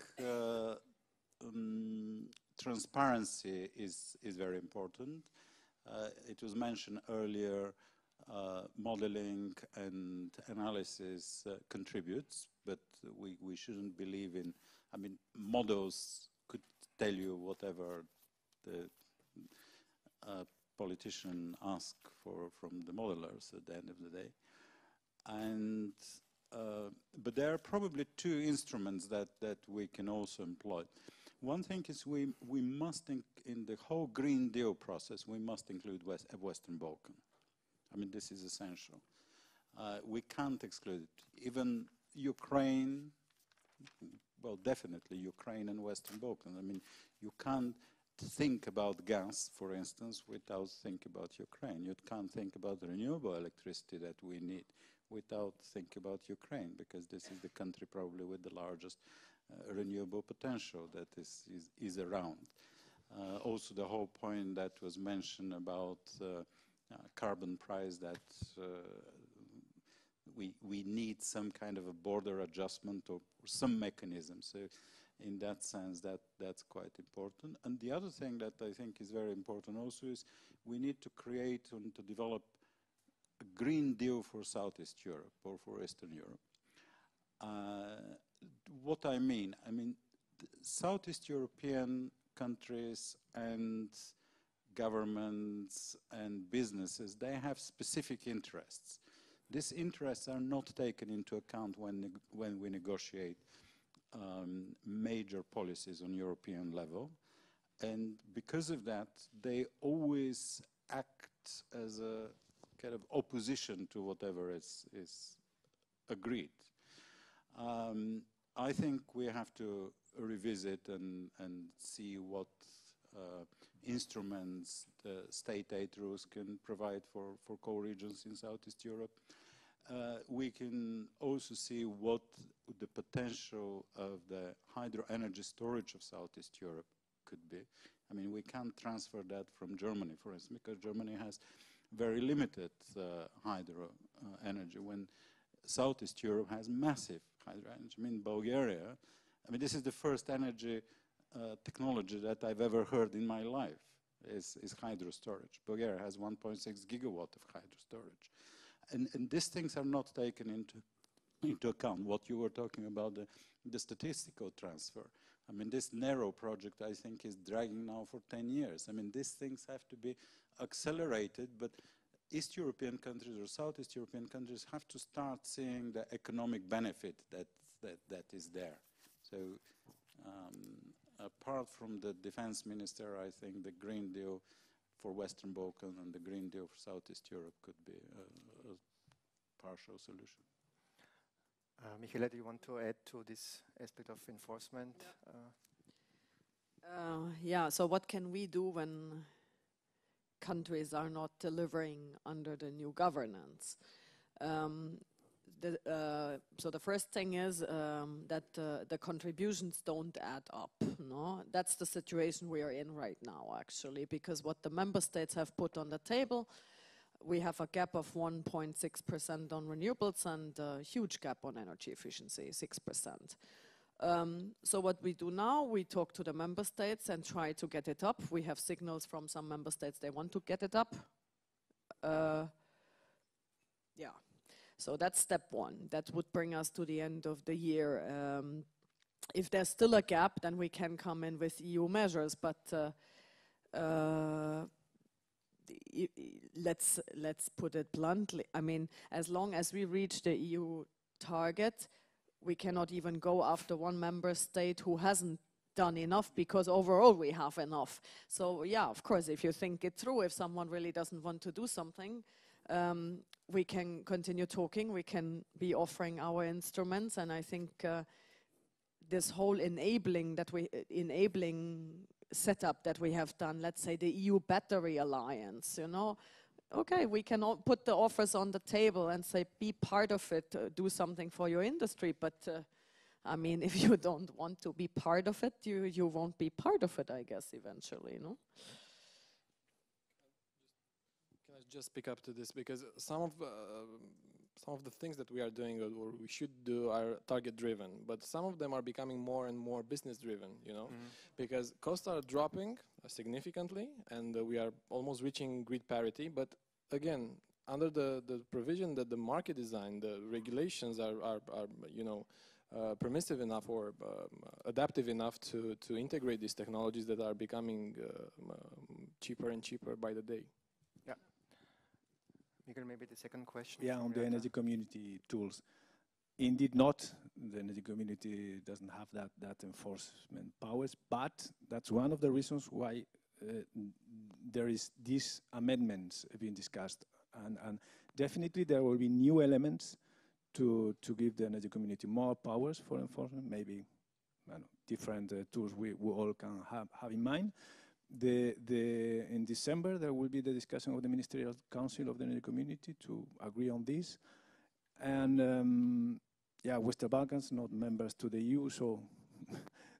transparency is very important. It was mentioned earlier, modeling and analysis contributes, but we shouldn't believe in, I mean, models could tell you whatever the politician asks from the modelers at the end of the day. And but there are probably 2 instruments that we can also employ. One thing is we must think in the whole Green Deal process, we must include Western Balkan. I mean, this is essential. We can't exclude it. Even Ukraine, well, definitely Ukraine and Western Balkans. I mean, you can't think about gas, for instance, without think about Ukraine. You can't think about renewable electricity that we need without think about Ukraine, because this is the country probably with the largest renewable potential that is around. Also, the whole point that was mentioned about carbon price, that we need some kind of a border adjustment or some mechanism. So in that sense, that's quite important. And the other thing that I think is very important also is we need to create and to develop a Green Deal for Southeast Europe or for Eastern Europe. What I mean Southeast European countries and governments and businesses, they have specific interests. These interests are not taken into account when we negotiate major policies on European level. And because of that, they always act as a kind of opposition to whatever is agreed. I think we have to revisit and see what instruments the state aid rules can provide for co-regions in Southeast Europe. We can also see what the potential of the hydro energy storage of Southeast Europe could be. I mean, we can't transfer that from Germany, for instance, because Germany has very limited hydro energy, when Southeast Europe has massive hydro energy. I mean, Bulgaria, this is the first energy technology that I've ever heard in my life, is hydro storage. Bulgaria has 1.6 gigawatt of hydro storage. And these things are not taken into account. What you were talking about, the statistical transfer. I mean, this narrow project, I think, is dragging now for 10 years. I mean, these things have to be accelerated, but East European countries or Southeast European countries have to start seeing the economic benefit that is there. So apart from the defense minister, I think the Green Deal for Western Balkans and the Green Deal for Southeast Europe could be a partial solution. Michele, do you want to add to this aspect of enforcement? Yeah, so what can we do when countries are not delivering under the new governance? So the first thing is that the contributions don't add up. No, that's the situation we are in right now, actually, because what the member states have put on the table, we have a gap of 1.6% on renewables and a huge gap on energy efficiency, 6%. So what we do now, we talk to the member states and try to get it up. We have signals from some member states they want to get it up. Yeah. So that's step one. That would bring us to the end of the year. If there's still a gap, then we can come in with EU measures. But let's put it bluntly. I mean, as long as we reach the EU target, we cannot even go after one member state who hasn't done enough, because overall we have enough. So yeah, of course, if you think it through, if someone really doesn't want to do something, we can continue talking, we can be offering our instruments, and I think this whole enabling setup that we have done, let's say the EU Battery Alliance, okay, we can all put the offers on the table and say, be part of it, do something for your industry, but I mean, if you don't want to be part of it, you won't be part of it, I guess, eventually, no? Just pick up to this, because some of the things that we are doing or we should do are target driven, but some of them are becoming more and more business driven, because costs are dropping significantly and we are almost reaching grid parity. But again, under the provision that the market design, the regulations are permissive enough or adaptive enough to integrate these technologies that are becoming cheaper and cheaper by the day. Miguel, maybe the second question. Yeah, on the energy community tools. Indeed not. The energy community doesn't have that enforcement powers, but that's one of the reasons why there is these amendments being discussed. And definitely there will be new elements to give the energy community more powers for enforcement, maybe different tools we all can have in mind. In December, there will be the discussion of the Ministerial Council of the Energy Community to agree on this. And yeah, Western Balkans, not members to the EU, so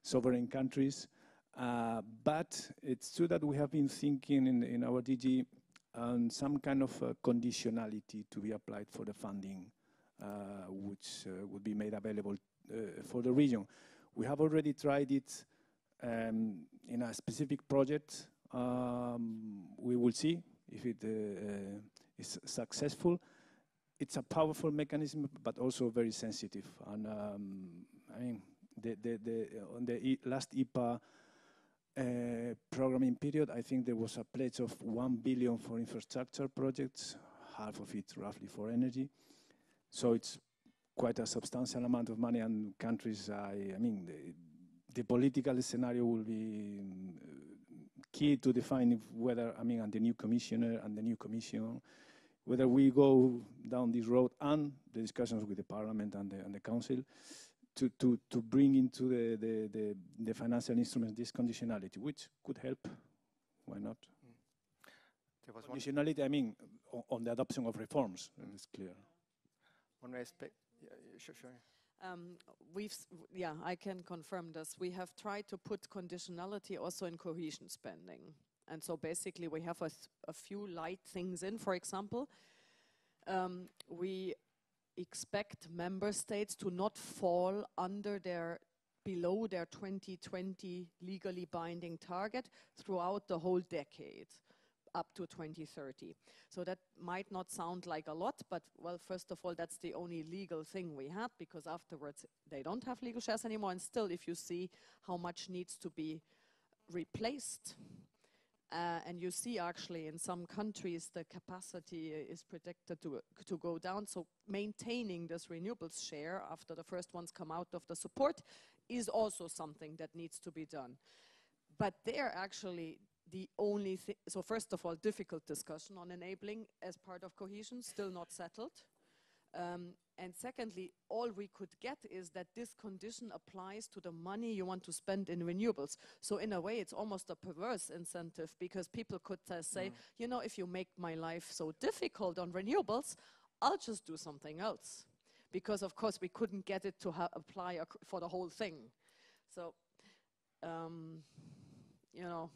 sovereign countries. But it's true that we have been thinking in our DG on some kind of conditionality to be applied for the funding, which would be made available for the region. We have already tried it in a specific project. We will see if it is successful. It's a powerful mechanism, but also very sensitive. And I mean, on the last IPA programming period, I think there was a pledge of 1 billion for infrastructure projects, half of it roughly for energy. So it's quite a substantial amount of money, and countries, I mean, the political scenario will be key to define whether, I mean, and the new commissioner and the new commission, whether we go down this road, and the discussions with the Parliament and the Council to bring into the financial instruments this conditionality, which could help. Why not? There was conditionality, I mean, on the adoption of reforms, it's clear. One aspect, yeah, sure. Yeah, I can confirm this. We have tried to put conditionality also in cohesion spending. And so basically we have a few light things in. For example, we expect member states to not fall below their 2020 legally binding target throughout the whole decade, up to 2030. So that might not sound like a lot, but well, first of all, that's the only legal thing we had, because afterwards they don't have legal shares anymore. And still, if you see how much needs to be replaced, and you see actually in some countries the capacity is predicted to go down. So maintaining this renewables share after the first ones come out of the support is also something that needs to be done. But they're actually the only thing. So first of all, difficult discussion on enabling as part of cohesion, still not settled. And secondly, all we could get is that this condition applies to the money you want to spend in renewables. So in a way, it's almost a perverse incentive, because people could say, you know, if you make my life so difficult on renewables, I'll just do something else. Because of course we couldn't get it to apply for the whole thing. So, you know,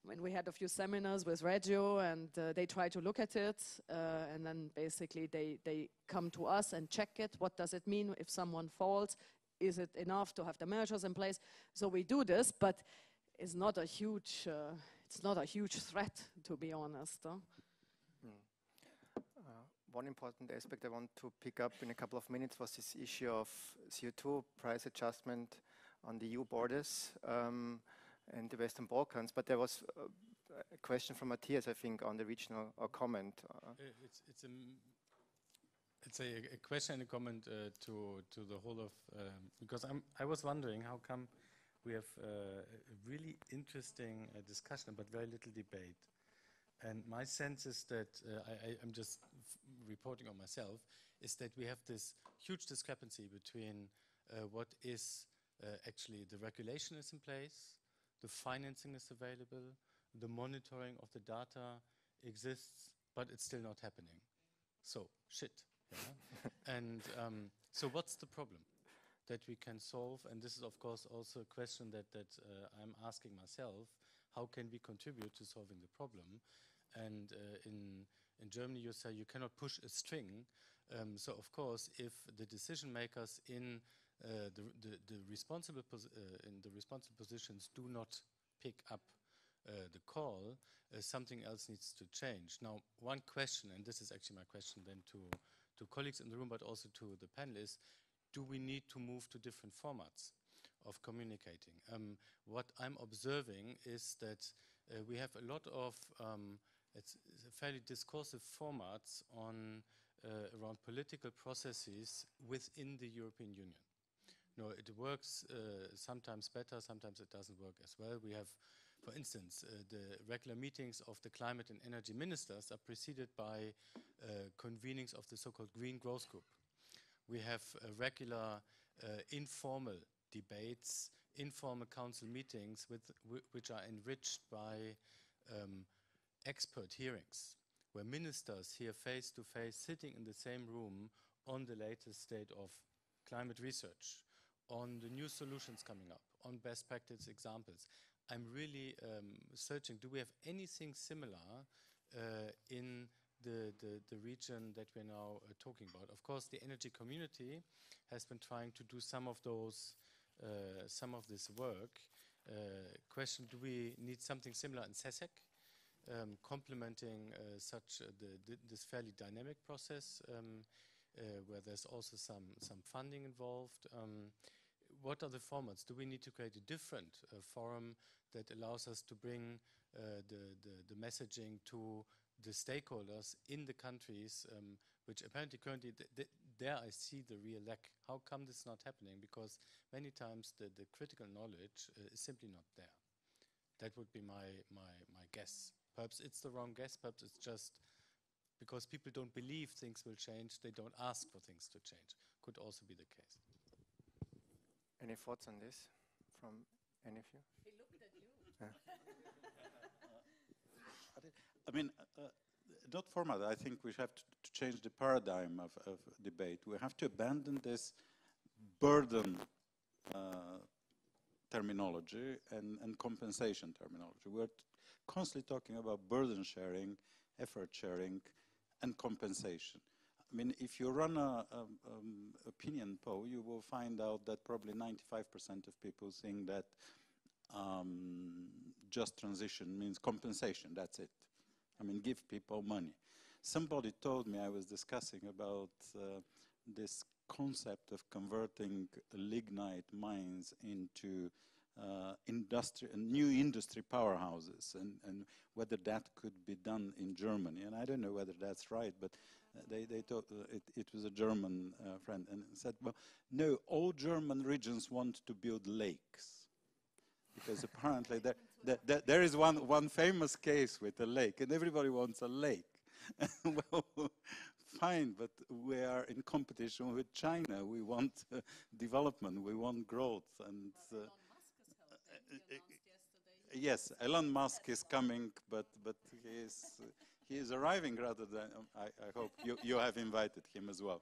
when we had a few seminars with Regio, and they try to look at it, and then basically they come to us and check it. What does it mean if someone falls? Is it enough to have the measures in place? So we do this, but it's not a huge threat, to be honest. One important aspect I want to pick up in a couple of minutes was this issue of CO2 price adjustment on the EU borders and the Western Balkans. But there was a question from Matthias, I think, on the regional comment. It's a question and a comment to the whole of, because I was wondering how come we have a really interesting discussion but very little debate. And my sense is that, I'm just reporting on myself, is that we have this huge discrepancy between what is actually the regulation is in place, the financing is available, the monitoring of the data exists, but it's still not happening. So, shit. Yeah? And so what's the problem that we can solve? And this is, of course, also a question that I'm asking myself. How can we contribute to solving the problem? And in Germany, you say you cannot push a string. So, of course, if the decision makers in the responsible positions do not pick up the call, something else needs to change. Now, one question, and this is actually my question then to colleagues in the room, but also to the panelists: do we need to move to different formats of communicating? What I'm observing is that we have a lot of it's fairly discursive formats on around political processes within the European Union. No, it works sometimes better, sometimes it doesn't work as well. We have, for instance, the regular meetings of the climate and energy ministers are preceded by convenings of the so-called Green Growth Group. We have regular informal debates, informal council meetings which are enriched by expert hearings, where ministers hear face to face, sitting in the same room, on the latest state of climate research, on the new solutions coming up, on best practice examples. I'm really searching, do we have anything similar in the region that we're now talking about? Of course, the energy community has been trying to do some of this work. Question, do we need something similar in SESEC, complementing this fairly dynamic process, where there's also some funding involved? What are the formats? Do we need to create a different forum that allows us to bring the messaging to the stakeholders in the countries, which apparently currently, there I see the real lack. How come this is not happening? Because many times the critical knowledge is simply not there. That would be my guess. Perhaps it's the wrong guess, perhaps it's just because people don't believe things will change, they don't ask for things to change. Could also be the case. Any thoughts on this from any of you? He looked at you. I mean, not format. I think we have to change the paradigm of debate. We have to abandon this burden terminology and compensation terminology. We're constantly talking about burden sharing, effort sharing, and compensation. I mean, if you run an opinion poll, you will find out that probably 95% of people think that just transition means compensation, that's it. I mean, give people money. Somebody told me, I was discussing about this concept of converting lignite mines into new industry powerhouses, and whether that could be done in Germany. And I don't know whether that's right, but they thought it was a German friend, and said, well, no, all German regions want to build lakes. Because apparently there is one famous case with a lake, and everybody wants a lake. Well, fine, but we are in competition with China. We want development, we want growth. And yes, Elon Musk is coming, but he is arriving rather than, I hope you have invited him as well.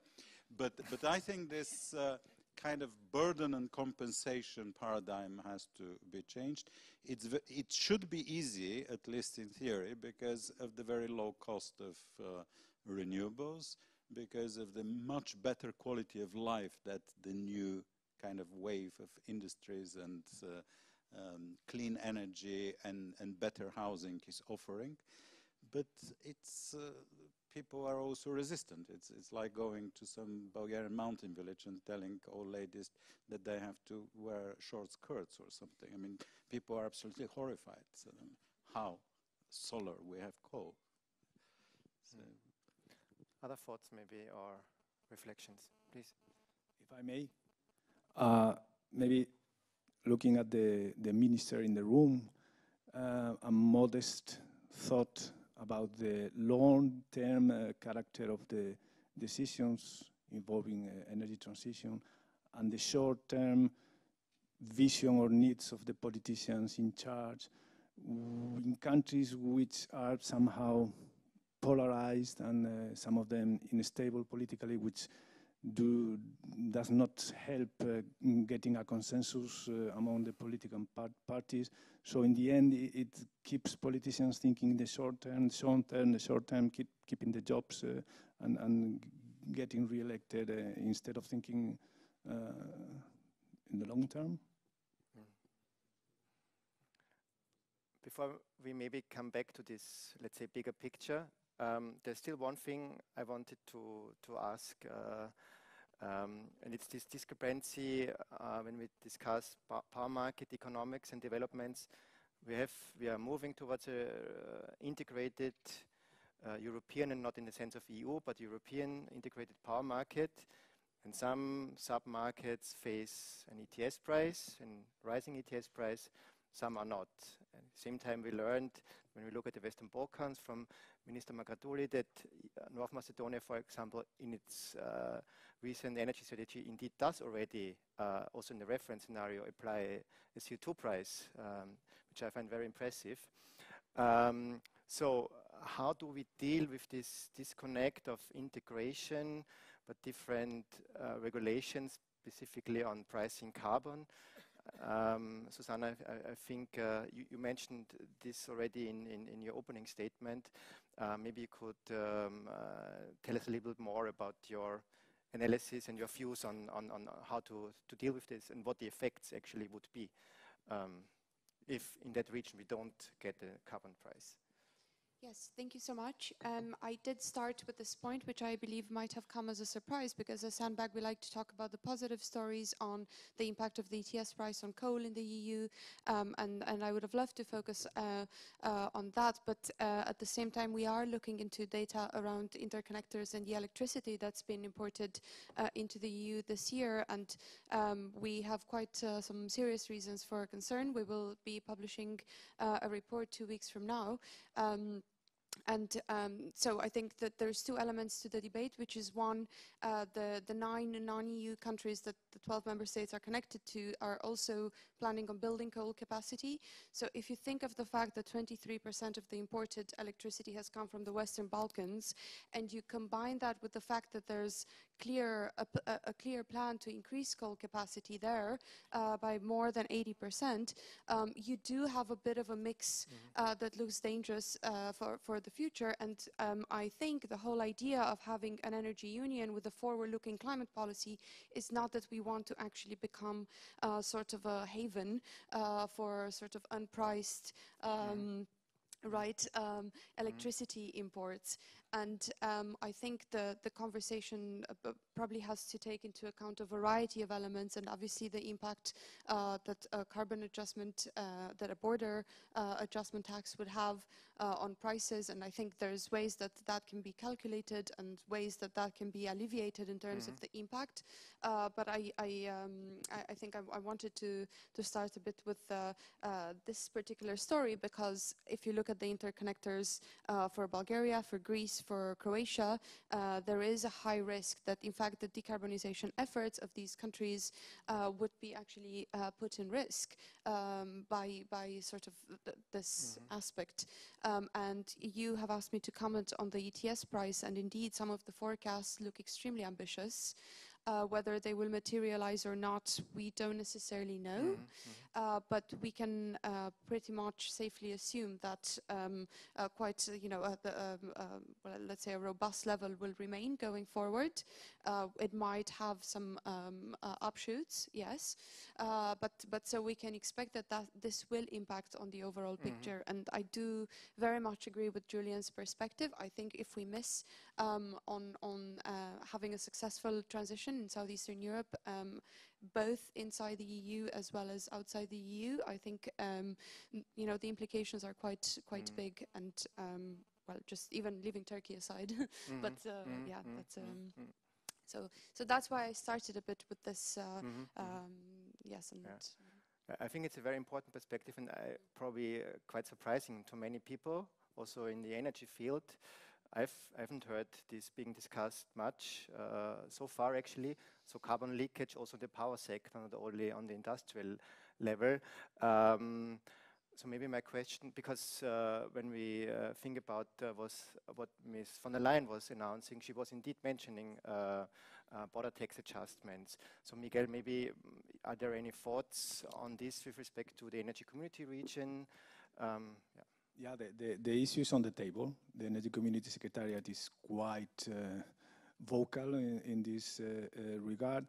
But I think this kind of burden and compensation paradigm has to be changed. It should be easy, at least in theory, because of the very low cost of renewables, because of the much better quality of life that the new kind of wave of industries and clean energy and better housing is offering. But it's people are also resistant. It's like going to some Bulgarian mountain village and telling old ladies that they have to wear short skirts or something. I mean, people are absolutely horrified. So, how? Solar, we have coal. So. Other thoughts maybe, or reflections, please? If I may, maybe looking at the minister in the room, a modest thought about the long-term character of the decisions involving energy transition and the short-term vision or needs of the politicians in charge in countries which are somehow polarized and some of them unstable politically, which does not help getting a consensus among the political parties. So in the end, it keeps politicians thinking the short term, keeping the jobs and getting re-elected instead of thinking in the long term. Before we maybe come back to this, let's say, bigger picture, there's still one thing I wanted to ask, and it's this discrepancy when we discuss power market economics and developments. We are moving towards a integrated European, and not in the sense of EU, but European integrated power market. And some sub-markets face an ETS price, and rising ETS price. Some are not. At the same time, we learned, when we look at the Western Balkans, from Minister Magratuli, that North Macedonia, for example, in its recent energy strategy, indeed does already, also in the reference scenario, apply a CO2 price, which I find very impressive. So how do we deal with this disconnect of integration, but different regulations, specifically on pricing carbon? Susanna, I think you mentioned this already in your opening statement. Maybe you could tell us a little bit more about your analysis and your views on how to deal with this and what the effects actually would be if in that region we don't get a carbon price. Yes, thank you so much. I did start with this point, which I believe might have come as a surprise, because as Sandbag, we like to talk about the positive stories on the impact of the ETS price on coal in the EU, and I would have loved to focus on that, but at the same time, we are looking into data around interconnectors and the electricity that's been imported into the EU this year, and we have quite some serious reasons for concern. We will be publishing a report 2 weeks from now. So I think that there's two elements to the debate, which is one, the 9 non-EU countries that the 12 member states are connected to are also planning on building coal capacity. So if you think of the fact that 23% of the imported electricity has come from the Western Balkans, and you combine that with the fact that there's a clear plan to increase coal capacity there by more than 80%, you do have a bit of a mix that looks dangerous for the future. And I think the whole idea of having an energy union with a forward-looking climate policy is not that we want to actually become sort of a haven for sort of unpriced electricity imports. And I think the conversation probably has to take into account a variety of elements, and obviously the impact that a carbon adjustment, that a border adjustment tax would have on prices. And I think there's ways that that can be calculated and ways that that can be alleviated in terms of the impact. But I think I wanted to start a bit with this particular story, because if you look at the interconnectors for Bulgaria, for Greece, for Croatia, there is a high risk that in fact the decarbonization efforts of these countries would be actually put in risk by sort of this aspect. And you have asked me to comment on the ETS price, and indeed some of the forecasts look extremely ambitious. Whether they will materialize or not, we don't necessarily know, but we can pretty much safely assume that quite, well, let's say a robust level will remain going forward. It might have some upshoots, yes, but so we can expect that this will impact on the overall picture. And I do very much agree with Julian's perspective. I think if we miss on having a successful transition in Southeastern Europe, both inside the EU as well as outside the EU, I think the implications are quite big, and well, just even leaving Turkey aside, but yeah, that's so that's why I started a bit with this. Yes, and. I think it's a very important perspective, and probably quite surprising to many people, also in the energy field. I haven't heard this being discussed much so far, actually. So carbon leakage also in the power sector, not only on the industrial level. So maybe my question, because when we think about what Ms. von der Leyen was announcing, she was indeed mentioning border tax adjustments. So Miguel, maybe are there any thoughts on this with respect to the energy community region? Yeah, the issue is on the table. The Energy Community Secretariat is quite vocal in this regard,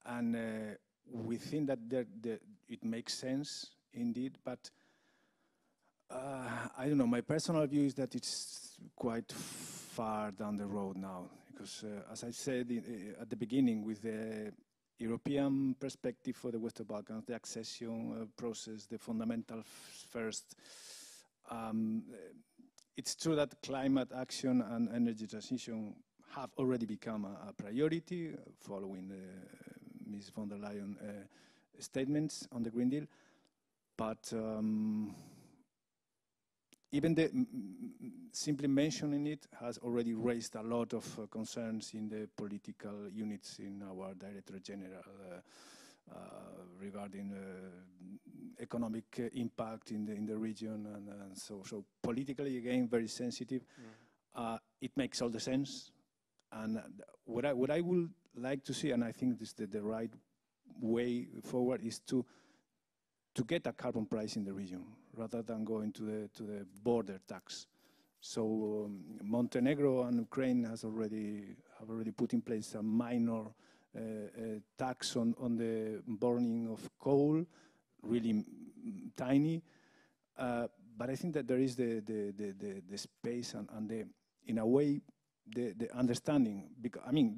and we think that it makes sense indeed, but I don't know, my personal view is that it's quite far down the road now, because as I said at the beginning, with the European perspective for the Western Balkans, the accession process, the fundamentals first, it's true that climate action and energy transition have already become a priority following Ms. von der Leyen statements on the Green Deal. But even simply mentioning it has already raised a lot of concerns in the political units in our Director General regarding economic impact in the region, and so politically, again, very sensitive. It makes all the sense, and what I would like to see, and I think this is the right way forward, is to get a carbon price in the region rather than going to the border tax. So Montenegro and Ukraine have already put in place a minor tax on the burning of coal, really tiny. But I think that there is the space and the, in a way, the understanding. Because I mean,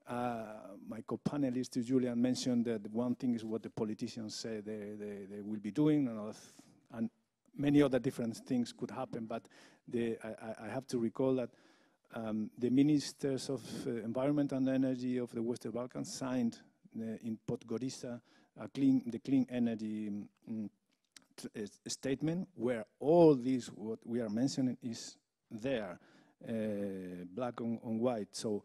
my co-panelist Julian mentioned that one thing is what the politicians say they will be doing, and many other different things could happen. But I have to recall that the ministers of environment and energy of the Western Balkans signed in Podgorica the clean energy statement, where all this what we are mentioning is there, black on white. So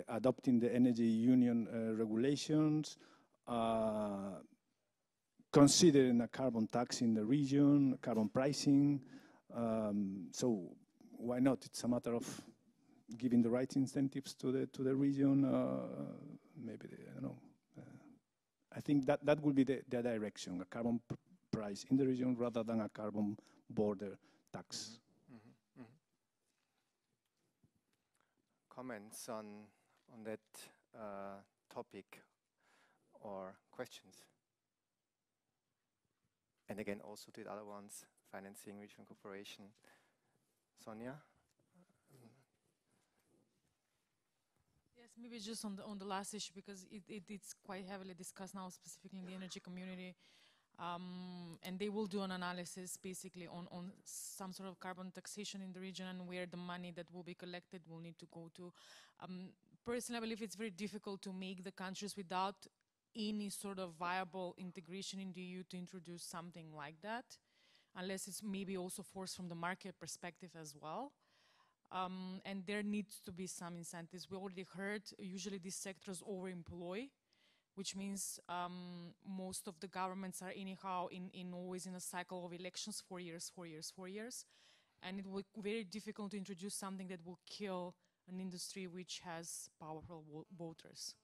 adopting the energy union regulations, considering a carbon tax in the region, carbon pricing. So why not? It's a matter of giving the right incentives to the region. Maybe I don't know. I think that would be the direction: a carbon price in the region rather than a carbon border tax. Comments on that topic or questions? And again, also to the other ones, financing, regional cooperation. Sonia? Yes, maybe just on the last issue, because it's quite heavily discussed now, specifically in the energy community. And they will do an analysis basically on some sort of carbon taxation in the region and where the money that will be collected will need to go to. Personally, I believe it's very difficult to make the countries without any sort of viable integration in the EU to introduce something like that, unless it's maybe also forced from the market perspective as well. And there needs to be some incentives. We already heard usually these sectors overemploy, which means most of the governments are anyhow always in a cycle of elections, 4 years. And it will be very difficult to introduce something that will kill an industry which has powerful voters.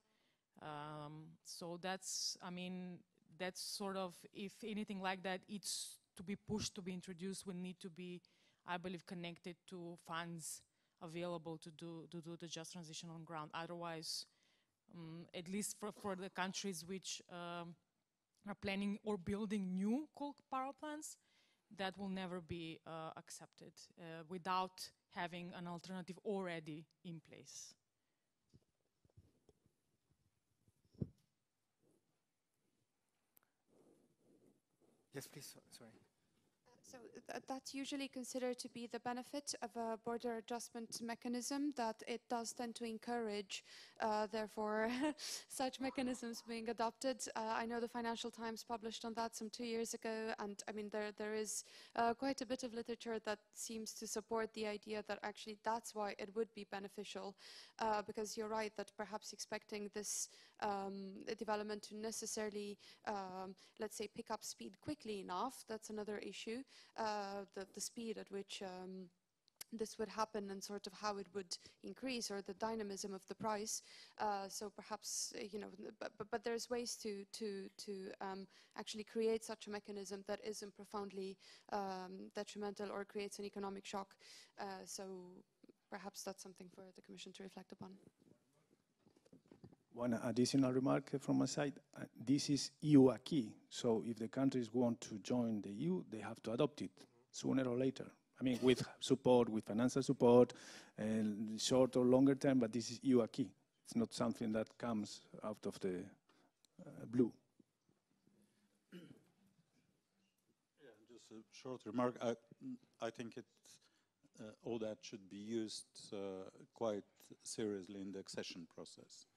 So that's, I mean, that's sort of, if anything like that, it's to be pushed, to be introduced, will need to be, I believe, connected to funds available to do the just transition on ground. Otherwise, at least for the countries which are planning or building new coal power plants, that will never be accepted without having an alternative already in place. Yes, please, sorry. So that's usually considered to be the benefit of a border adjustment mechanism, that it does tend to encourage, therefore, such mechanisms being adopted. I know the Financial Times published on that some 2 years ago, and I mean there is quite a bit of literature that seems to support the idea that actually that's why it would be beneficial, because you're right that perhaps expecting this development to necessarily, let's say, pick up speed quickly enough, that's another issue. The speed at which this would happen and sort of how it would increase, or the dynamism of the price. So perhaps, you know, but there's ways to actually create such a mechanism that isn't profoundly detrimental or creates an economic shock. So perhaps that's something for the Commission to reflect upon. One additional remark from my side, this is EU acquis, so if the countries want to join the EU, they have to adopt it sooner or later. I mean, with support, with financial support, and short or longer term, but this is EU acquis. It's not something that comes out of the blue. Yeah, just a short remark. I think all that should be used quite seriously in the accession process.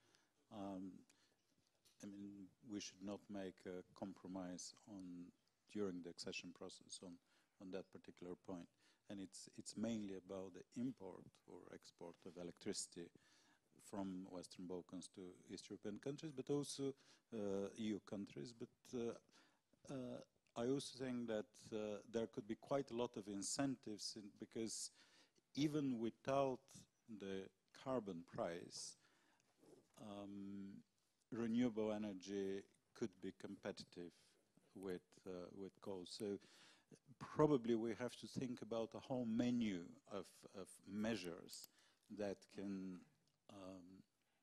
I mean, we should not make a compromise during the accession process on on that particular point. And it's mainly about the import or export of electricity from Western Balkans to East European countries, but also EU countries. But I also think that there could be quite a lot of incentives because even without the carbon price, renewable energy could be competitive with coal. So probably we have to think about a whole menu of measures that can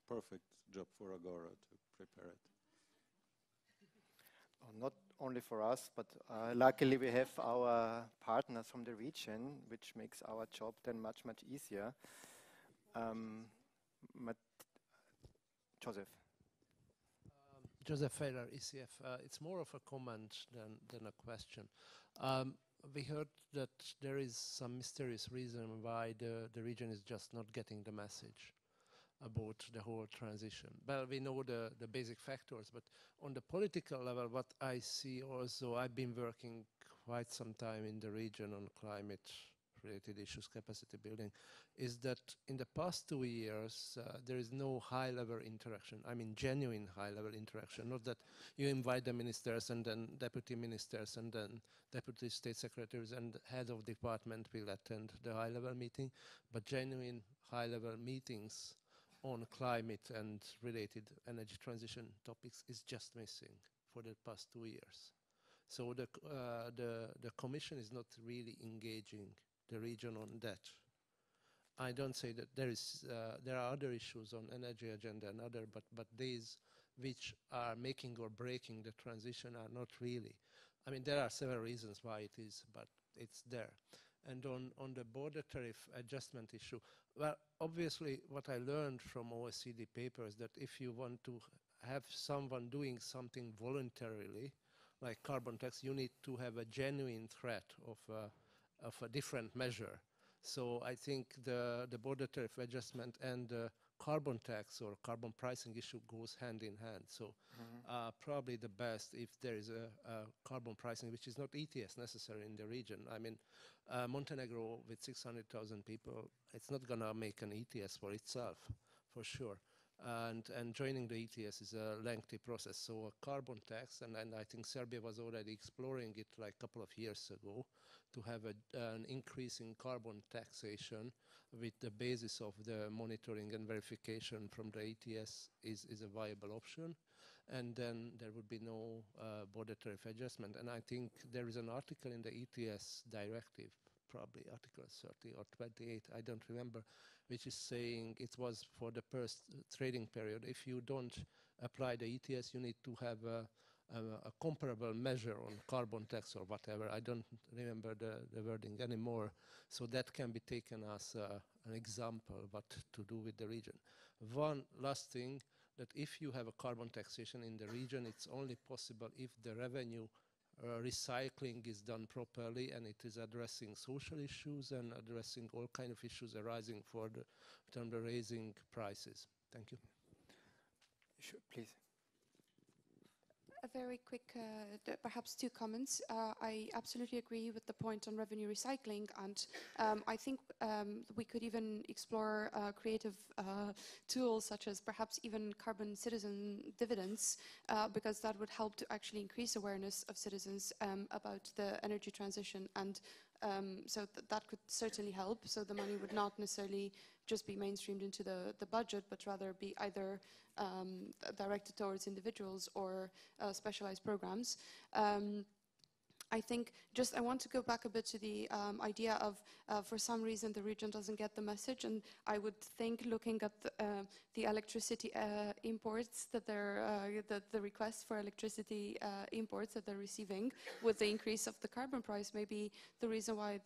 perfect job for Agora to prepare it. Not only for us, but luckily we have our partners from the region, which makes our job then much, much easier. Joseph. Joseph Fehler, ECF. It's more of a comment than a question. We heard that there is some mysterious reason why the region is just not getting the message about the whole transition. Well, we know the basic factors, but on the political level, what I see also, I've been working quite some time in the region on climate-related issues, capacity building, is that in the past 2 years, there is no high-level interaction. I mean, genuine high-level interaction, not that you invite the ministers and then deputy ministers and then deputy state secretaries and head of department will attend the high-level meeting, but genuine high-level meetings on climate and related energy transition topics is just missing for the past 2 years. So the Commission is not really engaging the region on that. I don't say that there are other issues on energy agenda and other, but these which are making or breaking the transition are not really. I mean, there are several reasons why it is, but it's there. And on the border tariff adjustment issue, well, obviously what I learned from OECD papers that if you want to have someone doing something voluntarily, like carbon tax, you need to have a genuine threat of a different measure. So I think the border tariff adjustment and the carbon tax or carbon pricing issue goes hand in hand. So probably the best if there is a carbon pricing, which is not ETS necessary in the region. I mean, Montenegro with 600,000 people, it's not going to make an ETS for itself, for sure. And joining the ETS is a lengthy process. So a carbon tax, and I think Serbia was already exploring it like a couple of years ago, to have an increase in carbon taxation with the basis of the monitoring and verification from the ETS is a viable option. And then there would be no border tariff adjustment. And I think there is an article in the ETS directive, probably Article 30 or 28, I don't remember, which is saying it was for the first trading period. If you don't apply the ETS, you need to have a comparable measure on carbon tax or whatever. I don't remember the wording anymore. So that can be taken as an example what to do with the region. One last thing, that if you have a carbon taxation in the region, it's only possible if the revenue recycling is done properly and it is addressing social issues and addressing all kind of issues arising from the raising prices. Thank you. Sure, please. A very quick, perhaps 2 comments. I absolutely agree with the point on revenue recycling, and I think we could even explore creative tools such as perhaps even carbon citizen dividends, because that would help to actually increase awareness of citizens about the energy transition, and so that could certainly help. So the money would not necessarily just be mainstreamed into the budget, but rather be either directed towards individuals or specialized programs. I think I want to go back a bit to the idea of for some reason the region doesn't get the message, and I would think looking at the electricity imports that the requests for electricity imports that they're receiving with the increase of the carbon price, maybe the reason why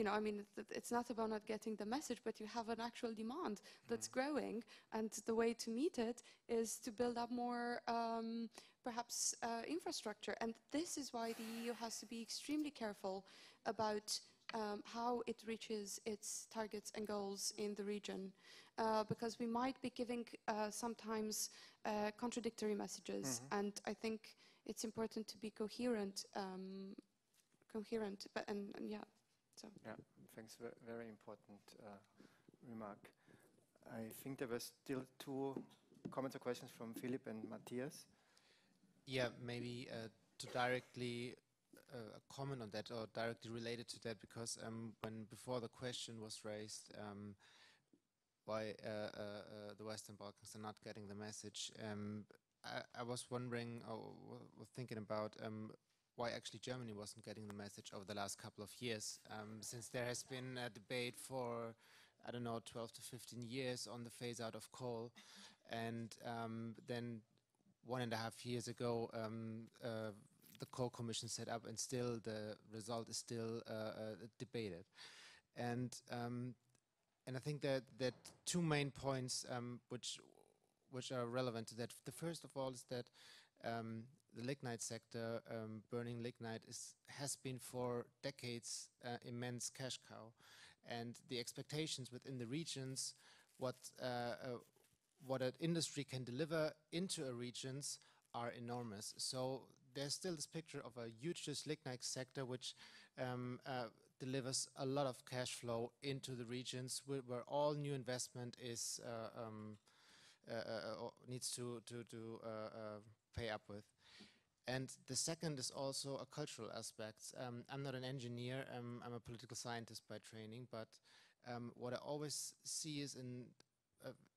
I mean, it's not about not getting the message, but you have an actual demand that's growing, and the way to meet it is to build up more perhaps infrastructure. And this is why the EU has to be extremely careful about how it reaches its targets and goals in the region, because we might be giving sometimes contradictory messages, and I think it's important to be coherent coherent. But and yeah, so yeah, thanks. Very important remark. I think there were still two comments or questions from Philip and Matthias. Yeah, maybe to directly comment on that, or directly related to that, because when before the question was raised, why the Western Balkans are not getting the message, I was wondering, or was thinking about why actually Germany wasn't getting the message over the last couple of years, since there has been a debate for, I don't know, 12 to 15 years on the phase out of coal, and then 1.5 years ago the coal commission set up, and still the result is still debated. And I think that two main points which are relevant to that. The first of all is that the lignite sector, burning lignite, has been for decades immense cash cow, and the expectations within the regions, what an industry can deliver into a regions are enormous. So there's still this picture of a huge lignite sector which delivers a lot of cash flow into the regions where all new investment is needs to pay up with. And the second is also a cultural aspect. I'm not an engineer, I'm a political scientist by training, but what I always see is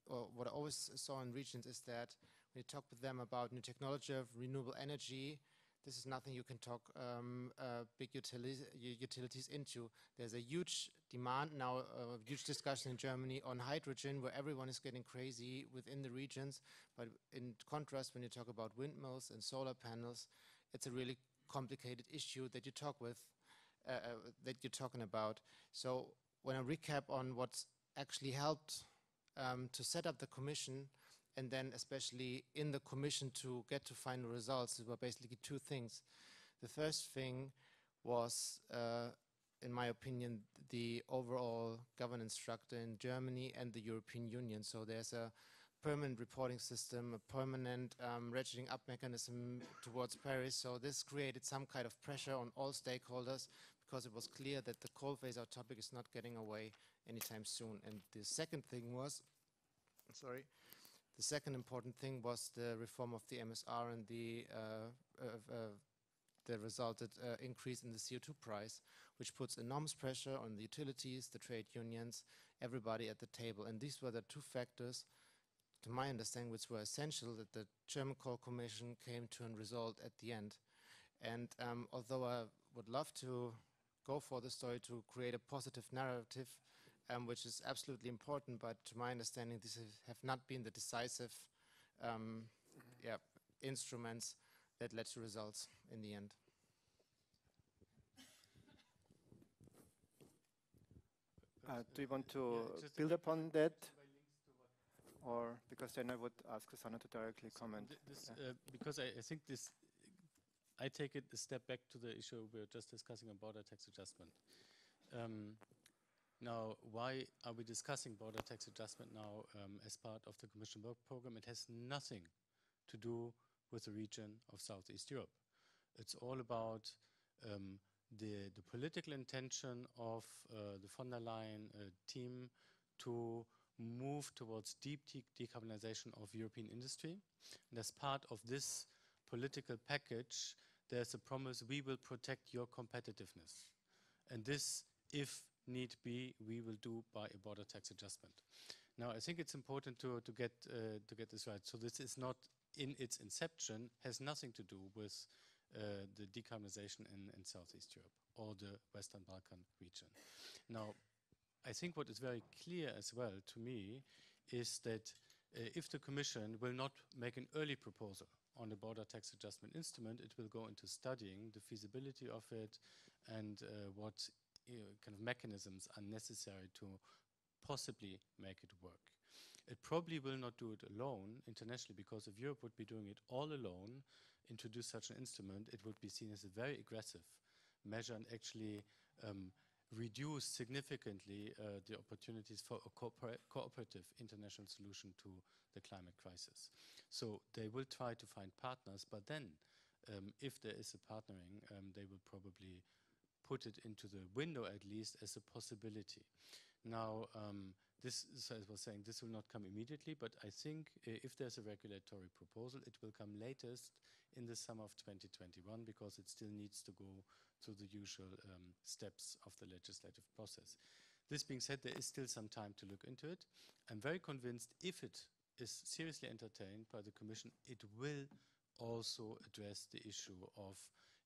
or what I always saw in regions is that when you talk with them about new technology of renewable energy, this is nothing you can talk big utilities into. There's a huge demand now, a huge discussion in Germany on hydrogen, where everyone is getting crazy within the regions. But in contrast, when you talk about windmills and solar panels, it's a really complicated issue that you talk with, that you're talking about. So when I recap on what's actually helped to set up the commission, and then especially in the commission to get to final results, there were basically two things. The first thing was, in my opinion, the overall governance structure in Germany and the European Union. So there's a permanent reporting system, a permanent ratcheting up mechanism towards Paris. So this created some kind of pressure on all stakeholders, because it was clear that the coal phase-out topic is not getting away anytime soon. And the second thing was, the second important thing was the reform of the MSR and the resulted increase in the CO2 price, which puts enormous pressure on the utilities, the trade unions, everybody at the table. And these were the two factors, to my understanding, which were essential that the German Coal Commission came to a result at the end. And although I would love to go for the story to create a positive narrative, which is absolutely important, but to my understanding, these have not been the decisive instruments that led to results in the end. Do you want to build upon that? Or because then I would ask Susanna to directly comment. Because I think this, I take it a step back to the issue we were just discussing on border tax adjustment. Now, why are we discussing border tax adjustment now as part of the Commission work program? It has nothing to do with the region of Southeast Europe. It's all about the political intention of the von der Leyen team to move towards deep decarbonization of European industry. And as part of this political package, there's a promise: we will protect your competitiveness. And this, if need be, we will do by a border tax adjustment. Now, I think it's important to get this right. So this is not, in its inception, has nothing to do with the decarbonization in Southeast Europe or the Western Balkan region. Now, I think what is very clear as well to me is that if the Commission will not make an early proposal on the border tax adjustment instrument, it will go into studying the feasibility of it and what kind of mechanisms are necessary to possibly make it work. It probably will not do it alone internationally, because if Europe would be doing it all alone, introduce such an instrument, it would be seen as a very aggressive measure and actually reduce significantly the opportunities for a cooperative international solution to the climate crisis. So they will try to find partners, but then if there is a partnering, they will probably put it into the window at least as a possibility. Now, this, as I was saying, this will not come immediately, but I think if there's a regulatory proposal, it will come latest in the summer of 2021, because it still needs to go through the usual steps of the legislative process. This being said, there is still some time to look into it. I'm very convinced if it is seriously entertained by the Commission, it will also address the issue of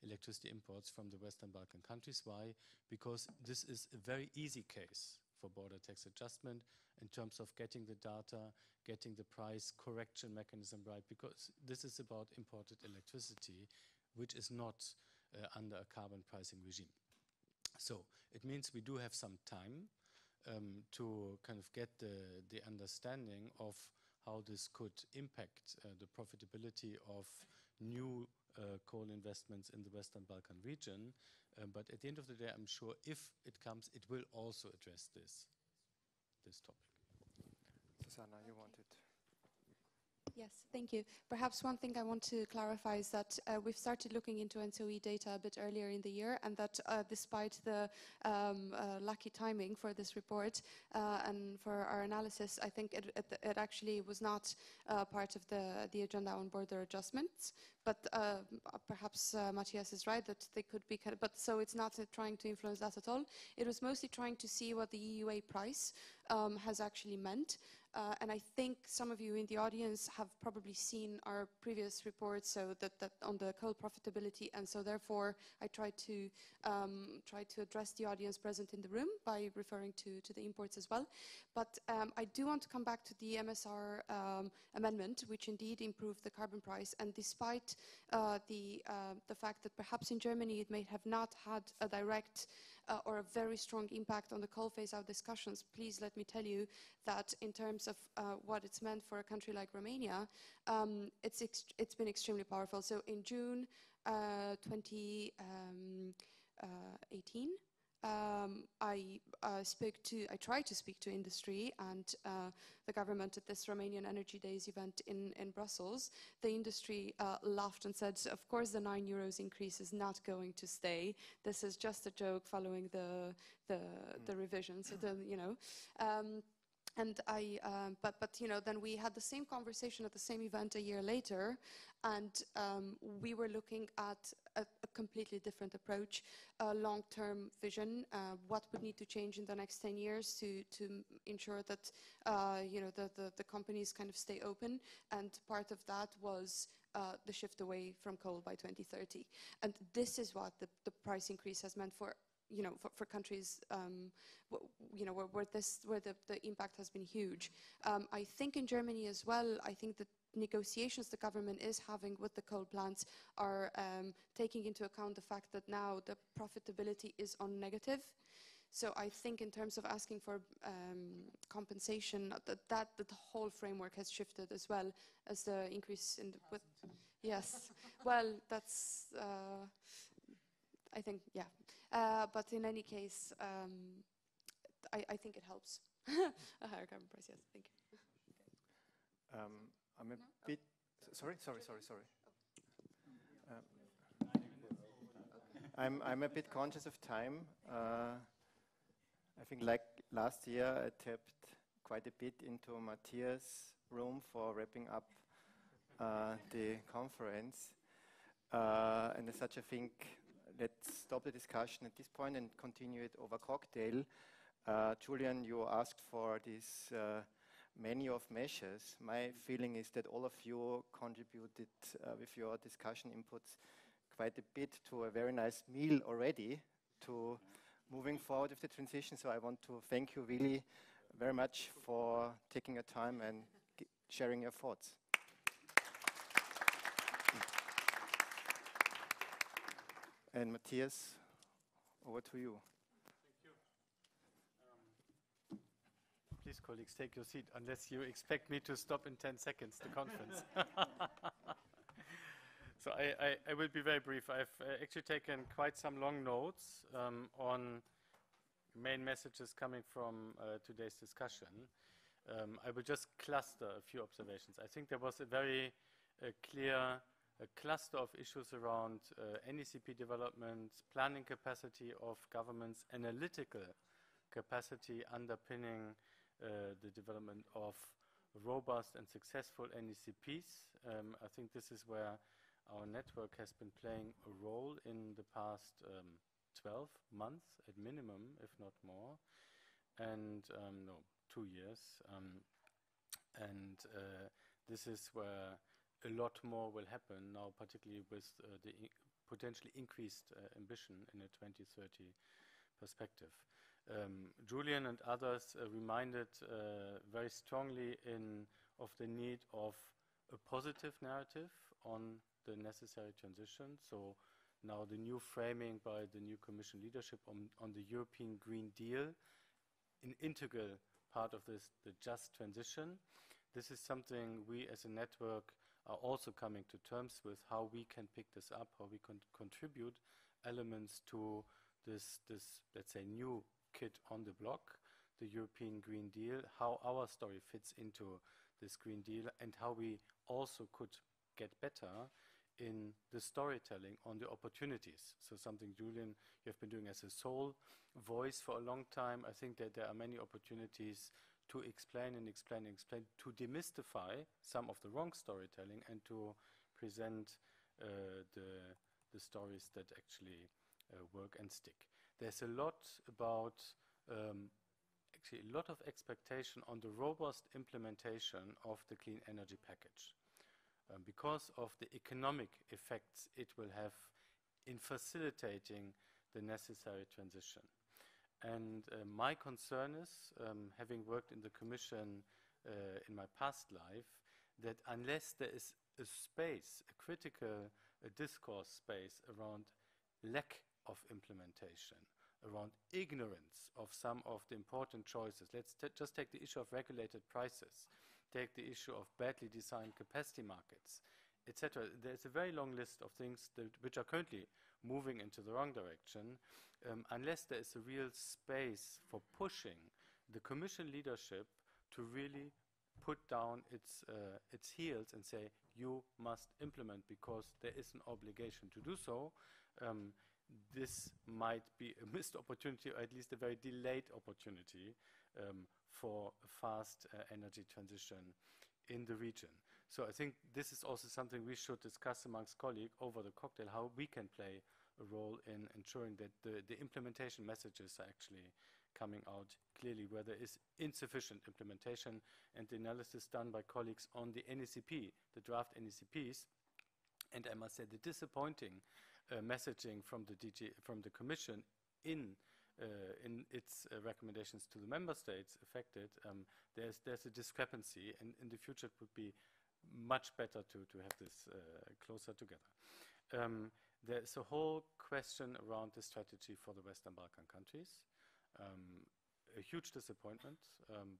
electricity imports from the Western Balkan countries. Why? Because this is a very easy case for border tax adjustment in terms of getting the data, getting the price correction mechanism right, because this is about imported electricity, which is not under a carbon pricing regime. So it means we do have some time to kind of get the understanding of how this could impact the profitability of new coal investments in the Western Balkan region. But at the end of the day, I'm sure if it comes, it will also address this topic. Susanna, you wanted. Yes, thank you. Perhaps one thing I want to clarify is that we've started looking into NSOE data a bit earlier in the year, and that despite the lucky timing for this report and for our analysis, I think it actually was not part of the agenda on border adjustments. But perhaps Matthias is right that they could be, but so it's not trying to influence that at all. It was mostly trying to see what the EUA price has actually meant. And I think some of you in the audience have probably seen our previous reports, so that on the coal profitability, and so therefore I tried to address the audience present in the room by referring to the imports as well. But I do want to come back to the MSR amendment, which indeed improved the carbon price, and despite the fact that perhaps in Germany it may have not had a direct or a very strong impact on the coal phase-out discussions, please let me tell you that in terms of what it's meant for a country like Romania, it's been extremely powerful. So in June 2018, I tried to speak to industry and the government at this Romanian Energy Days event in Brussels. The industry laughed and said, of course the €9 increase is not going to stay. This is just a joke following the revision. So but then we had the same conversation at the same event a year later, and we were looking at a completely different approach, a long-term vision, what would need to change in the next 10 years to ensure that the companies kind of stay open, and part of that was the shift away from coal by 2030. And this is what the price increase has meant for countries, where the impact has been huge. I think in Germany as well, I think the negotiations the government is having with the coal plants are taking into account the fact that now the profitability is on negative. So I think in terms of asking for compensation, that the whole framework has shifted as well as the increase in the... Yes, well, that's... I think, yeah. But in any case, I think it helps. A higher carbon price, yes, thank you. I'm a bit... Sorry. I'm a bit conscious of time. I think like last year, I tapped quite a bit into Matthias' room for wrapping up the conference. And as such, I think let's stop the discussion at this point and continue it over cocktail. Julian, you asked for this menu of measures. My feeling is that all of you contributed with your discussion inputs quite a bit to a very nice meal already to moving forward with the transition. So I want to thank you really very much for taking your time and sharing your thoughts. And Matthias, over to you. Thank you. Please, colleagues, take your seat, unless you expect me to stop in 10 seconds, the conference. So I will be very brief. I've actually taken quite some long notes on main messages coming from today's discussion. I will just cluster a few observations. I think there was a very clear a cluster of issues around NECP development, planning capacity of governments, analytical capacity underpinning the development of robust and successful NECPs. I think this is where our network has been playing a role in the past 12 months at minimum, if not more, and no, 2 years. This is where a lot more will happen now, particularly with the potentially increased ambition in a 2030 perspective. Julian and others reminded very strongly of the need of a positive narrative on the necessary transition. So now the new framing by the new Commission leadership on the European Green Deal, an integral part of this, the just transition. This is something we as a network are also coming to terms with, how we can pick this up, how we can contribute elements to this, let's say, new kid on the block, the European Green Deal, how our story fits into this Green Deal, and how we also could get better in the storytelling on the opportunities. So something, Julian, you have been doing as a sole voice for a long time. I think that there are many opportunities to explain and explain and explain, to demystify some of the wrong storytelling and to present the stories that actually work and stick. There's a lot about, actually a lot of expectation on the robust implementation of the clean energy package. Because of the economic effects it will have in facilitating the necessary transition. And my concern is, having worked in the Commission in my past life, that unless there is a space, a critical discourse space around lack of implementation, around ignorance of some of the important choices. Let's just take the issue of regulated prices, take the issue of badly designed capacity markets, etc. There's a very long list of things which are currently moving into the wrong direction. Unless there is a real space for pushing the Commission leadership to really put down its heels and say, you must implement because there is an obligation to do so, this might be a missed opportunity, or at least a very delayed opportunity for a fast energy transition in the region. So I think this is also something we should discuss amongst colleagues over the cocktail, how we can play a role in ensuring that the implementation messages are actually coming out clearly, where there is insufficient implementation, and the analysis done by colleagues on the NECP, the draft NECPs, and I must say the disappointing messaging from the Commission in its recommendations to the member states affected. There's a discrepancy, and in the future it would be much better to have this closer together. There's a whole question around the strategy for the Western Balkan countries. A huge disappointment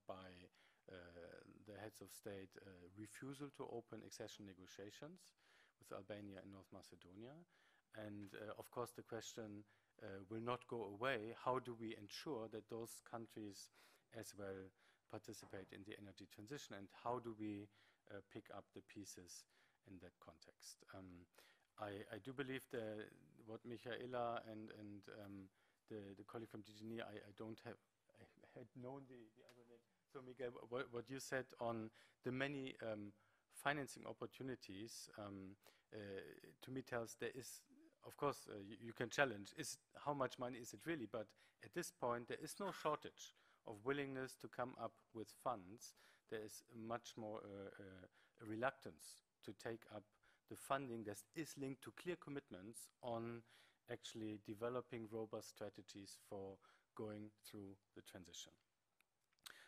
by the heads of state refusal to open accession negotiations with Albania and North Macedonia. And of course the question will not go away. How do we ensure that those countries as well participate in the energy transition, and how do we pick up the pieces in that context? I do believe that what Michaela and the colleague from DGNI, I had known the other name. So Miguel, what you said on the many financing opportunities, to me tells there is, of course, you can challenge, how much money is it really? But at this point, there is no shortage of willingness to come up with funds. There is much more a reluctance to take up the funding that is linked to clear commitments on actually developing robust strategies for going through the transition.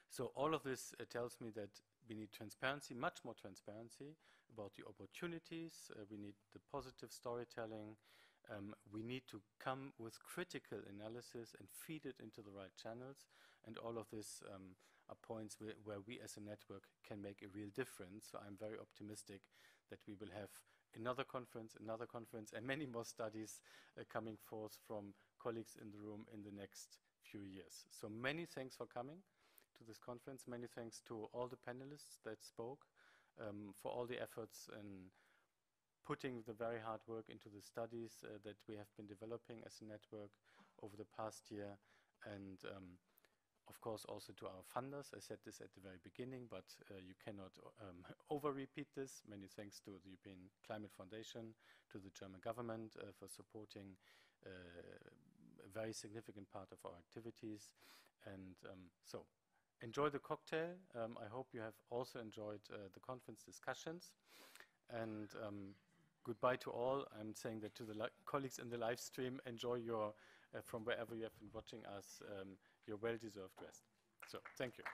So all of this tells me that we need transparency, much more transparency about the opportunities. We need the positive storytelling. We need to come with critical analysis and feed it into the right channels. And all of this are points where we as a network can make a real difference. So I'm very optimistic that we will have another conference, and many more studies coming forth from colleagues in the room in the next few years. So many thanks for coming to this conference. Many thanks to all the panelists that spoke, for all the efforts in putting the very hard work into the studies that we have been developing as a network over the past year, and of course also to our funders. I said this at the very beginning, but you cannot over-repeat this. Many thanks to the European Climate Foundation, to the German government for supporting a very significant part of our activities. And so, enjoy the cocktail. I hope you have also enjoyed the conference discussions. And goodbye to all. I'm saying that to the colleagues in the live stream, enjoy your, from wherever you have been watching us, your well-deserved rest. So, thank you.